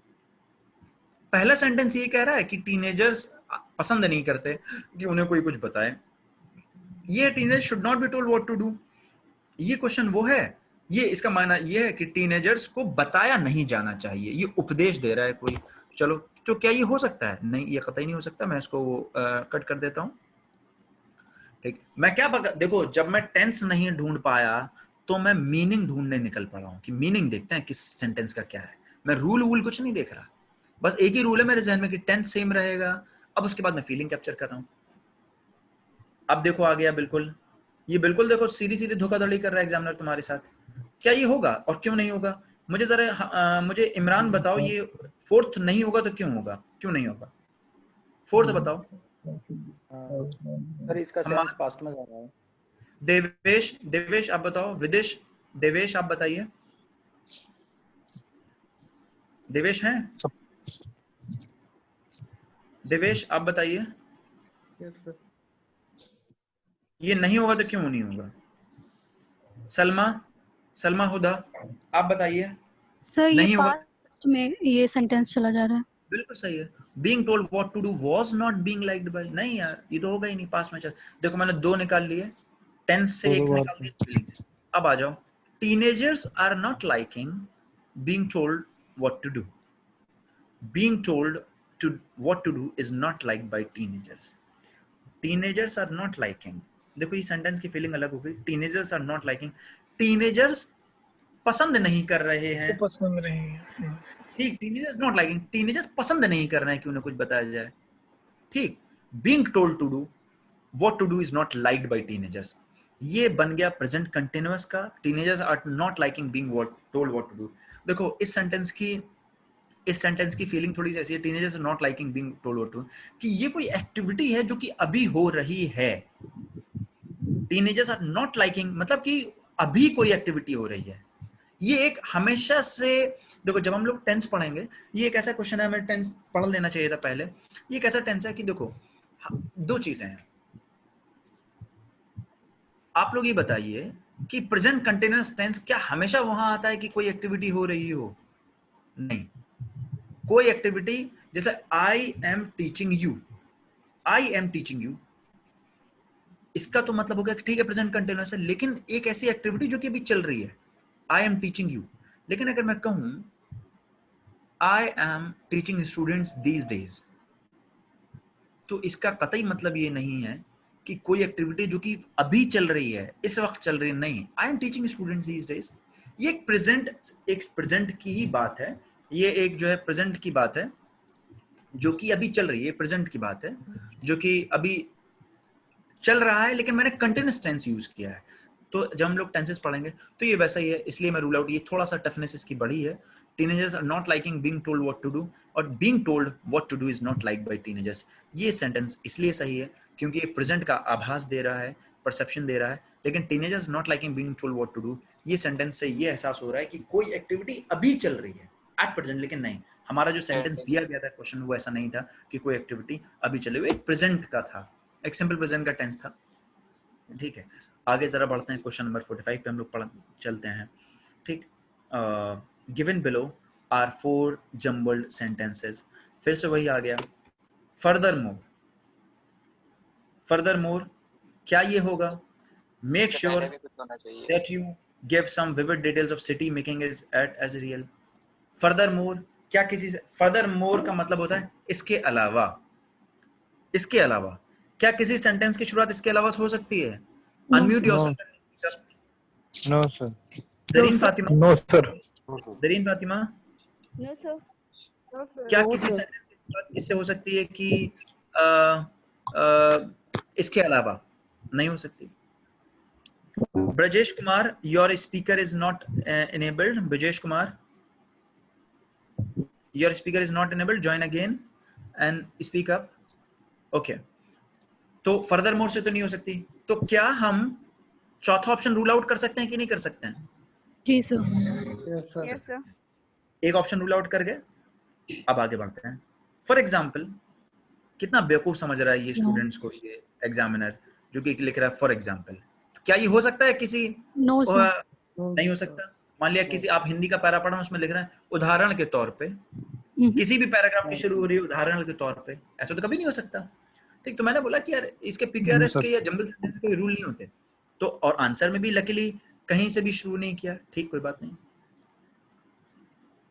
पहला सेंटेंस ये कह रहा है कि टीनेजर्स पसंद नहीं करते कि उन्हें कोई कुछ बताए, ये teenagers should not be told what to do. ये क्वेश्चन वो है, ये इसका मायना ये है कि टीनेजर्स को बताया नहीं जाना चाहिए, ये उपदेश दे रहा है कोई। चलो, तो क्या ये हो सकता है? नहीं, ये कतई नहीं हो सकता। मैं इसको कट कर देता हूं, ठीक। मैं क्या देखो, जब मैं टेंस नहीं ढूंढ पाया तो मैं मीनिंग ढूंढने निकल पड़ा हूं कि मीनिंग देखते हैं किस सेंटेंस का क्या है। मैं रूल कुछ नहीं देख रहा, बस एक ही रूल है मेरे जहन में कि टेंस सेम रहेगा। अब उसके बाद मैं फीलिंग कैप्चर कर रहा हूं। अब देखो आ गया बिल्कुल, ये बिल्कुल देखो सीधी सीधी धोखाधड़ी कर रहा है एग्जामिनर तुम्हारे साथ। क्या ये होगा और क्यों नहीं होगा? मुझे जरा मुझे इमरान बताओ, ये फोर्थ नहीं होगा तो क्यों होगा, क्यों नहीं होगा? फोर्थ बताओ। सर इसका सेंस पास्ट में जा रहा है। देवेश आप बताओ। विदेश, देवेश आप बताइए। देवेश हैं? देवेश आप बताइए। ये नहीं होगा तो क्यों नहीं होगा? सलमा हुदा आप बताइए। सर नहीं ये होगा, पास्ट में ये सेंटेंस चला जा रहा है। बिल्कुल सही है। Being told what to do was not being liked by, नहीं यार ये तो होगा ही नहीं, पास में चल। देखो मैंने दो निकाल लिए, टेंस से एक निकाल दिया, फीलिंग से। अब आ जाओ, teenagers are not liking being told what to do. Being told to what to do is not liked by teenagers. Teenagers are not liking, देखो ये सेंटेंस की फीलिंग अलग हो गई। Teenagers are not liking, teenagers पसंद नहीं कर रहे हैं, पसंद नहीं है, ठीक। टीनेजर्स नॉट लाइकिंग, टीनेजर्स पसंद नहीं कर रहे हैं कि उन्हें कुछ बताया जाए, ठीक। Being told to do what to do is not liked by teenagers, ये बन गया प्रेजेंट कंटीन्यूअस का। Teenagers are not liking being told what to do. देखो इस सेंटेंस की फीलिंग थोड़ी सी ऐसी है, teenagers are not liking being told what to, कि ये कोई एक्टिविटी है जो कि अभी हो रही है। टीनेजर्स आर नॉट लाइकिंग मतलब कि अभी कोई एक्टिविटी हो रही है। ये एक हमेशा से, देखो जब हम लोग टेंस पढ़ेंगे, ये एक ऐसा क्वेश्चन है, हमें टेंस पढ़ लेना चाहिए था पहले। ये एक ऐसा टेंस है कि देखो दो चीजें हैं। आप लोग ये बताइए कि प्रेजेंट कंटीन्यूअस टेंस क्या हमेशा वहां आता है कि कोई एक्टिविटी हो रही हो? नहीं, कोई एक्टिविटी, जैसे I am teaching you, I am teaching you, इसका तो मतलब हो गया कि ठीक है प्रेजेंट कंटीन्यूअस है, लेकिन एक ऐसी एक्टिविटी जो कि अभी चल रही है, आई एम टीचिंग यू। लेकिन अगर मैं कहूं I am teaching students these days, तो इसका कतई मतलब ये नहीं है कि कोई एक्टिविटी जो कि अभी चल रही है, इस वक्त चल रही है, नहीं। I am teaching students these days, ये एक प्रेजेंट की ही बात है। ये एक जो है प्रेजेंट की बात है जो कि अभी चल रही है, प्रेजेंट की बात है जो कि अभी चल रहा है, लेकिन मैंने कंटिन्यूअस टेंस यूज किया है। तो जब हम लोग टेंसेस पढ़ेंगे तो ये वैसा ही है, इसलिए मैं रूल आउट, ये थोड़ा सा टफनेस इसकी बढ़ी है। Teenagers are not liking being told what to do, और being told what to do is not liked by teenagers. ये सेंटेंस इसलिए सही है क्योंकि ये प्रेजेंट का आभास दे रहा है, परसेप्शन दे रहा है। लेकिन teenagers not liking being told what to do, ये सेंटेंस से ये एहसास हो रहा है कि कोई एक्टिविटी अभी चल रही है एट प्रेजेंट, लेकिन नहीं, हमारा जो सेंटेंस दिया गया था क्वेश्चन, वो ऐसा नहीं था कि कोई एक्टिविटी अभी चले हुए, एक प्रेजेंट का था, एक सिंपल प्रेजेंट का टेंस था, ठीक है। आगे जरा बढ़ते हैं, क्वेश्चन नंबर 45 पे हम लोग चलते हैं, ठीक। Given below are 4 jumbled sentences, फिर से वही आ गया। फर्दरमोर क्या ये होगा? Make sure that you give some vivid details of city making is as real. Furthermore क्या किसी से, फर्दरमोर का मतलब होता है इसके अलावा। इसके अलावा क्या किसी सेंटेंस की शुरुआत इसके अलावा हो सकती है? Unmute yourself. No sir. Zareen Fatima. No sir. Zareen Fatima, no sir. क्या किसी सेंटेंस की शुरुआत इससे हो सकती है कि इसके अलावा नहीं हो सकती। Brajesh Kumar, your speaker is not enabled. Brajesh Kumar, your speaker is not enabled. Join again and speak up. Okay. तो फर्दर मोर से तो नहीं हो सकती, तो क्या हम चौथा ऑप्शन रूल आउट कर सकते हैं कि नहीं कर सकते हैं? जी सर। Yes, sir. एक ऑप्शन रूल आउट कर गए, अब आगे बढ़ते हैं। फॉर एग्जाम्पल, कितना बेवकूफ समझ रहा है ये स्टूडेंट्स को, ये एग्जामिनर जो कि लिख रहा है फॉर एग्जाम्पल। क्या ये हो सकता है किसी? No sir. नहीं हो सकता। मान लिया किसी, आप हिंदी का पैरा पढ़ा, उसमें लिख रहे हैं उदाहरण के तौर पे, किसी भी पैराग्राफ की शुरू हो रही है उदाहरण के तौर पे, ऐसा तो कभी नहीं हो सकता। ठीक, तो मैंने बोला कि यार इसके PQRS के या जंबल सेंटेंस के रूल नहीं होते, तो और आंसर में भी लकीली कहीं से भी शुरू नहीं किया। ठीक, कोई बात नहीं।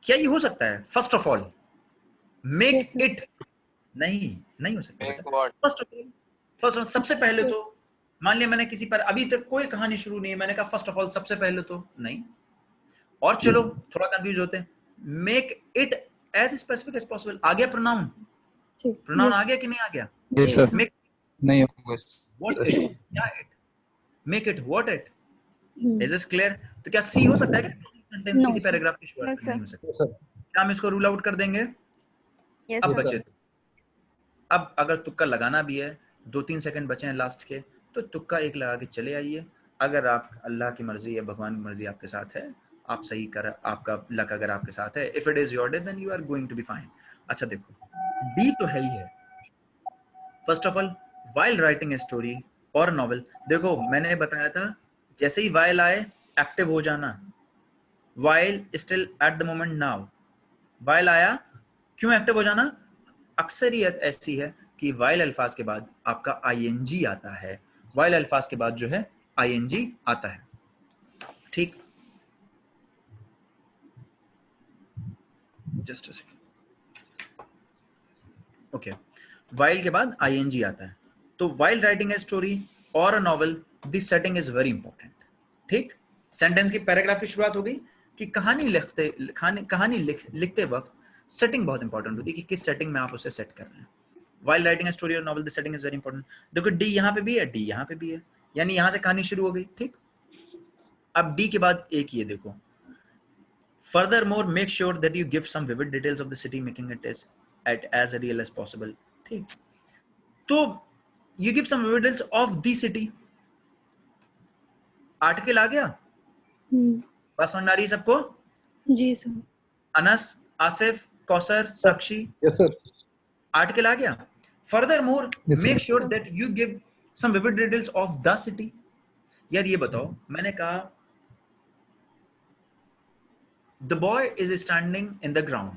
क्या ये हो सकता है? First of all make it, नहीं हो सकता। फर्स्ट ऑफ ऑल सबसे पहले तो मान लिया मैंने किसी पर, अभी तक कोई कहानी शुरू नहीं है, मैंने कहा फर्स्ट ऑफ ऑल सबसे पहले तो नहीं। और चलो थोड़ा कंफ्यूज होते हैं, make it as specific as possible. आ गया प्रोनाउन? प्रोनाउन आ गया कि नहीं आ गया? Yes sir. मेक नहीं होगा। व्हाट इट, क्या it, make it what it, is this clear? तो क्या सी हो सकता है कि सेंटेंस किसी पैराग्राफ की शुरुआत में नहीं हो सकता? क्या हम इसको रूल आउट कर देंगे? Yes, अब sir. बचे, अब अगर तुक्का लगाना भी है, 2-3 सेकंड बचे हैं लास्ट के, तो तुक्का एक लगा के चले आइए। अगर आप, अल्लाह की मर्जी या भगवान की मर्जी आपके साथ है, आप सही कर, आपका लक अगर आपके साथ है, if it is your day then you are going to be fine. अच्छा देखो, डी तो है ही है। First of all, while writing a story और नॉवल, देखो मैंने बताया था जैसे ही वाइल आए एक्टिव हो जाना। While still at the moment now, while आया क्यों एक्टिव हो जाना? अक्सरियत ऐसी है कि वाइल अल्फाज के बाद आपका ING आता है, वाइल अल्फाज के बाद जो है ING आता है। ठीक, just a second. Okay, while के बाद ING आता है, तो वाइल राइटिंग ए स्टोरी और a novel this setting is very important. ठीक, सेंटेंस की पैराग्राफ की शुरुआत हो गई कि कहानी लिखते वक्त सेटिंग बहुत इंपॉर्टेंट होती है कि किस सेटिंग में आप उसे सेट कर रहे हैं। वाइल राइटिंग ए स्टोरी और novel this setting is very important. देखो डी यहाँ पे भी है, डी यहाँ पे भी है, यानी यहाँ से कहानी शुरू हो गई। ठीक, अब डी के बाद एक ये देखो, furthermore make sure that you give some vivid details of the city making it as real as possible। ठीक, तो you give some vivid details of the city, article आ गया, बस समझ आ रही है सबको? जी sir. Anas, Asif, Kausar, Sakshi, yes sir. Article आ गया। Furthermore Yes, make sir. sure that you give some vivid details of the city। यार ये बताओ, मैंने कहा The boy is standing in the ground,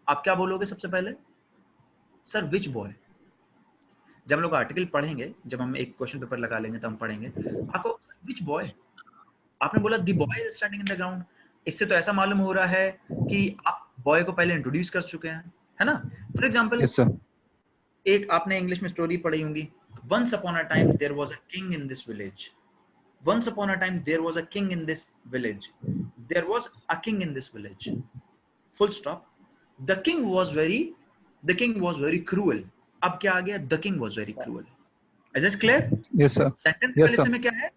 आप क्या बोलोगे सबसे पहले? Sir which boy? जब हम लोग आर्टिकल पढ़ेंगे, जब हम एक क्वेश्चन पेपर लगा लेंगे तो हम पढ़ेंगे, आपको which boy? आपने बोला the boy is standing in the ground, इससे तो ऐसा मालूम हो रहा है कि आप बॉय को पहले इंट्रोड्यूस कर चुके हैं, है ना? For example, yes sir. एक आपने इंग्लिश में स्टोरी पढ़ी होंगी, once upon a time there was a king in this village। Once upon a time there was a king in this village। There was a king in this village, full stop। The king was very cruel। अब क्या आ गया? The king was very cruel। Is this clear? Yes sir. Sentence Yes, पहले sir. से में क्या है?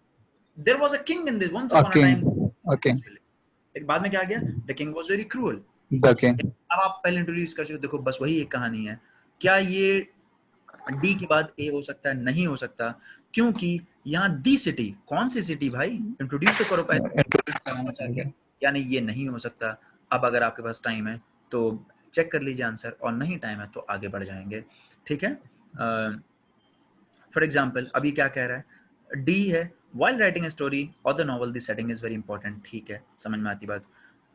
There was a king in this once A upon a king, time। a king, एक बाद में क्या आ गया? The king was very cruel। the king। अब आप पहले इंट्रोड्यूस कर चुके हो, देखो बस वही एक कहानी है। क्या ये डी के बाद ए हो सकता है? नहीं हो सकता, क्योंकि यहाँ दी सिटी, कौन सी सिटी भाई? इंट्रोड्यूस तो करो पहले, यानी ये नहीं हो सकता। अब अगर आपके पास टाइम है तो चेक कर लीजिए आंसर, और नहीं टाइम है तो आगे बढ़ जाएंगे। ठीक है, फॉर एग्जाम्पल अभी क्या कह रहा है? डी है while writing a story or the novel the setting is very important। ठीक है, समझ में आती बात।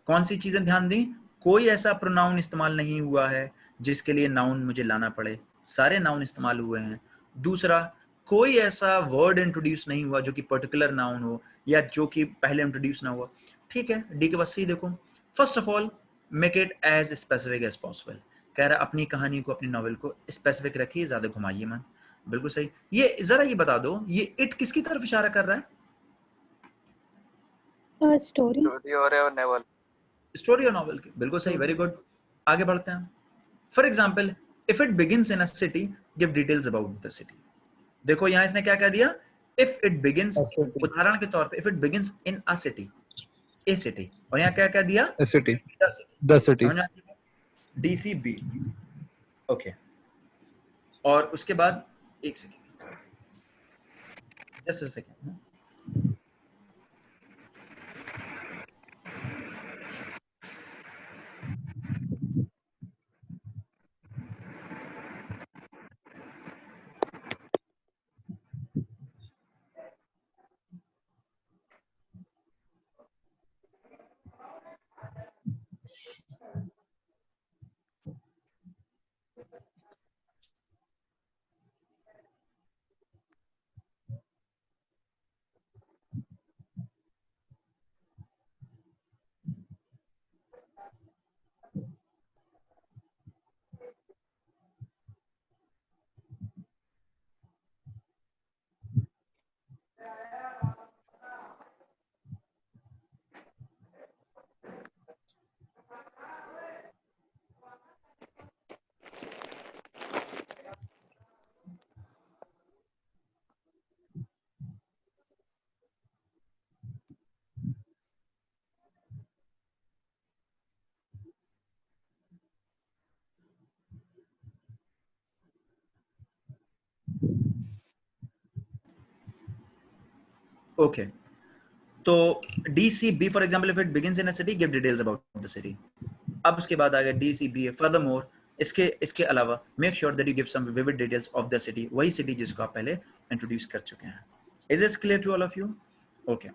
कौन सी चीजें ध्यान दी? कोई ऐसा प्रोनाउन इस्तेमाल नहीं हुआ है जिसके लिए नाउन मुझे लाना पड़े, सारे नाउन इस्तेमाल हुए हैं। दूसरा, कोई ऐसा वर्ड इंट्रोड्यूस नहीं हुआ जो कि पर्टिकुलर नाउन हो या जो कि पहले इंट्रोड्यूस ना हुआ। ठीक है, डी के बाद सी देखो, first of all make it as specific as possible. कह रहा अपनी कहानी को, अपनी नॉवेल को स्पेसिफिक रखिए, ज्यादा घुमाइए मत। बिल्कुल सही। ये जरा ये बता दो, ये इट किसकी तरफ इशारा कर रहा है? स्टोरी और नॉवल। स्टोरी और नॉवेल की, बिल्कुल सही, वेरी गुड। आगे बढ़ते हैं। For example, if it begins in a city give details about the city. देखो यहाँ इसने क्या कह दिया, इफ इट बिगिंस, उदाहरण के तौर पे if it begins in a city, A city, और यहाँ क्या कह दिया, A city. The The city. समझ में, DCB, ओके। और उसके बाद एक second, just a second, okay. तो DCB for example, if it begins in a city, give details about the city. अब उसके बाद आ गया DCB, फर्दरमोर, इसके अलावा make sure that you give some vivid details of the city, वही city जिसको आप पहले इंट्रोड्यूस कर चुके हैं। Is this clear to all of you? Okay,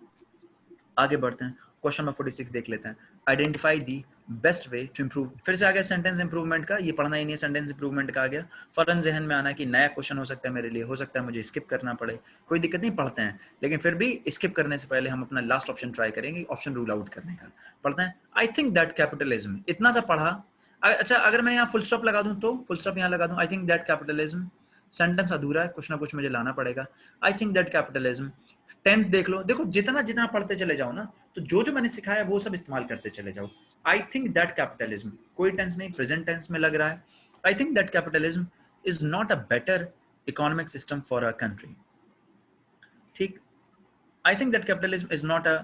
आगे बढ़ते हैं, क्वेश्चन नंबर 46 देख लेते हैं। Identify the best way to improve. फिर से आ गया सेंटेंस इंप्रूवमेंट का, ये पढ़ना ही नहीं है, सेंटेंस इंप्रूवमेंट का आ गया। फौरन जहन में आना कि नया क्वेश्चन हो सकता है मेरे लिए, हो सकता है मुझे स्किप करना पड़े, कोई दिक्कत नहीं, पढ़ते हैं। लेकिन फिर भी स्किप करने से पहले हम अपना लास्ट ऑप्शन ट्राई करेंगे, ऑप्शन रूल आउट करने का। पढ़ते हैं, आई थिंक दैट कैपिटलिज्म, इतना सा पढ़ा। अच्छा, अगर मैं यहाँ फुल स्टॉप लगा दूं तो, फुल स्टॉप यहाँ लगा दूं, I think that capitalism, sentence अधूरा है, कुछ ना कुछ मुझे लाना पड़ेगा। I think that capitalism, tense देख लो, देखो जितना जितना पढ़ते चले जाओ ना, तो जो मैंने सिखाया वो सब इस्तेमाल करते चले जाओ। आई थिंक दैट कैपिटलिज्म, कोई टेंस नहीं, प्रेजेंट टेंस में लग रहा है। I think that capitalism is not a better economic system for a country. ठीक, I think that capitalism is not a,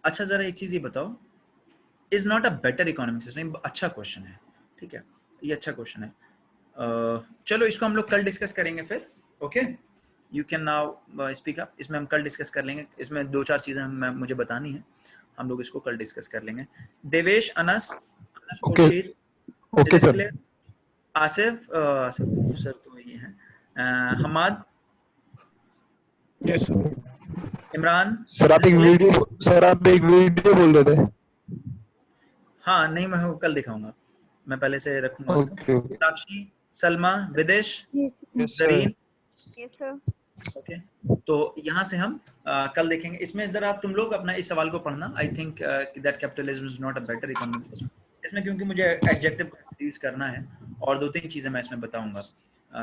अच्छा जरा एक चीज ये बताओ, is not a better economic system, अच्छा क्वेश्चन है, ठीक है, ये अच्छा क्वेश्चन है। चलो इसको हम लोग कल डिस्कस करेंगे फिर, okay, you can now speak up. इसमें हम कल डिस्कस कर लेंगे, इसमें 2-4 चीजें मुझे बतानी है, हम लोग इसको कल डिस्कस कर लेंगे। Devesh, Anas, Khurshid, okay sir. Asif, Asif sir तो ये हैं, Hammad, yes sir. Imran sir आप एक वीडियो बोल रहे थे। हाँ नहीं, मैं कल दिखाऊंगा, मैं पहले से रखूंगा उसको। ओके। साक्षी, सलमा, विदेश, जरीन, यस सर। ओके। तो यहाँ से हम कल देखेंगे। इसमें जरा तुम लोग अपना इस सवाल को पढ़ना, आई think that capitalism is not a better economic system. इसमें क्योंकि मुझे एडजेक्टिव यूज करना है और 2-3 चीजें मैं इसमें बताऊंगा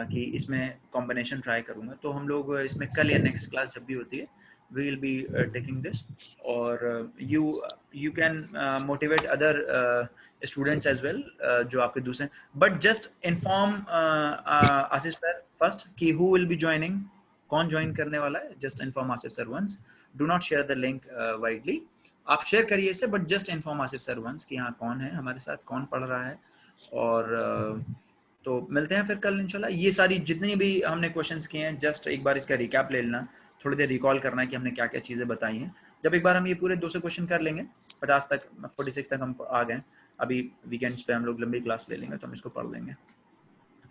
कि इसमें कॉम्बिनेशन ट्राई करूंगा। तो हम लोग इसमें कल या नेक्स्ट क्लास जब भी होती है, we will be taking this, और you can motivate other students as well, जो आपके दूसरे, but just inform Asif sir first कि who will be joining, कौन ज्वाइन करने वाला है, just inform Asif sir once, do not share the link widely, आप शेयर करिए इसे, but just inform Asif sir once कि हाँ कौन है हमारे साथ, कौन पढ़ रहा है। और तो मिलते हैं फिर कल इंशाल्लाह। ये सारी जितनी भी हमने क्वेश्चंस किए हैं, जस्ट एक बार इसका रिकैप ले लेना, थोड़ी देर रिकॉल करना है कि हमने क्या क्या चीज़ें बताई हैं। जब एक बार हम ये पूरे 200 क्वेश्चन कर लेंगे, 50 तक, 46 तक हम आ गए, अभी वीकेंड्स पे हम लोग लंबी क्लास ले लेंगे तो हम इसको पढ़ लेंगे।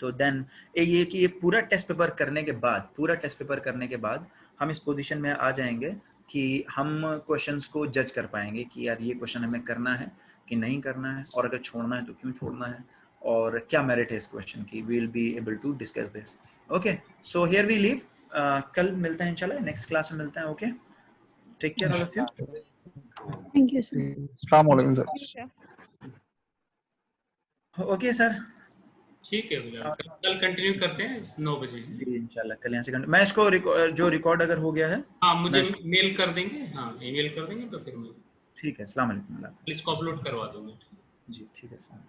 तो देन ये कि ये पूरा टेस्ट पेपर करने के बाद हम इस पोजीशन में आ जाएंगे कि हम क्वेश्चंस को जज कर पाएंगे कि यार ये क्वेश्चन हमें करना है कि नहीं करना है, और अगर छोड़ना है तो क्यों छोड़ना है, और क्या मेरिट है इस क्वेश्चन की। We will be able to discuss this. Okay, so here we leave, कल मिलते हैं इंशाल्लाह, नेक्स्ट क्लास में मिलते हैं। Okay, take care all of you. Thank you sir. अस्सलाम वालेकुम सर। ओके सर, ठीक है भैया, कल कंटिन्यू करते हैं 9 बजे जी इंशाल्लाह। कल यहाँ से मैं इसको जो रिकॉर्ड अगर हो गया है, हाँ मुझे मेल कर देंगे, हाँ ईमेल कर देंगे तो फिर मैं, ठीक है। अस्सलाम वालेकुम, इसको अपलोड करवा दूंगा। जी ठीक है सर।